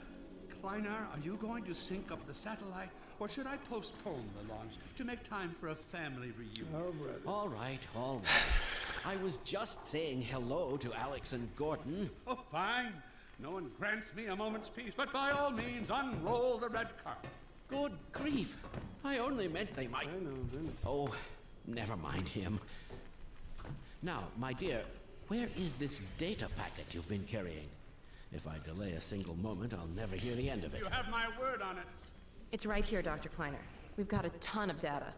Kleiner, are you going to sync up the satellite, or should I postpone the launch to make time for a family reunion? Oh, brother. All right, all right. I was just saying hello to Alex and Gordon. Oh, fine. No one grants me a moment's peace, but by all means, unroll the red carpet. Good grief. I only meant they might... I know. Oh, never mind him. Now, my dear, where is this data packet you've been carrying? If I delay a single moment, I'll never hear the end of it. You have my word on it. It's right here, Dr. Kleiner. We've got a ton of data.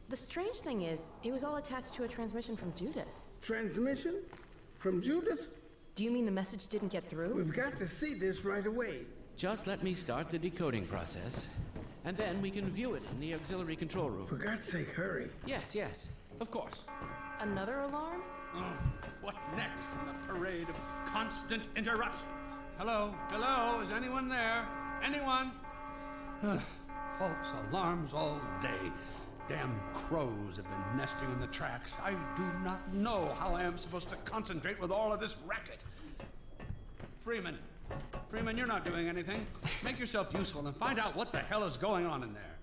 The strange thing is, it was all attached to a transmission from Judith. Transmission? From Judith? Do you mean the message didn't get through? We've got to see this right away. Just let me start the decoding process, and then we can view it in the auxiliary control room. For God's sake, hurry. Yes, yes, of course. Another alarm? Oh, what next in the parade of constant interruptions? Hello? Hello? Is anyone there? Anyone? False alarms all day. Damn crows have been nesting in the tracks. I do not know how I am supposed to concentrate with all of this racket. Freeman, you're not doing anything. Make yourself useful and find out what the hell is going on in there.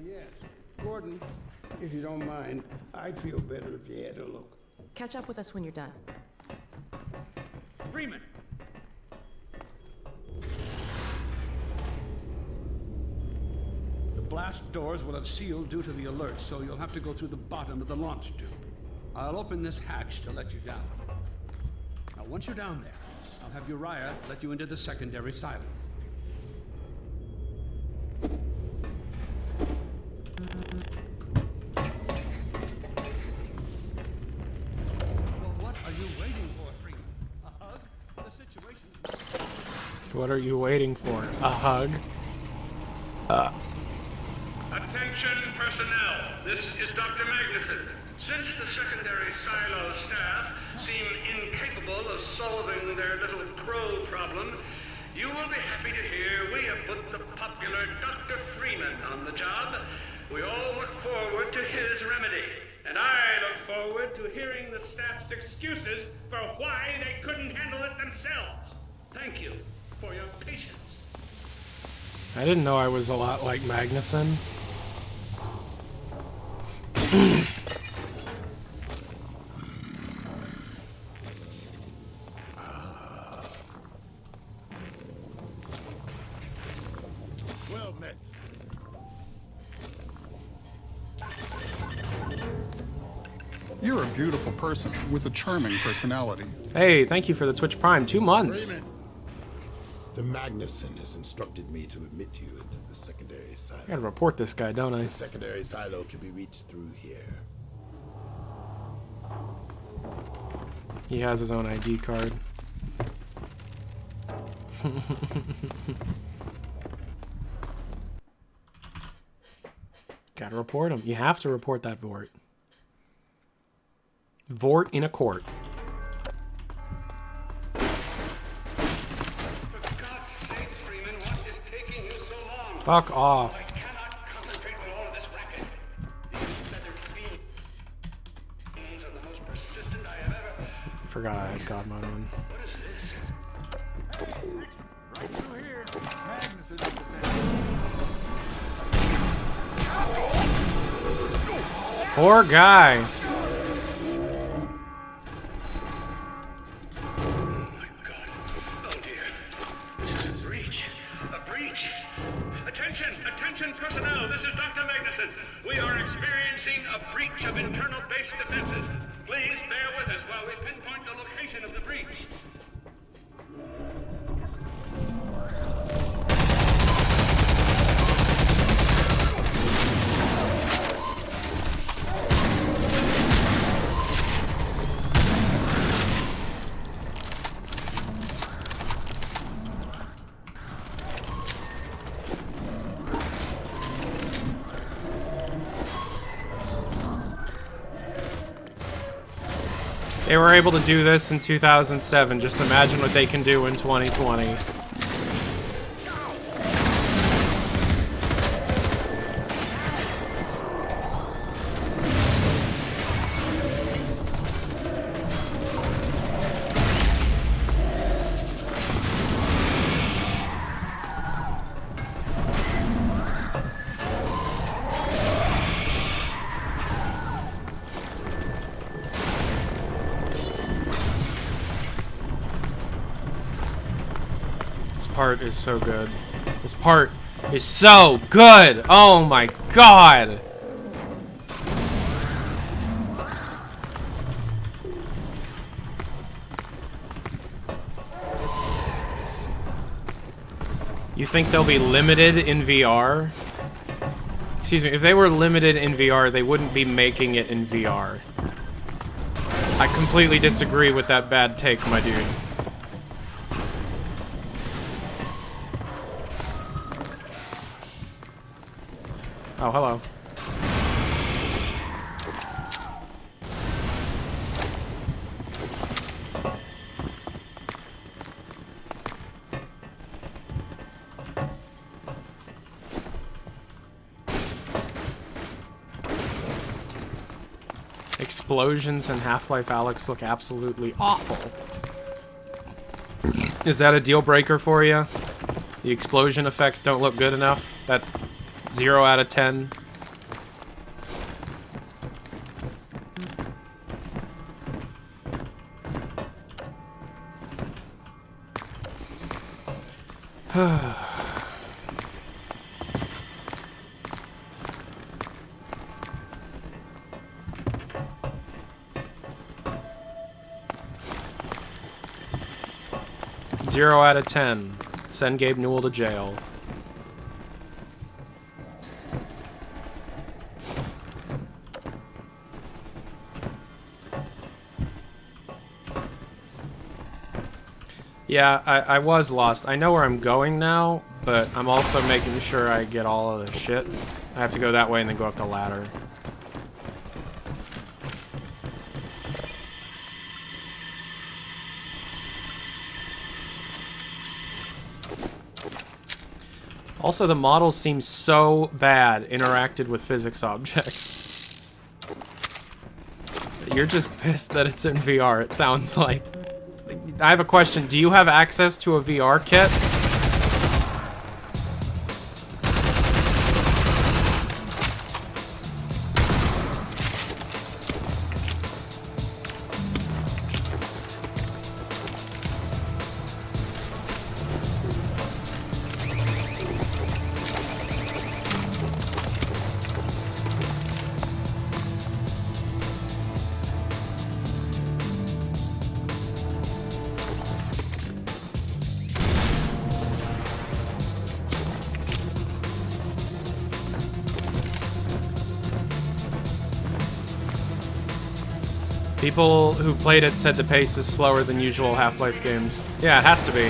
Yes. Gordon, if you don't mind, I'd feel better if you had a look. Catch up with us when you're done. Freeman! The blast doors will have sealed due to the alert, so you'll have to go through the bottom of the launch tube. I'll open this hatch to let you down. Now, once you're down there, I'll have Uriah let you into the secondary silo. Well, what are you waiting for, Freeman? A hug? The situation's... What are you waiting for? A hug? Attention personnel, this is Dr. Magnuson. Since the secondary silo staff seem incapable of solving their little crow problem, you will be happy to hear we have put the popular Dr. Freeman on the job. We all look forward to his remedy, and I look forward to hearing the staff's excuses for why they couldn't handle it themselves. Thank you for your patience. I didn't know I was a lot like Magnuson. Well met. You're a beautiful person with a charming personality. Hey, thank you for the Twitch Prime. 2 months. The Magnuson has instructed me to admit you into the secondary silo. I gotta report this guy, don't I? The secondary silo can be reached through here. He has his own ID card. Gotta report him. You have to report that Vort. Vort in a court. Fuck off. I cannot concentrate on all of this racket. These feathered fiends are the most persistent I have ever... Forgot I had God mode on. What is this? Right through here. Magnuson needs to say. Poor guy. Attention personnel, this is Dr. Magnuson. We are experiencing a breach of internal base defenses. Please bear with us while we pinpoint the location of the breach. They were able to do this in 2007. Just imagine what they can do in 2020. part is so good. This part is so good! Oh my god! You think they'll be limited in VR? Excuse me, if they were limited in VR, they wouldn't be making it in VR. I completely disagree with that bad take, my dude. Oh, hello. Explosions in Half-Life Alyx look absolutely awful. Is that a deal breaker for you? The explosion effects don't look good enough? That 0 out of 10? Zero out of 10. Send Gabe Newell to jail. Yeah, I was lost. I know where I'm going now, but I'm also making sure I get all of the shit. I have to go that way and then go up the ladder. Also, the model seems so bad interacted with physics objects. You're just pissed that it's in VR, it sounds like. I have a question. Do you have access to a VR kit? People who played it said the pace is slower than usual Half-Life games. Yeah, it has to be.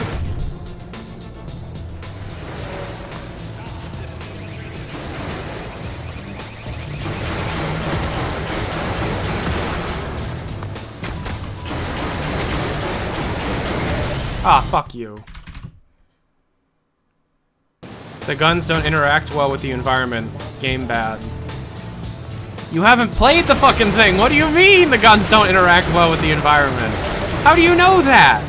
Ah, fuck you. The guns don't interact well with the environment. Game bad. You haven't played the fucking thing! What do you mean the guns don't interact well with the environment? How do you know that?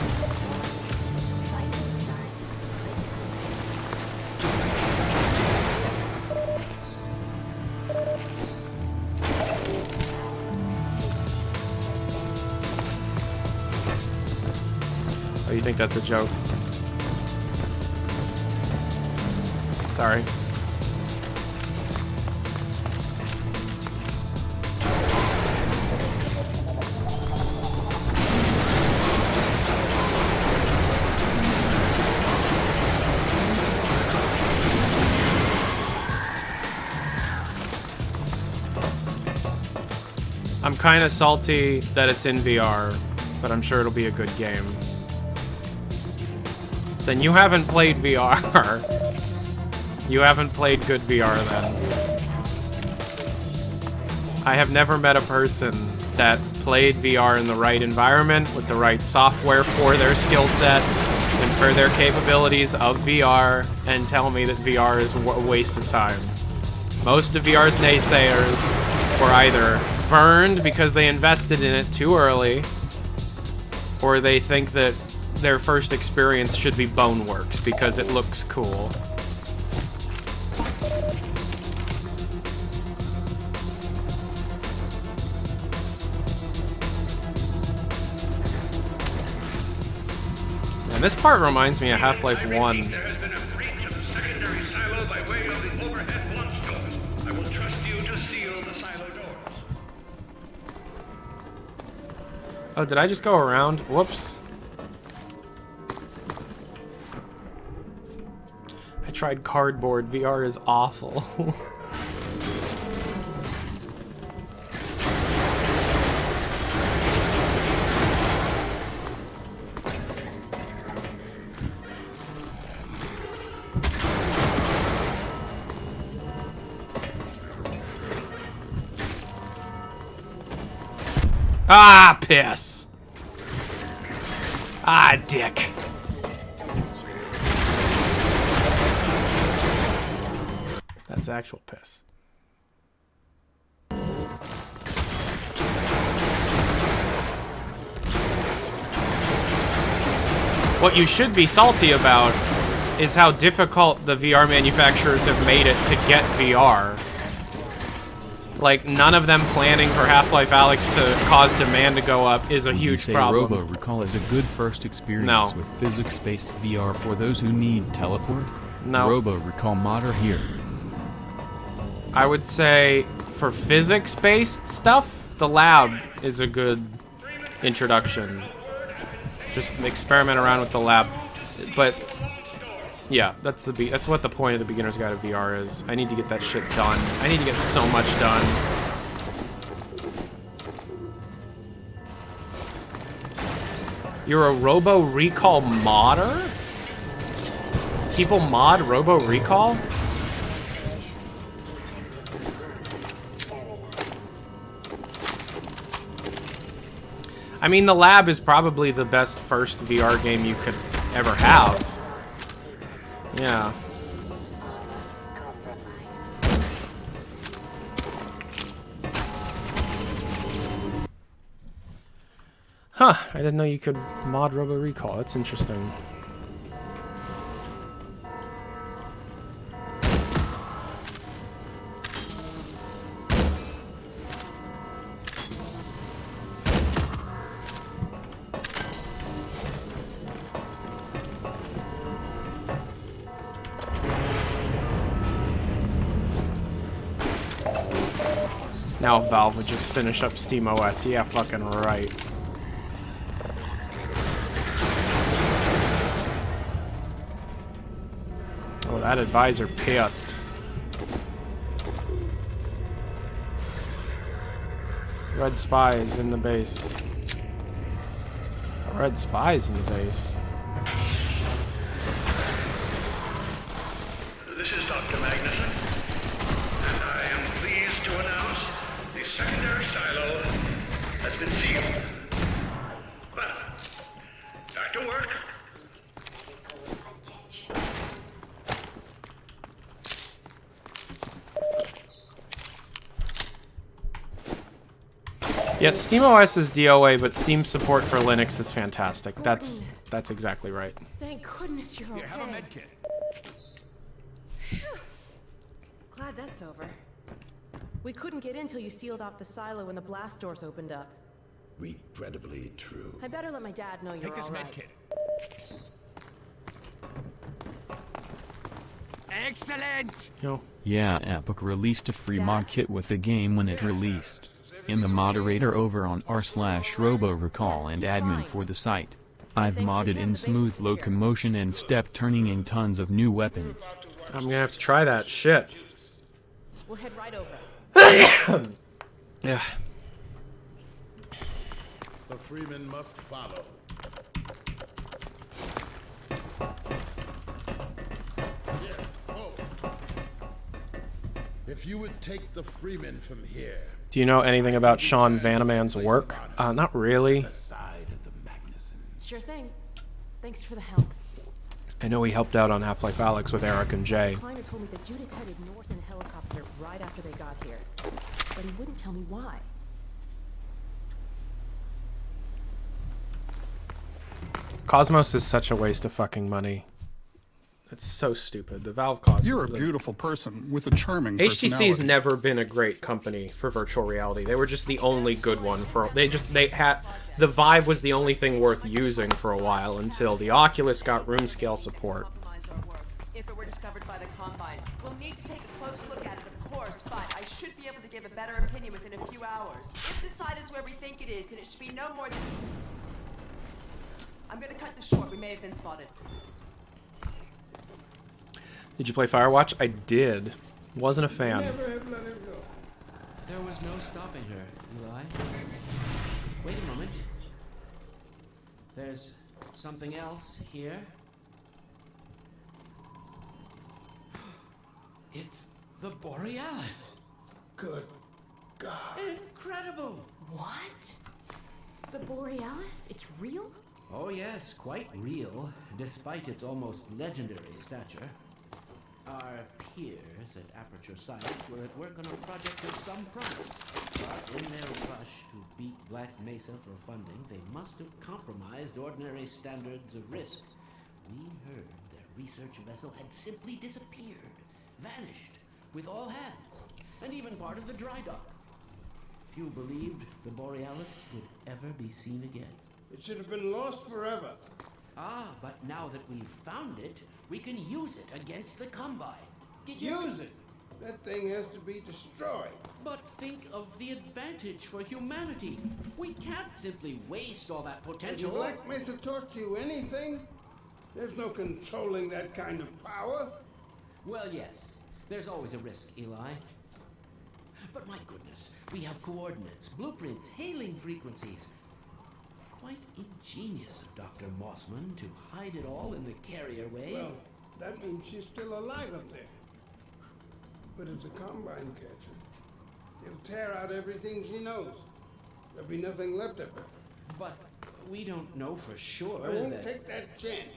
Oh, you think that's a joke? Sorry. I'm kind of salty that it's in VR, but I'm sure it'll be a good game. Then you haven't played VR. You haven't played good VR then. I have never met a person that played VR in the right environment, with the right software for their skill set, and for their capabilities of VR, and tell me that VR is a waste of time. Most of VR's naysayers were either burned because they invested in it too early, or they think that their first experience should be Boneworks because it looks cool. And This part reminds me of Half-Life 1. There has been a breach of the secondary silo by way of the overhead launch doors. I will trust you to seal the silo doors. Oh, did I just go around? Whoops. I tried cardboard. VR is awful. Ah, piss. Ah, dick. That's actual piss. What you should be salty about is how difficult the VR manufacturers have made it to get VR. Like, none of them planning for Half-Life Alyx to cause demand to go up is a huge problem. Robo Recall is a good first experience with physics-based VR for those who need teleport? No. Robo Recall modder here. I would say for physics-based stuff, the lab is a good introduction. Just experiment around with the lab. But yeah, that's what the point of the beginner's guide of VR is. I need to get that shit done. I need to get so much done. You're a Robo Recall modder? People mod Robo Recall? I mean, the lab is probably the best first VR game you could ever have. Yeah. Huh, I didn't know you could mod Robo Recall. That's interesting. Now Valve would just finish up SteamOS. Yeah, fucking right. Oh, that advisor pissed. Red spy is in the base. A red spy is in the base. This is Dr. Magnuson, and I am pleased to announce the secondary silo has been sealed. Well, back to work. Yeah, SteamOS is DOA, but Steam support for Linux is fantastic. That's exactly right. Thank goodness you're okay. Yeah, have a med kit. Glad that's over. We couldn't get in till you sealed off the silo when the blast doors opened up. Regrettably true. I better let my dad know you're Take this all med right. kit. Excellent! Yo. Yeah, Epic released a free mod kit with the game when it released. In the moderator over on r/RoboRecall and admin for the site. I've modded in smooth locomotion and step turning in tons of new weapons. I'm gonna have to try that shit. We'll head right over. Yeah. The freeman must follow. Yes, oh. If you would take the freeman from here. Do you know anything about Sean Vanaman's work? Not really. Sure thing. Thanks for the help. I know he helped out on Half-Life Alyx with Eric and Jay. Kleiner told me that Judith headed north in a helicopter right after they got here. But he wouldn't tell me why. Cosmos is such a waste of fucking money. It's so stupid. The Valve cause. You're a beautiful person with a charming personality. HTC's never been a great company for virtual reality. They were just the only good one for. They had the Vive was the only thing worth using for a while until the Oculus got room scale support. If it were discovered by the Combine, we'll need to take a close look at it, of course, but I should be able to give a better opinion within a few hours. If the site is where we think it is, then it should be no more than... I'm gonna cut this short. We may have been spotted. Did you play Firewatch? I did. Wasn't a fan. Never have let her go. There was no stopping her, Eli. Wait a moment. There's something else here. It's the Borealis. Good God. Incredible. What? The Borealis? It's real? Oh yes, quite real, despite its almost legendary stature. Our peers at Aperture Science were at work on a project of some promise. But in their rush to beat Black Mesa for funding, they must have compromised ordinary standards of risk. We heard their research vessel had simply disappeared, vanished, with all hands, and even part of the dry dock. Few believed the Borealis would ever be seen again. It should have been lost forever. Ah, but now that we've found it, we can use it against the Combine. Did you... Use it. That thing has to be destroyed. But think of the advantage for humanity. We can't simply waste all that Has potential. Black Mesa taught you anything? There's no controlling that kind of power. Well, yes. There's always a risk, Eli. But my goodness, we have coordinates, blueprints, hailing frequencies. Quite ingenious of Dr. Mossman to hide it all in the carrier wave. Well, that means she's still alive up there. But if the Combine catch her, he'll tear out everything she knows. There'll be nothing left of her. But we don't know for sure I won't that... take that chance.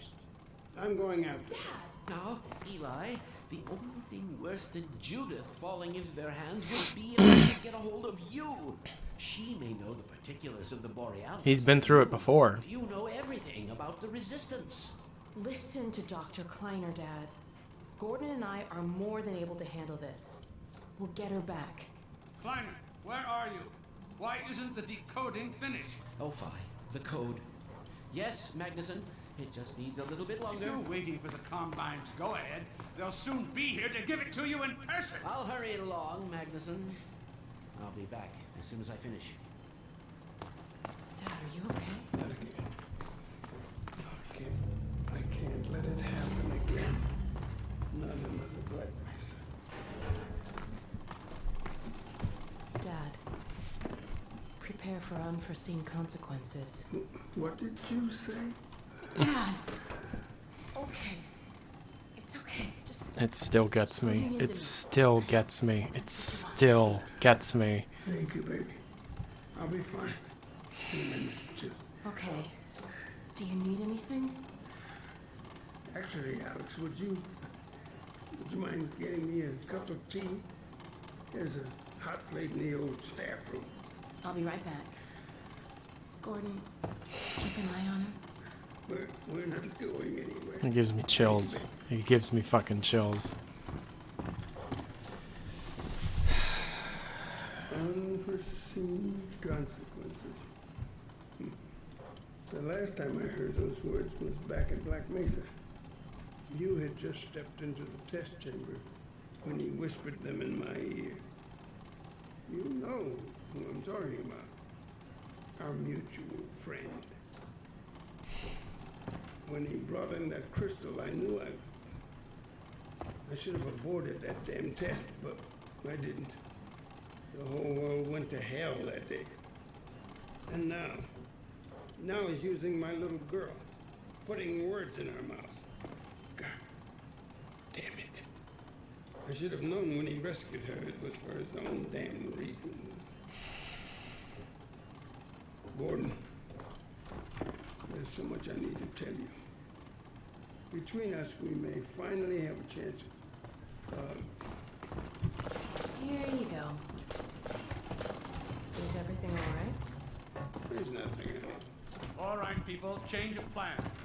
I'm going after her. Now, Eli, the only thing worse than Judith falling into their hands would be if they could get a hold of you. She may know the particulars of the Borealis. He's been through it before. You know everything about the Resistance. Listen to Dr. Kleiner, Dad. Gordon and I are more than able to handle this. We'll get her back. Kleiner, where are you? Why isn't the decoding finished? Oh, fine. The code. Yes, Magnuson. It just needs a little bit longer. You're waiting for the Combine's go-ahead. They'll soon be here to give it to you in person. I'll hurry along, Magnuson. I'll be back as soon as I finish. Dad, are you okay? Not again. I can't let it happen again. Not another Black Mesa. Dad, prepare for unforeseen consequences. What did you say? Dad! Okay. It's okay. Just... It still gets me. It still gets me. It still gets me. Thank you, baby. I'll be fine. In a minute or two. Okay. Do you need anything? Actually, Alex, would you mind getting me a cup of tea? There's a hot plate in the old staff room. I'll be right back. Gordon, keep an eye on him. We're not going anywhere. It gives me chills. It gives me fucking chills. Unforeseen consequences. The last time I heard those words was back at Black Mesa. You had just stepped into the test chamber when he whispered them in my ear. You know who I'm talking about. Our mutual friend. When he brought in that crystal, I knew I should have aborted that damn test, but I didn't. The whole world went to hell that day. And now he's using my little girl, putting words in her mouth. God damn it. I should have known when he rescued her it was for his own damn reasons. Gordon, there's so much I need to tell you. Between us, we may finally have a chance. Here you go. Is everything all right? There's nothing in it. All right, people, change of plans.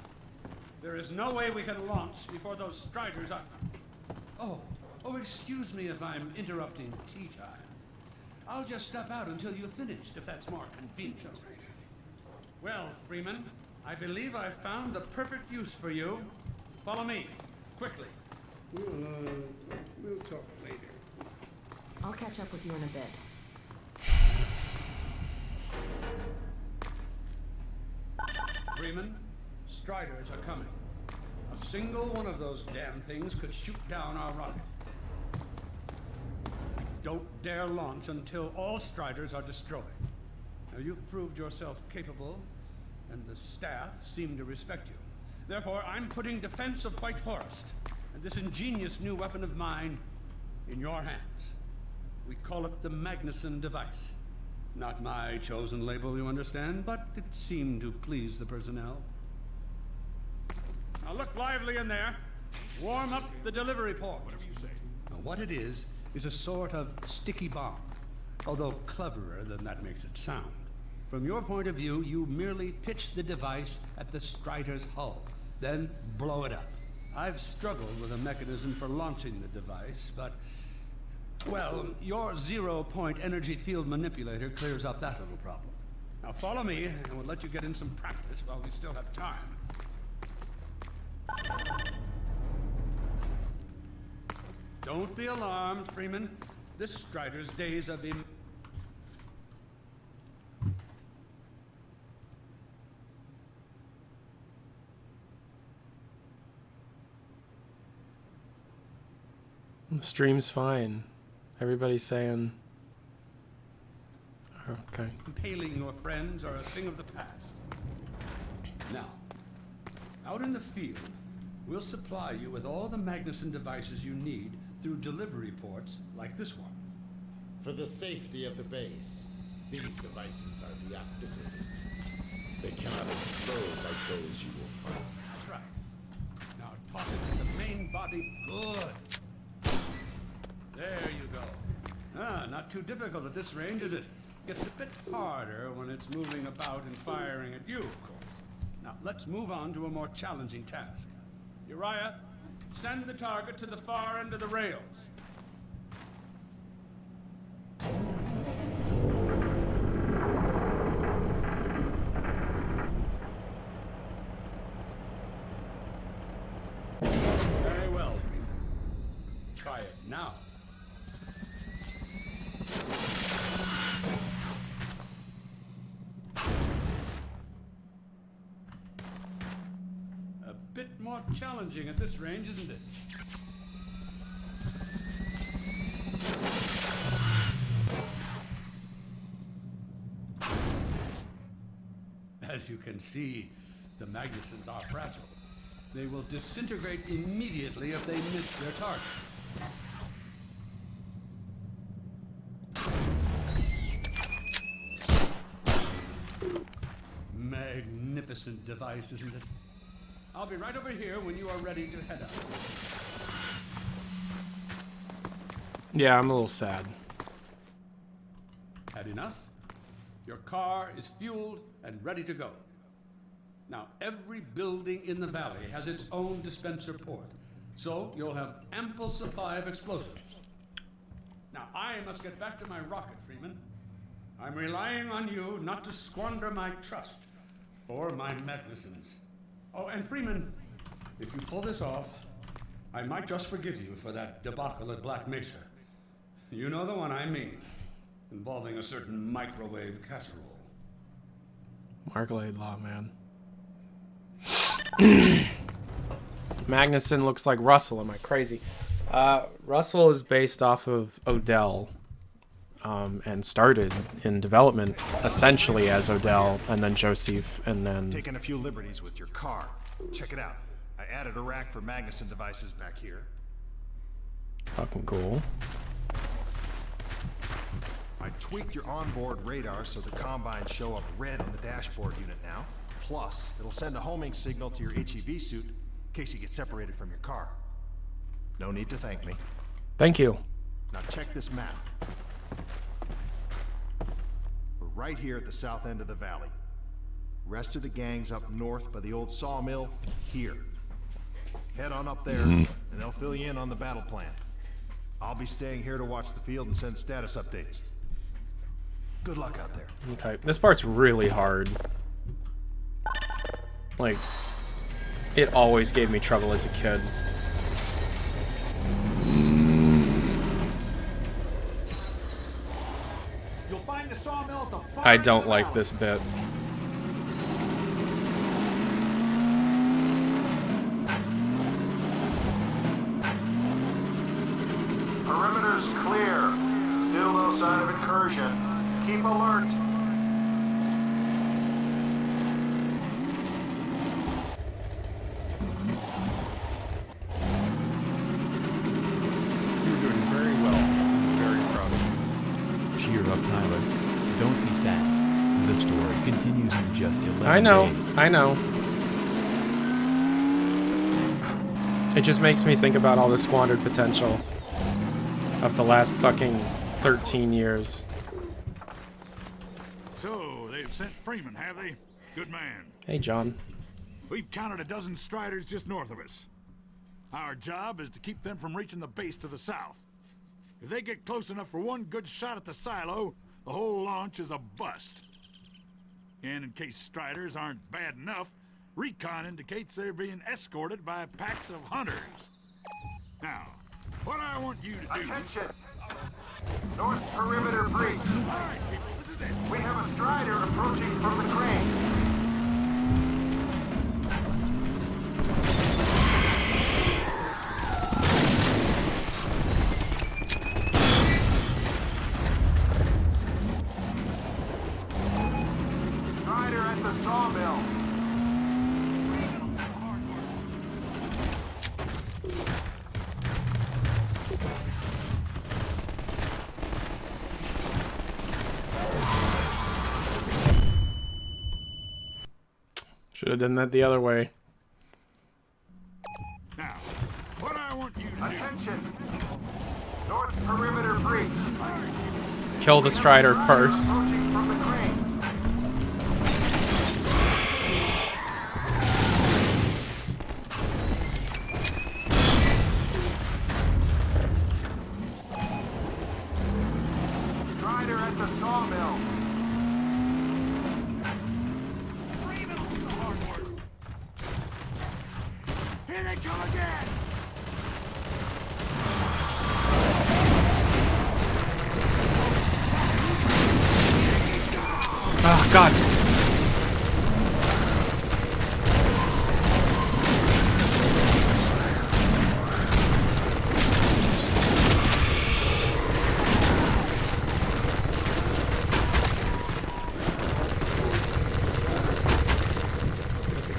There is no way we can launch before those Striders are... Oh, excuse me if I'm interrupting tea time. I'll just step out until you've finished, if that's more convenient. Well, Freeman, I believe I've found the perfect use for you. Follow me, quickly. We'll talk later. I'll catch up with you in a bit. Freeman, Striders are coming. A single one of those damn things could shoot down our rocket. Don't dare launch until all Striders are destroyed. Now, you've proved yourself capable, and the staff seem to respect you. Therefore, I'm putting defense of White Forest and this ingenious new weapon of mine in your hands. We call it the Magnuson device. Not my chosen label, you understand, but it seemed to please the personnel. Now look lively in there. Warm up the delivery port. Whatever you say. Now, what it is a sort of sticky bomb, although cleverer than that makes it sound. From your point of view, you merely pitch the device at the Strider's hull, then blow it up. I've struggled with a mechanism for launching the device, but, well, your zero-point energy field manipulator clears up that little problem. Now follow me, and we'll let you get in some practice while we still have time. Don't be alarmed, Freeman. This Strider's days of The stream's fine. Everybody's saying... Okay. Impaling your friends are a thing of the past. Now, out in the field, we'll supply you with all the Magnuson devices you need through delivery ports like this one. For the safety of the base, these devices are deactivated. They cannot explode like those you will find. That's right. Now toss it to the main body. Good. There you go. Not too difficult at this range, is it? Gets a bit harder when it's moving about and firing at you, of course. Now, let's move on to a more challenging task. Uriah, send the target to the far end of the rails. Very well, Freeman. Try it now. More challenging at this range, isn't it? As you can see, the Magnusons are fragile. They will disintegrate immediately if they miss their target. Magnificent device, isn't it? I'll be right over here when you are ready to head out. Yeah, I'm a little sad. Had enough? Your car is fueled and ready to go. Now, every building in the valley has its own dispenser port, so you'll have ample supply of explosives. Now, I must get back to my rocket, Freeman. I'm relying on you not to squander my trust or my Magnusons. Oh, and Freeman, if you pull this off, I might just forgive you for that debacle at Black Mesa. You know the one I mean, involving a certain microwave casserole. Marmalade Law, man. Magnuson looks like Russell. Am I crazy? Russell is based off of Odell, and started in development essentially as Odell, and then Joseph, and then... Taking a few liberties with your car. Check it out. I added a rack for Magnuson devices back here. Fucking cool. I tweaked your onboard radar so the combines show up red on the dashboard unit now. Plus, it'll send a homing signal to your HEV suit in case you get separated from your car. No need to thank me. Thank you. Now check this map. We're right here at the south end of the valley. Rest of the gang's up north by the old sawmill, here. Head on up there, and they'll fill you in on the battle plan. I'll be staying here to watch the field and send status updates. Good luck out there. Okay, this part's really hard. Like, it always gave me trouble as a kid. You'll find the sawmill at the far I end don't of the like valley. this bit. Perimeter's clear. Still no sign of incursion. Keep alert. You're doing very well. I'm very proud of you. Cheer up, Tyler. Don't be sad. The story continues in just 11 I know, days. I know. It just makes me think about all the squandered potential of the last fucking 13 years. So, they've sent Freeman, have they? Good man. Hey, John. We've counted a dozen Striders just north of us. Our job is to keep them from reaching the base to the south. If they get close enough for one good shot at the silo, the whole launch is a bust. And in case Striders aren't bad enough, recon indicates they're being escorted by packs of hunters. Now, what I want you to do... Attention! North perimeter breach. All right, people, this is it. We have a Strider approaching from the crane. Strider at the sawmill. Should have done that the other way. Now, what I want you to do... Attention! North perimeter breach. Kill the Strider first. Approaching from the cranes. Strider at the sawmill. Freeman will do the hard work. Here they come again! Oh, God.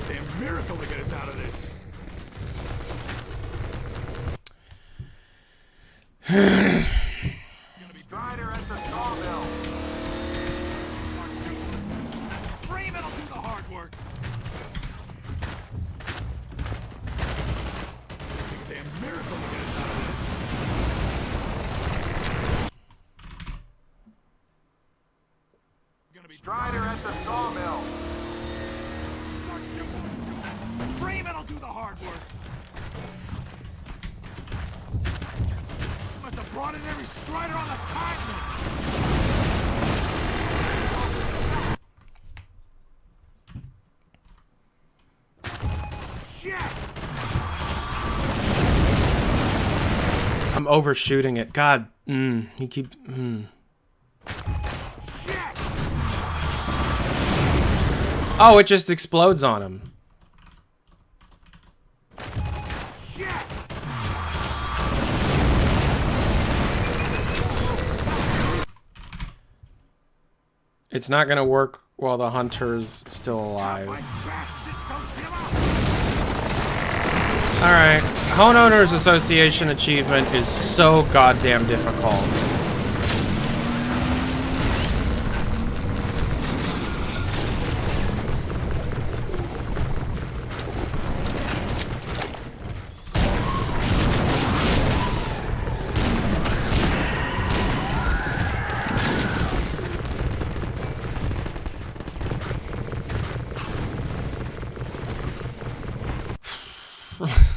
Damn miracle to get us out of this. Strider at the sawmill. Freeman will do the hard work. Damn miracle to get us out of this. Strider at the sawmill. Start shooting. Freeman will do the hard work. Must have brought in every Strider on the continent. Shit! I'm overshooting it. God, he keeps. Shit! Oh, it just explodes on him. Shit! It's not gonna work while the hunter's still alive. Alright, Homeowners Association achievement is so goddamn difficult.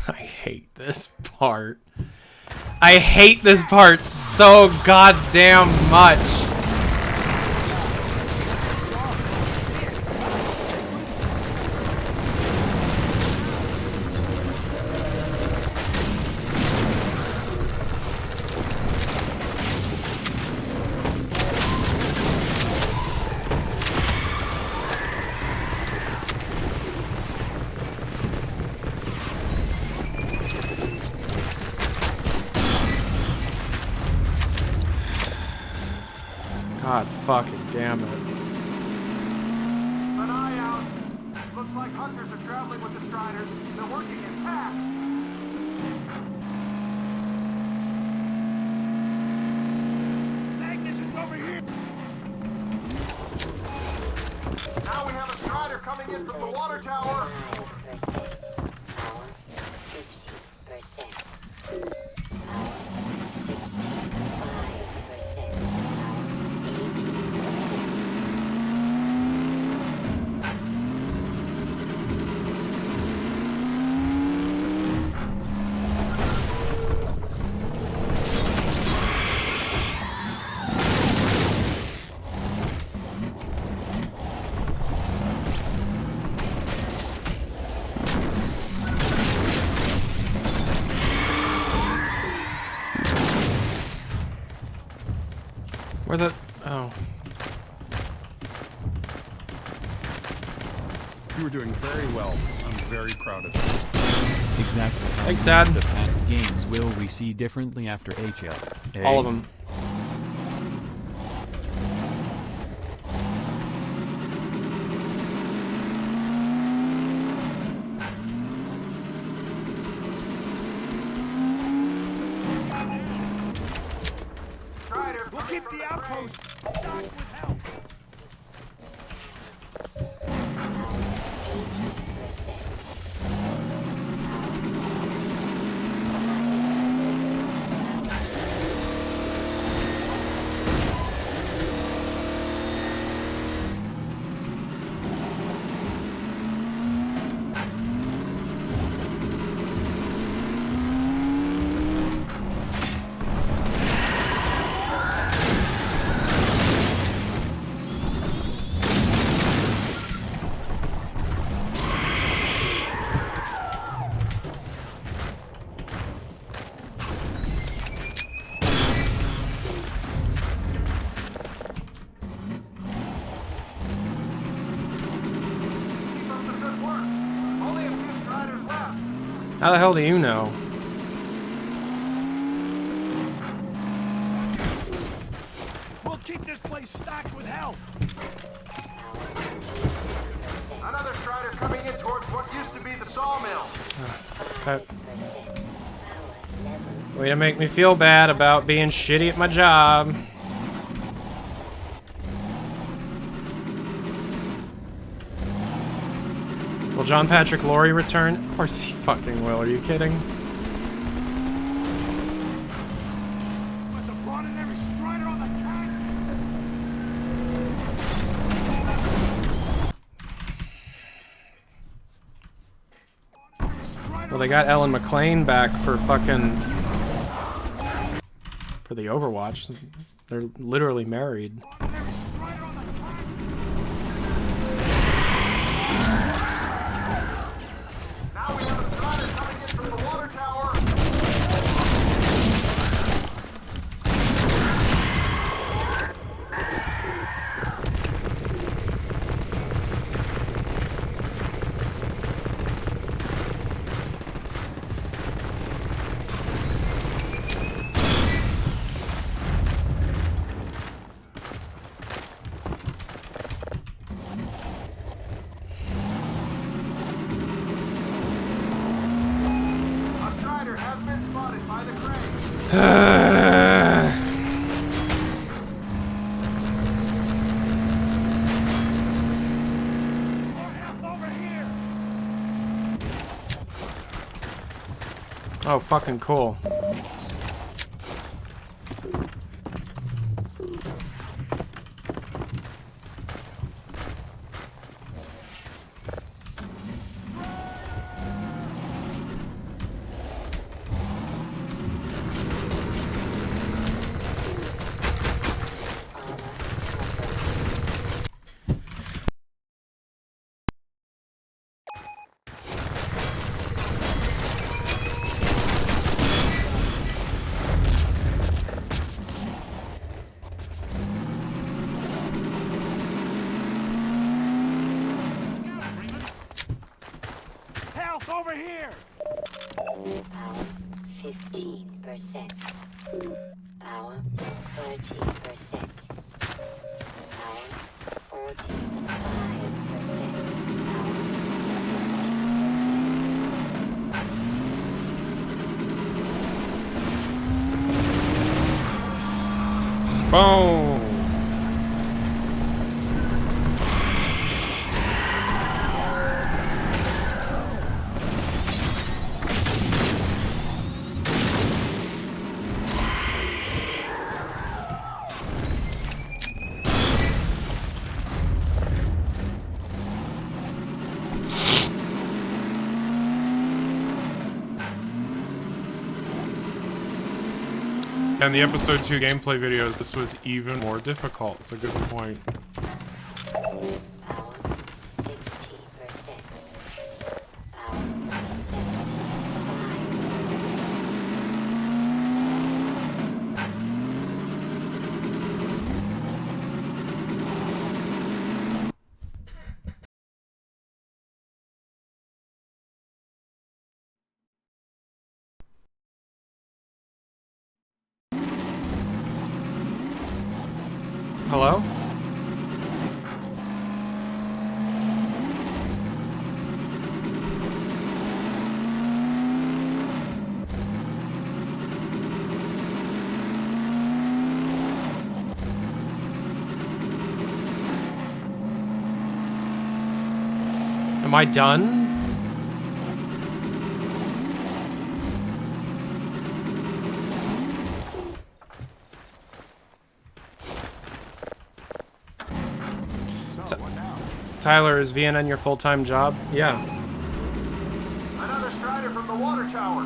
I hate this part. I hate this part so goddamn much. God fucking damn it. An eye out. Looks like hunters are traveling with the Striders. They're working in packs. Magnus is over here. Now we have a Strider coming in from the water tower. Where the... Oh. You were doing very well. I'm very proud of you. Exactly how Thanks, many Dad. of the past games will we see differently after HL? All of them. Strider, We'll keep the outpost stocked with help. How the hell do you know? We'll keep this place stocked with help. Another Strider coming in towards what used to be the sawmill. Way to make me feel bad about being shitty at my job. Will John Patrick Laurie return? Of course he fucking will. Are you kidding? Must have brought in every Strider on the track. Well, they got Ellen McLean back for fucking... for the Overwatch. They're literally married. Now we have a Strider coming in from the water tower. A Strider has been spotted by the crane. Oh, fucking cool. 15%. Power 30%. Power 45%. Boom. And the episode 2 gameplay videos, this was even more difficult. It's a good point. Hello? Am I done? Tyler, is VNN your full-time job? Yeah. Another Strider from the water tower.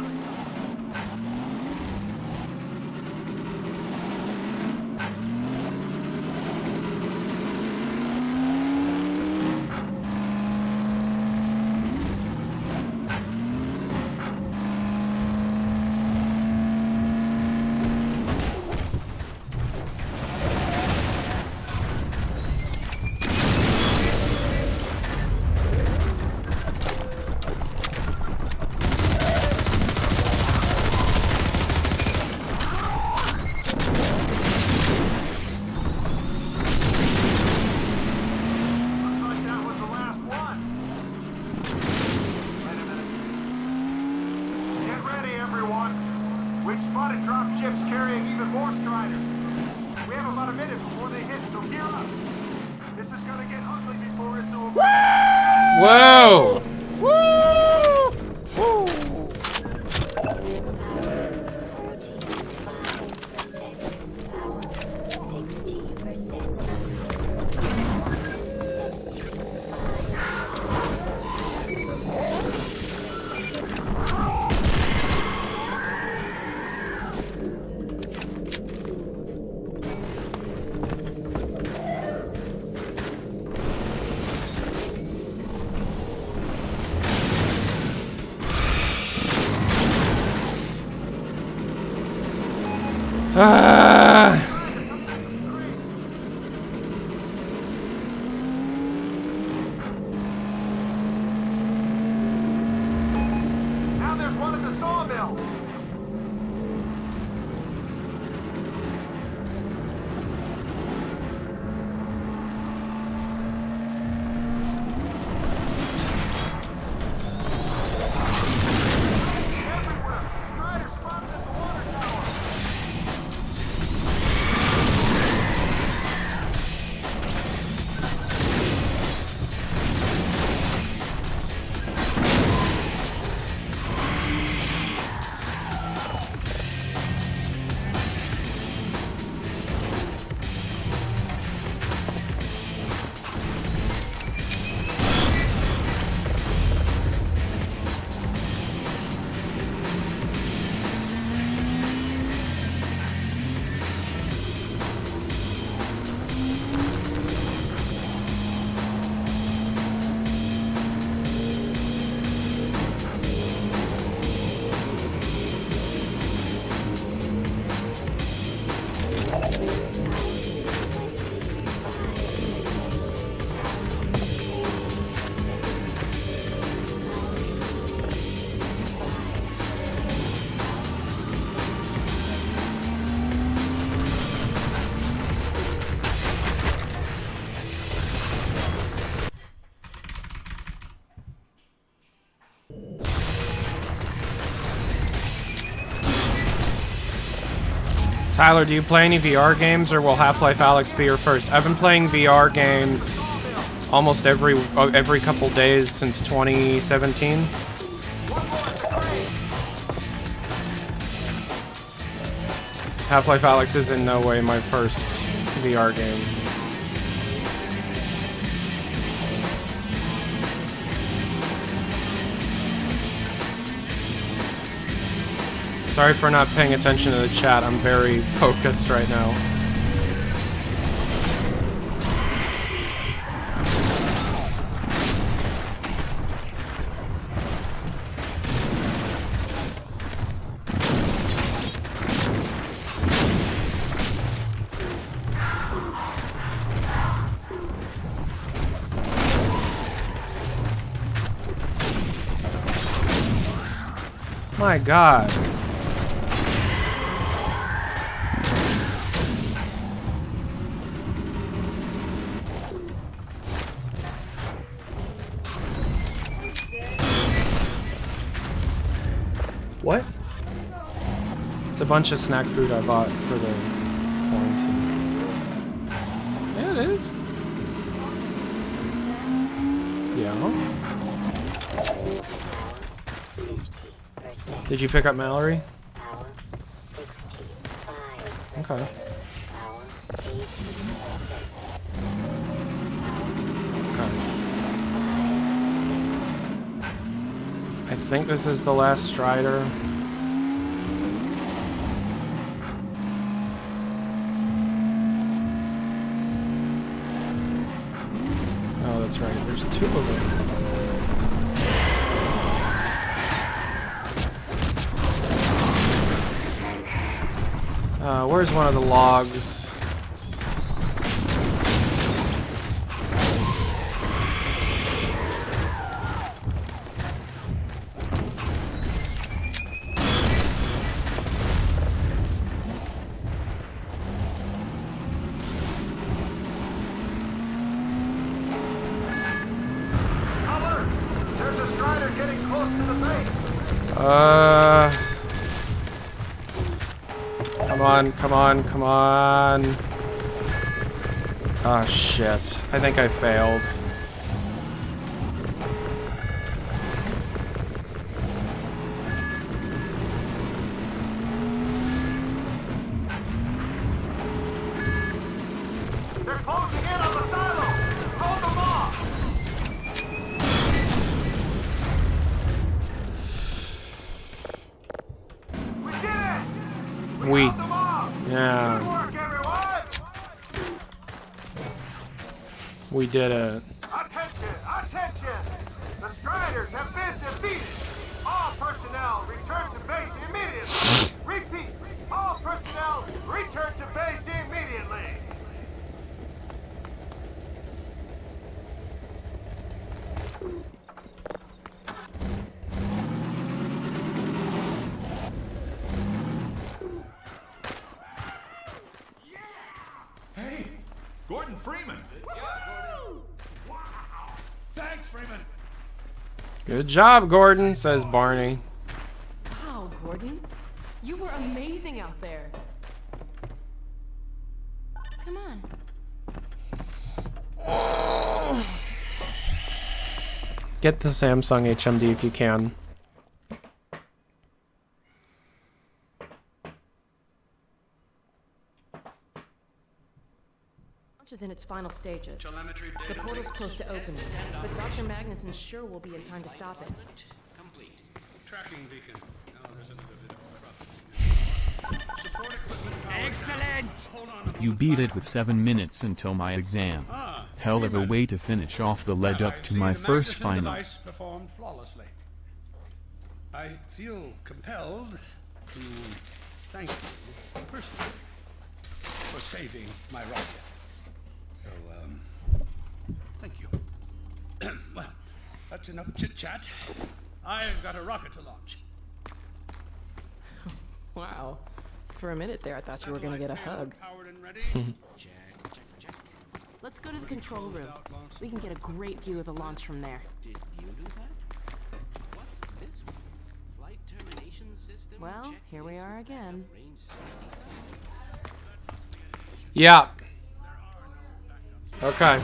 Whoa! Now there's one at the sawmill. Tyler, do you play any VR games, or will Half-Life Alyx be your first? I've been playing VR games almost every couple days since 2017. Half-Life Alyx is in no way my first VR game. Sorry for not paying attention to the chat. I'm very focused right now. My God. What? It's a bunch of snack food I bought for the quarantine. Yeah, it is. Yeah. Did you pick up Mallory? Okay. I think this is the last Strider. Oh, that's right. There's two of them. Where's one of the logs? There's a Strider getting close to the base. Come on, come on, come on. Oh shit. I think I failed. They're closing in on the silo. Hold them off. We did it. We. Held them off. Yeah. Good work, everyone. We did it. Attention, attention. The Striders have been defeated. All personnel return to base immediately. Repeat. All personnel return to base immediately. Hey, Gordon Freeman. Wow. Thanks, Freeman. Good job, Gordon, says Barney. Wow, Gordon. You were amazing out there. Come on. Get the Samsung HMD if you can. Launch is in its final stages. The portal's close to opening, but Dr. Magnuson sure will be in time to stop it. Complete. Tracking beacon. Oh, there's another bit of support equipment. Excellent! You beat it with 7 minutes until my exam. Hell of a way to finish off the lead up to my first final. Device performed flawlessly. I feel compelled to thank you personally for saving my rocket. So, thank you. Well, that's enough chit-chat. I've got a rocket to launch. Wow. For a minute there, I thought you were going to get a hug. Powered and ready. Let's go to the control room. We can get a great view of the launch from there. Did you do that? What? This one? Flight termination system? Well, here we are again. Range 67. Yeah. Okay.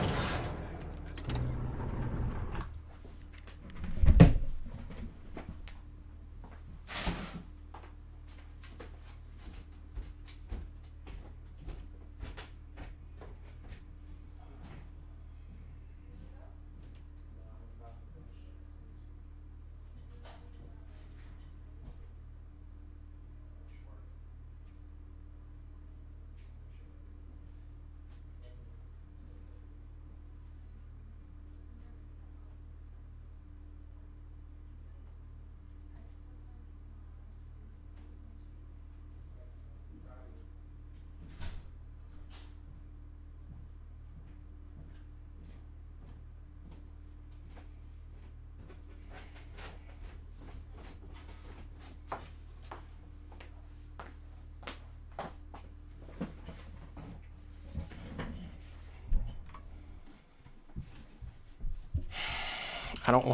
I don't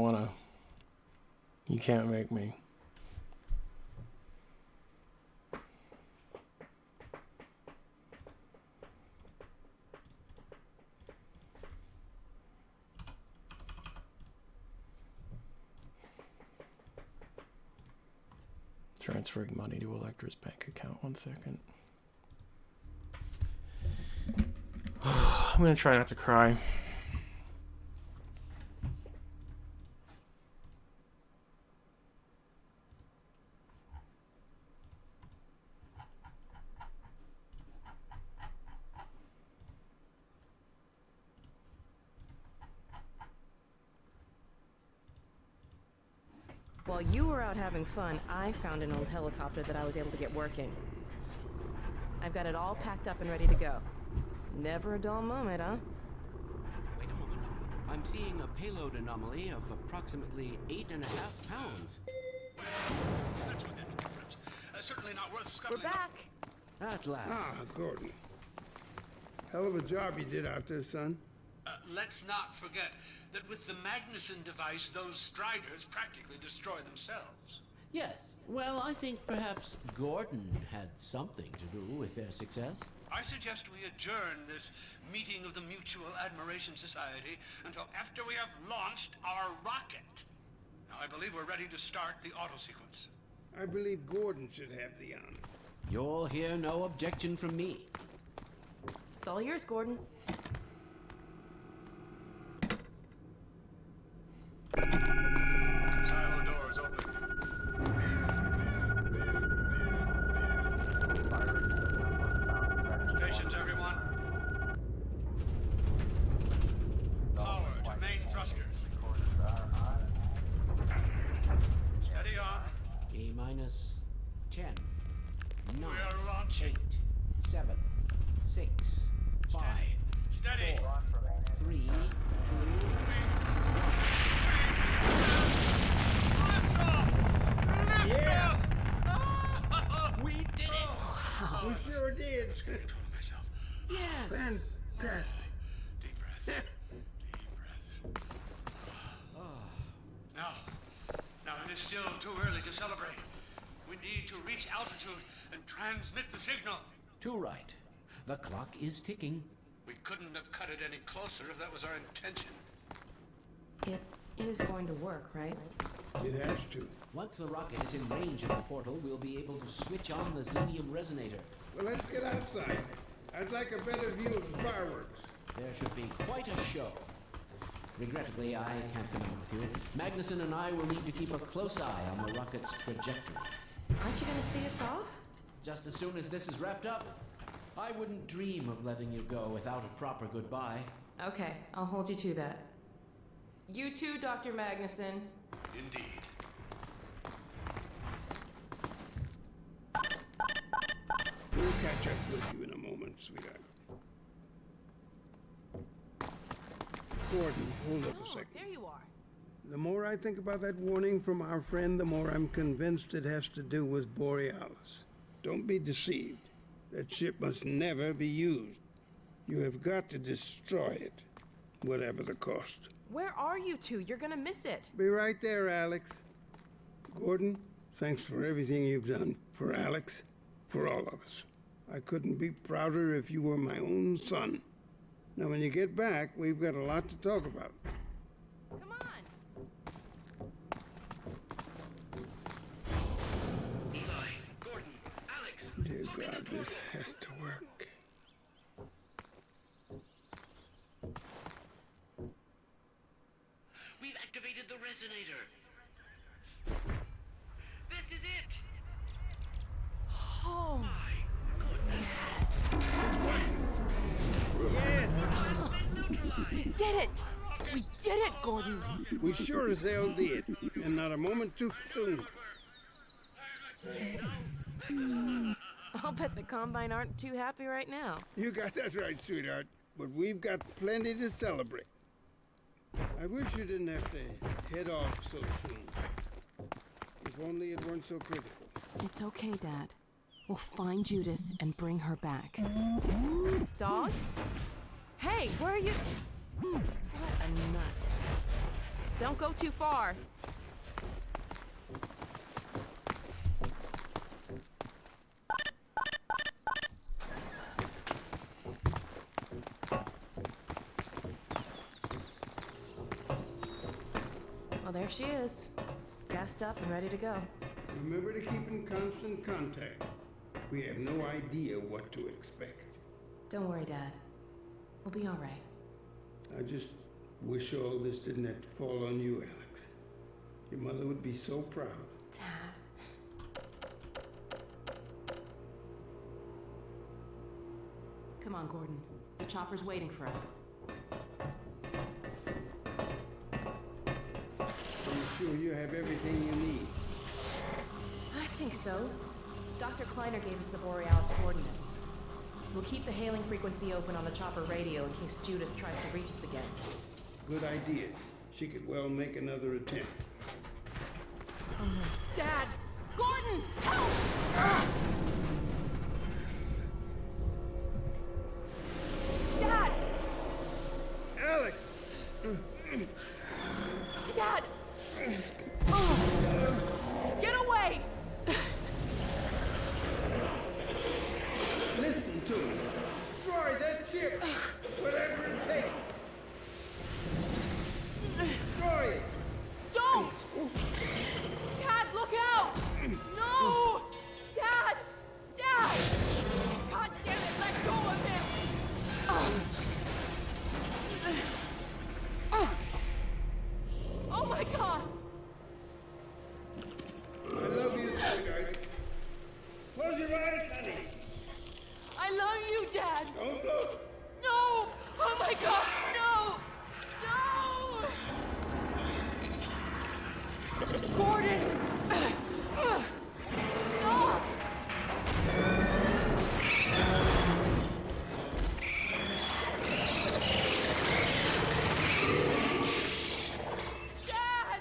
wanna. You can't make me. Transferring money to Electra's bank account. 1 second. I'm gonna try not to cry. While you were out having fun, I found an old helicopter that I was able to get working. I've got it all packed up and ready to go. Never a dull moment, huh? Wait a moment. I'm seeing a payload anomaly of approximately 8.5 pounds. That's within preference. Certainly not worth We're scuttling. back! At last. Ah, Gordon. Hell of a job you did out there, son. Let's not forget that with the Magnuson device, those Striders practically destroy themselves. Yes. Well, I think perhaps Gordon had something to do with their success. I suggest we adjourn this meeting of the Mutual Admiration Society until after we have launched our rocket. Now, I believe we're ready to start the auto sequence. I believe Gordon should have the honor. You'll hear no objection from me. It's all yours, Gordon. Silo doors open. Stations, everyone. Power to main thrusters. Steady on. A-minus 10, 9, We're launching. 8, 7, 6, 5, Steady. 4, 3, 2, 1. Yeah! We did it! We sure did. Control myself. Yes! Fantastic. Deep breaths. Deep breaths. Now it is still too early to celebrate. We need to reach altitude and transmit the signal. Too right. The clock is ticking. We couldn't have cut it any closer if that was our intention. It is going to work, right? It has to. Once the rocket is in range of the portal, we'll be able to switch on the xenium resonator. Well, let's get outside. I'd like a better view of the fireworks. There should be quite a show. Regrettably, I can't come in with you. Magnuson and I will need to keep a close eye on the rocket's trajectory. Aren't you going to see us off? Just as soon as this is wrapped up, I wouldn't dream of letting you go without a proper goodbye. Okay, I'll hold you to that. You too, Dr. Magnuson. Indeed. We'll catch up with you in a moment, sweetheart. Gordon, hold up a second. There you are. The more I think about that warning from our friend, the more I'm convinced it has to do with Borealis. Don't be deceived. That ship must never be used. You have got to destroy it, whatever the cost. Where are you two? You're gonna miss it. Be right there, Alex. Gordon, thanks for everything you've done for Alex, for all of us. I couldn't be prouder if you were my own son. Now, when you get back, we've got a lot to talk about. Come on! Eli, Gordon, Alex. Dear God, this has to work. We've activated the resonator. This is it. Oh! Yes! Yes! We did it! We did it, Gordon! We sure as hell did, and not a moment too soon. I'll bet the Combine aren't too happy right now. You got that right, sweetheart. But we've got plenty to celebrate. I wish you didn't have to head off so soon. If only it weren't so critical. It's okay, Dad. We'll find Judith and bring her back. Dog? Hey, where are you? What a nut. Don't go too far. Well, there she is. Gassed up and ready to go. Remember to keep in constant contact. We have no idea what to expect. Don't worry, Dad. We'll be all right. I just wish all this didn't have to fall on you, Alex. Your mother would be so proud. Dad. Come on, Gordon. The chopper's waiting for us. Are you sure you have everything you need? I think so. Dr. Kleiner gave us the Borealis coordinates. We'll keep the hailing frequency open on the chopper radio in case Judith tries to reach us again. Good idea. She could well make another attempt. Oh no. Dad! Gordon! Help! Dad! Alex! Dad! Oh. Get away! Listen to me. Destroy that ship! Whatever it takes! Destroy it! Don't! Dad, look out! No! Dad! Dad! God damn it, let go of him! Oh my God! I love you, sweetheart. Close your eyes, honey. I love you, Dad! Don't look! No! Oh my God, no! No! Gordon! Stop! Dad!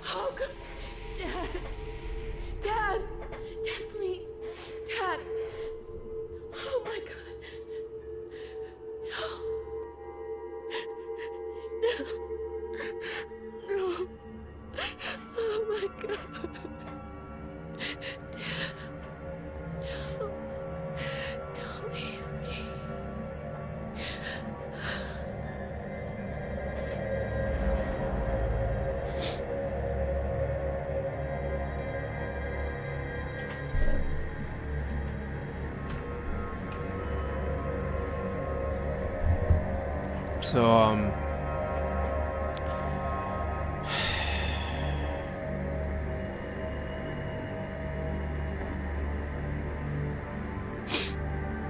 Oh, God! Dad! Dad! Dad, please! Dad! Oh my God! No! No! Oh my God! Dad! No! Don't leave me! So,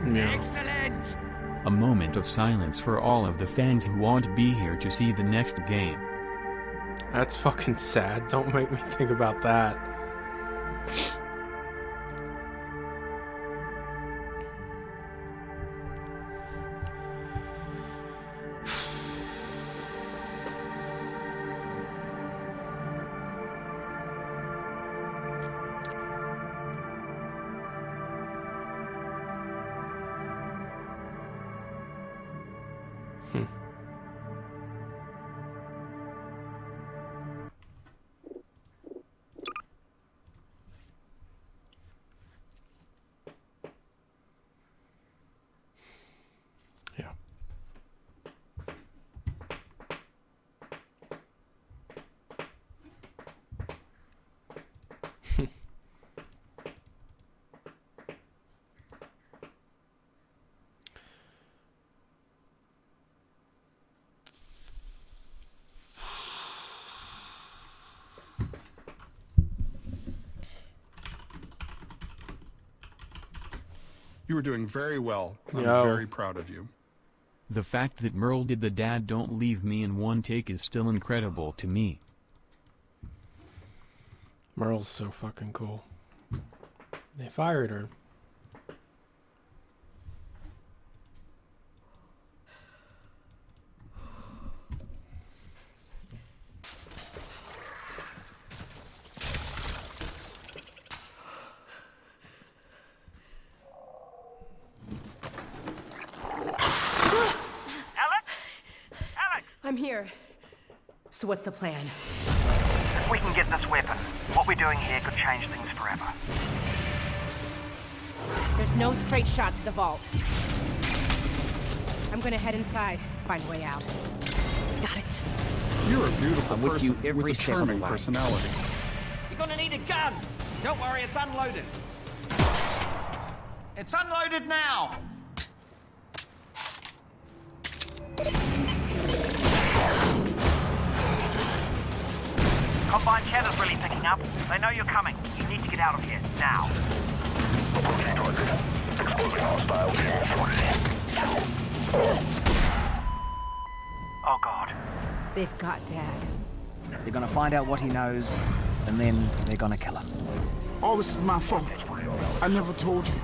yeah. Excellent! A moment of silence for all of the fans who won't be here to see the next game. That's fucking sad. Don't make me think about that. You were doing very well. I'm Yo. very proud of you. The fact that Merle did the dad don't leave me in one take is still incredible to me. Merle's so fucking cool. They fired her. I'm here. So what's the plan? If we can get this weapon, what we're doing here could change things forever. There's no straight shot to the vault. I'm gonna head inside, find a way out. Got it. You're a beautiful I'm with person you every with a step of the charming way. personality. You're gonna need a gun! Don't worry, it's unloaded. It's unloaded now! Combine chatter's really picking up. They know you're coming. You need to get out of here, now. Oh, God. They've got Dad. They're gonna find out what he knows, and then they're gonna kill him. All this is my fault. I never told you.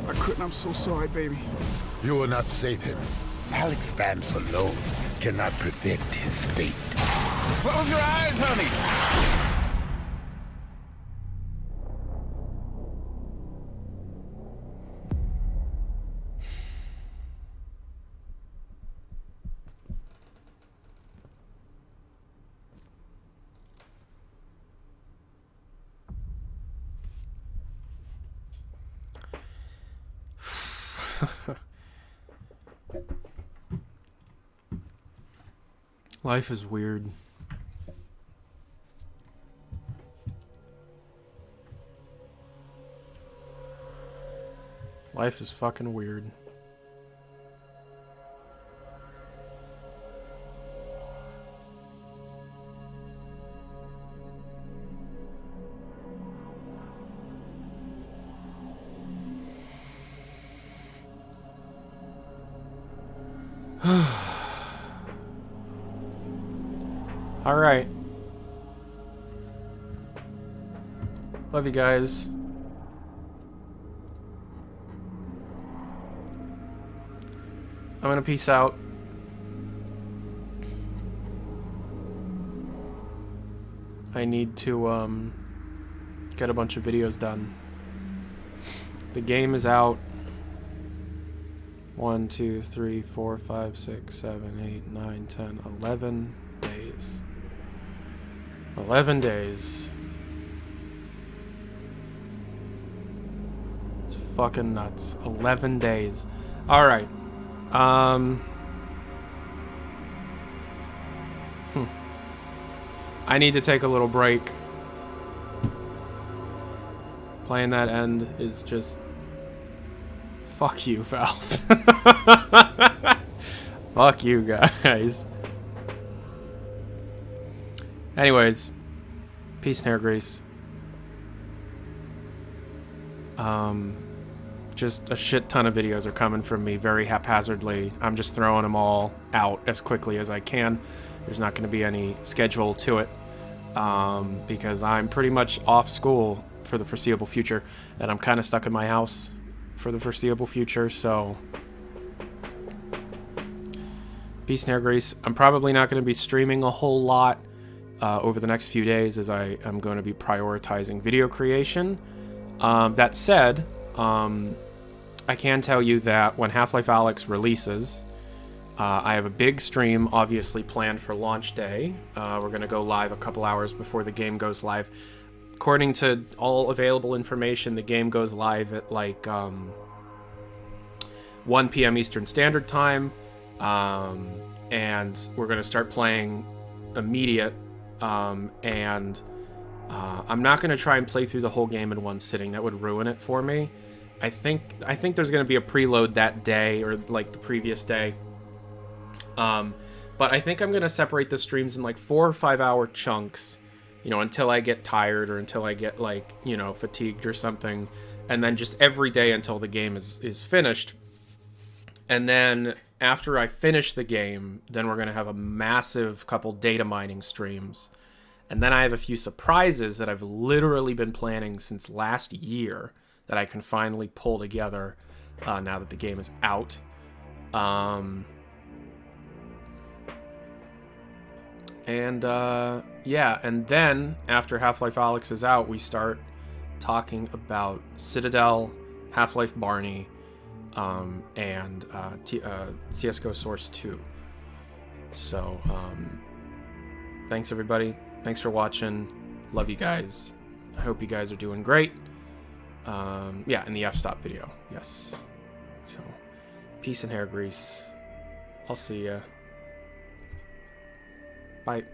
I couldn't. I'm so sorry, baby. You will not save him. Alex Vance alone cannot prevent his fate. Close your eyes, honey. Life is weird. Life is fucking weird. All right. Love you guys. I'm gonna peace out. I need to get a bunch of videos done. The game is out. 1, 2, 3, 4, 5, 6, 7, 8, 9, 10, 11 days. 11 days. It's fucking nuts. 11 days. Alright. I need to take a little break. Playing that end is just... Fuck you, Valve. Fuck you guys. Anyways, peace and hair grease. Just a shit ton of videos are coming from me very haphazardly. I'm just throwing them all out as quickly as I can. There's not going to be any schedule to it because I'm pretty much off school for the foreseeable future, and I'm kind of stuck in my house for the foreseeable future, so peace and hair grease. I'm probably not going to be streaming a whole lot over the next few days, as I am going to be prioritizing video creation. That said, I can tell you that when Half-Life Alyx releases, I have a big stream obviously planned for launch day. We're going to go live a couple hours before the game goes live. According to all available information, the game goes live at like 1 p.m. Eastern Standard Time, and we're going to start playing immediate. I'm not going to try and play through the whole game in one sitting. That would ruin it for me. I think there's going to be a preload that day or like the previous day. But I think I'm going to separate the streams in like 4 or 5 hour chunks, you know, until I get tired or until I get like, you know, fatigued or something. and then just every day until the game is finished. And then after I finish the game, then we're going to have a massive couple data mining streams. And then I have a few surprises that I've literally been planning since last year that I can finally pull together now that the game is out. Yeah, and then after Half-Life Alyx is out, we start talking about Citadel, Half-Life Barney, and CSGO Source 2. So, thanks everybody. Thanks for watching. Love you guys. I hope you guys are doing great. Yeah, in the f-stop video. Yes. So, peace and hair grease. I'll see ya. Bye.